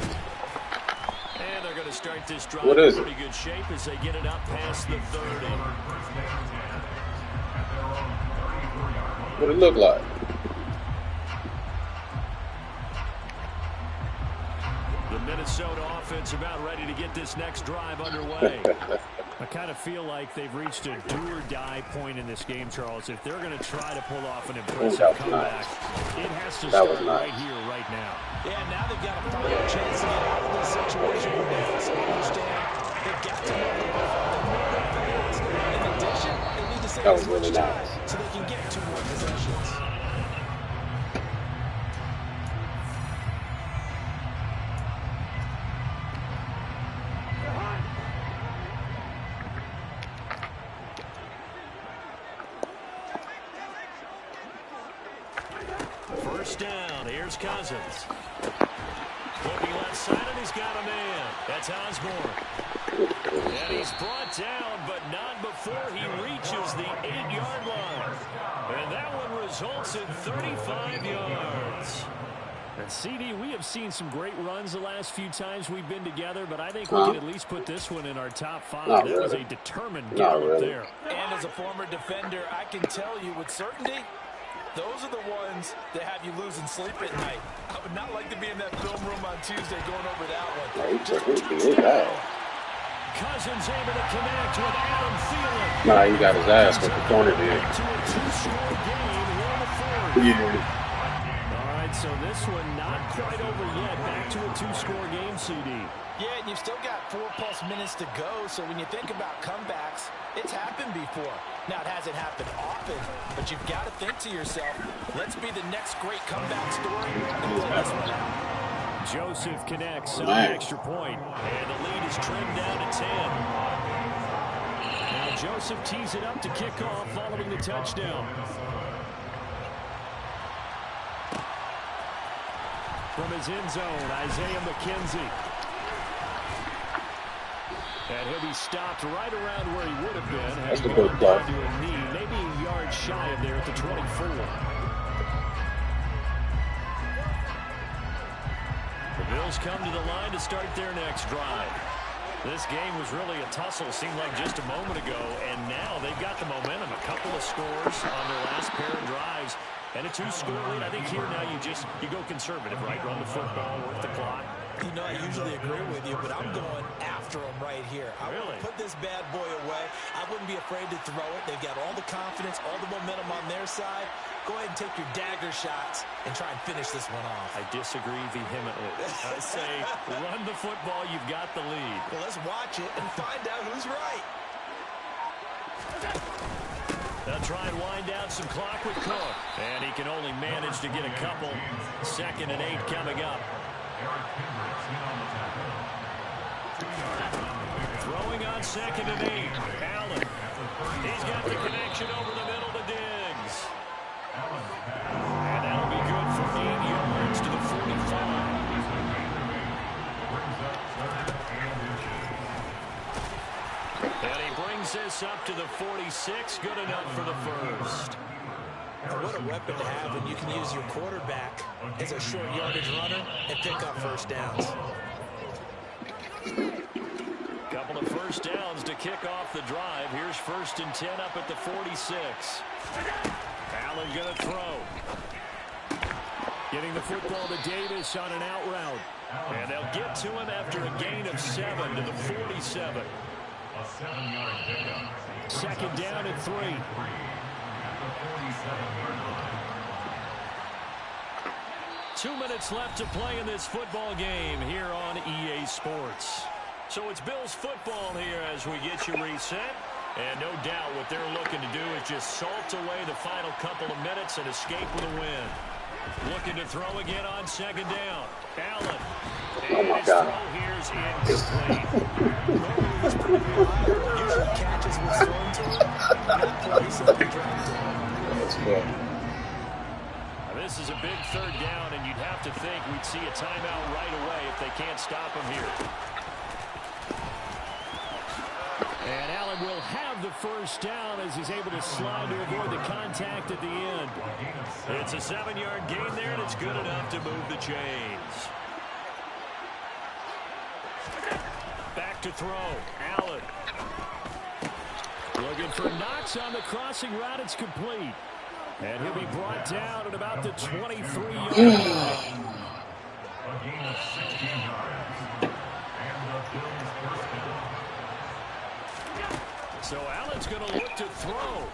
And they're going to start this drive what in is pretty it? good shape as they get it up past the 30. What it look like? The Minnesota offense about ready to get this next drive underway. I kind of feel like they've reached a do-or-die point in this game, Charles. If they're going to try to pull off an impressive comeback, it has to start right here, right now. Yeah, now they've got a final chance to get out of this situation. They also understand they've got That was really nice. So they can get 2 more possessions. First down. Here's Cousins. Looking left side, and he's got a man. That's Osborne. And he's brought down, but not before he reaches the 8-yard line. And that one results in 35 yards. And CD, we have seen some great runs the last few times we've been together, but I think we can at least put this one in our top 5. Not that really. was a determined gallop there. And as a former defender, I can tell you with certainty, those are the ones that have you losing sleep at night. I would not like to be in that film room on Tuesday going over that one. Cousins able to connect with Adam Thielen. Nah, he got his ass with the corner there. To a 2-score game here in the 4th. Yeah. All right, so this one not quite over yet. Back to a 2-score game, CD. Yeah, and you've still got 4+ minutes to go, so when you think about comebacks, it's happened before. Now, it hasn't happened often, but you've got to think to yourself, let's be the next great comeback story and pull this one out. Joseph connects on the extra point. And the lead is trimmed down to 10. Now Joseph tees it up to kick off following the touchdown. From his end zone, Isaiah McKenzie. And he'll be stopped right around where he would have been. That's the Had good he stuff. gone down to a knee, maybe a yard shy of there at the 24. The Bills come to the line to start their next drive. This game was really a tussle, seemed like just a moment ago, and now they've got the momentum. A couple of scores on their last pair of drives, and a 2-score lead. I think here now you go conservative, right? Run the football, work the clock. You know, I usually agree with you, but I'm going after him right here. I want to put this bad boy away. I wouldn't be afraid to throw it. They've got all the confidence, all the momentum on their side. Go ahead and take your dagger shots and try and finish this one off. I disagree vehemently. I say run the football. You've got the lead. Well, let's watch it and find out who's right. They'll try and wind down some clock with Cook. And he can only manage to get a couple. 2nd and 8 coming up. Throwing on 2nd and 8. Allen. He's got the connection over the middle to Diggs. And that'll be good for 8 yards to the 45. And he brings this up to the 46. Good enough for the first. What a weapon to have when you can use your quarterback as a short yardage runner and pick up first downs. Couple of first downs to kick off the drive. Here's 1st and 10 up at the 46. Allen going to throw. Getting the football to Davis on an out route. And they'll get to him after a gain of 7 to the 47. A 7-yard pickup. 2nd down and 3. 2 minutes left to play in this football game here on EA Sports. So it's Bills football here as we get you reset. And no doubt what they're looking to do is just salt away the final couple of minutes and escape with a win. Looking to throw again on 2nd down. Allen. Oh, my God. Throw here's incomplete. Usually catches what's thrown to him. That play suddenly dropped him. That's good. This is a big 3rd down, and you'd have to think we'd see a timeout right away if they can't stop him here. And Allen will have the first down as he's able to slide to avoid the contact at the end. It's a 7-yard gain there, and it's good enough to move the chains. Back to throw. Allen. Looking for Knox on the crossing route. It's complete. And he'll be brought down at about the 23-yard line. A gain of 16 yards. And the Bills first down. So Allen's going to look to throw.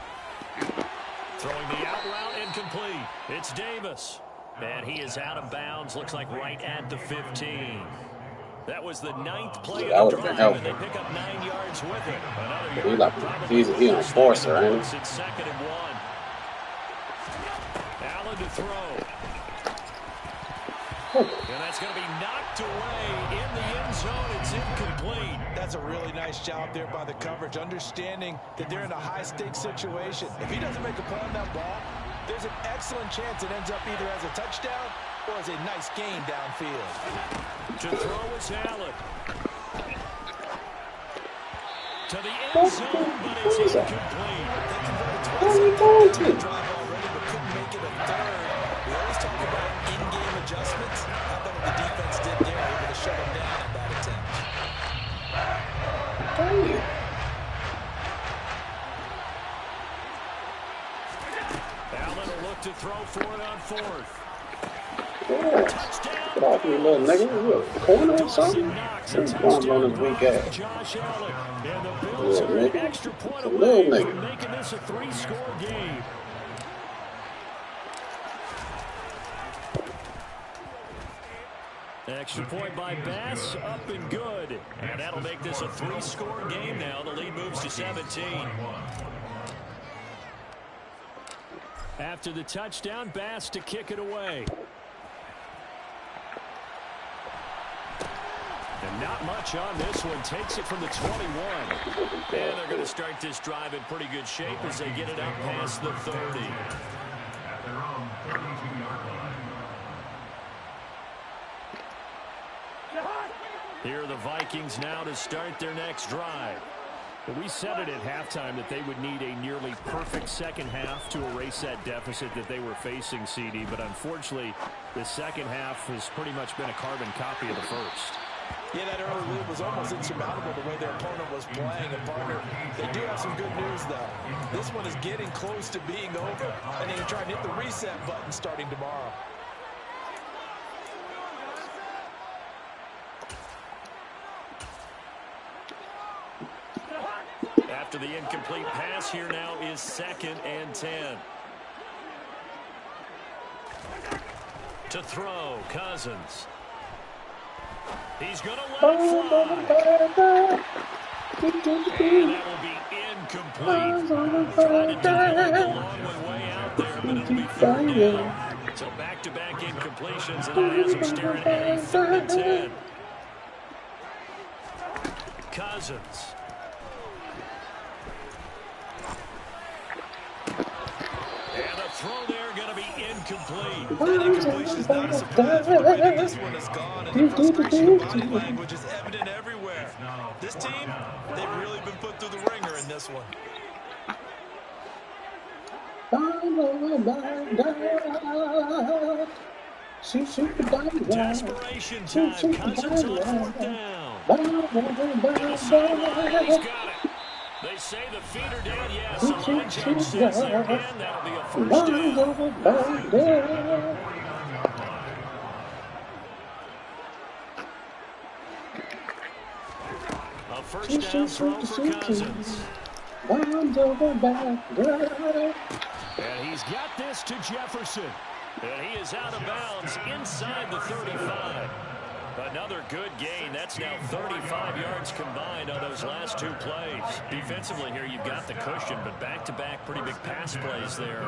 Throwing the out route incomplete. It's Davis. And he is out of bounds. Looks like right at the 15. That was the 9th play of the drive, and they pick up 9 yards runs with it. He like he an enforcer, ain't he? It's 2nd and 1. Allen to throw. And that's going to be knocked away in the end zone. It's incomplete. That's a really nice job there by the coverage, understanding that they're in a high-stakes situation. If he doesn't make a play on that ball, there's an excellent chance it ends up either as a touchdown or as a nice gain downfield. To throw is Allen. To the end zone, but it's incomplete. They converted twice on the drive already, but couldn't make it a third. We always talk about in-game adjustments. How about what the defense did there, able to shut them down on that attempt. Allen will look to throw for it on 4th. Touchdown. Get off, you little nigga. You a corner or something? What's going on this week ass? Josh Allen. And the Bills are an extra point away from making this a 3-score game. Extra point by Bass, up and good. And that'll make this a 3-score game now. The lead moves to 17. After the touchdown, Bass to kick it away. And not much on this one. Takes it from the 21. And they're going to start this drive in pretty good shape as they get it out past the 30. At their own 32-yard line. Here are the Vikings now to start their next drive. We said it at halftime that they would need a nearly perfect second half to erase that deficit that they were facing, CD. But unfortunately, the second half has pretty much been a carbon copy of the first. Yeah, that early lead was almost insurmountable the way their opponent was playing. And, partner, they do have some good news, though. This one is getting close to being over, and they can try and hit the reset button starting tomorrow. After the incomplete pass, here now is 2nd and 10. To throw, Cousins. He's going to let it fly. And that will be incomplete. Trying to dial the long way out there, but it'll be 3rd down. So back-to-back incompletions, and that has him staring at a 3rd and 10. Cousins. And the throw there going to be incomplete. That incompletion is not a surprise. The way that this one has gone, and the frustration of body language is evident everywhere. This team, they've really been put through the ringer in this one. Desperation time. Cousins on 4th down. He's got it. They say the feet are down. Yes, the line judge says they're in. That'll be a 1st down. A 1st down throw for Cousins. And he's got this to Jefferson. And he is out of bounds inside the 35. Another good gain. That's now 35 yards combined on those last 2 plays. Defensively here, you've got the cushion, but back-to-back pretty big pass plays there.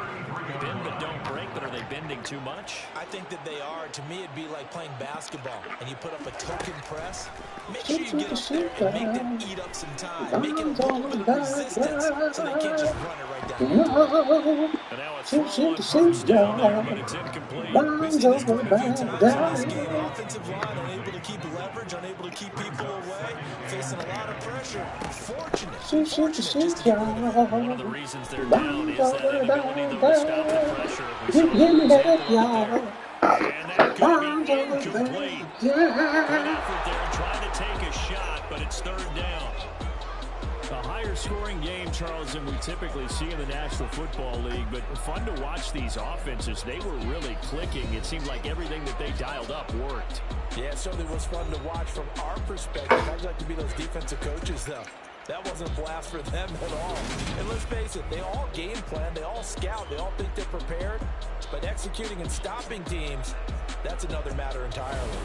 Bend but don't break, but are they bending too much? I think that they are. To me, it'd be like playing basketball, and you put up a token press. Make sure you get up there and make them eat up some time. Make it a little bit of resistance so they can't just run it right down. And now a throw on 1st down there, but it's incomplete. We've seen this quite a few times in this game. Offensive line unable to keep leverage, unable to keep people away, facing a lot of pressure. Fortunate just to get rid of it. One of the reasons they're down is that inability to stop the pressure. We saw the example there. And that could be incomplete. Good effort there, trying to take a shot, but it's 3rd down. A higher-scoring game, Charles, than we typically see in the National Football League, but fun to watch these offenses. They were really clicking. It seemed like everything that they dialed up worked. Yeah, it certainly was fun to watch from our perspective. I'd like to be those defensive coaches, though. That wasn't a blast for them at all. And let's face it, they all game plan, they all scout, they all think they're prepared. But executing and stopping teams, that's another matter entirely.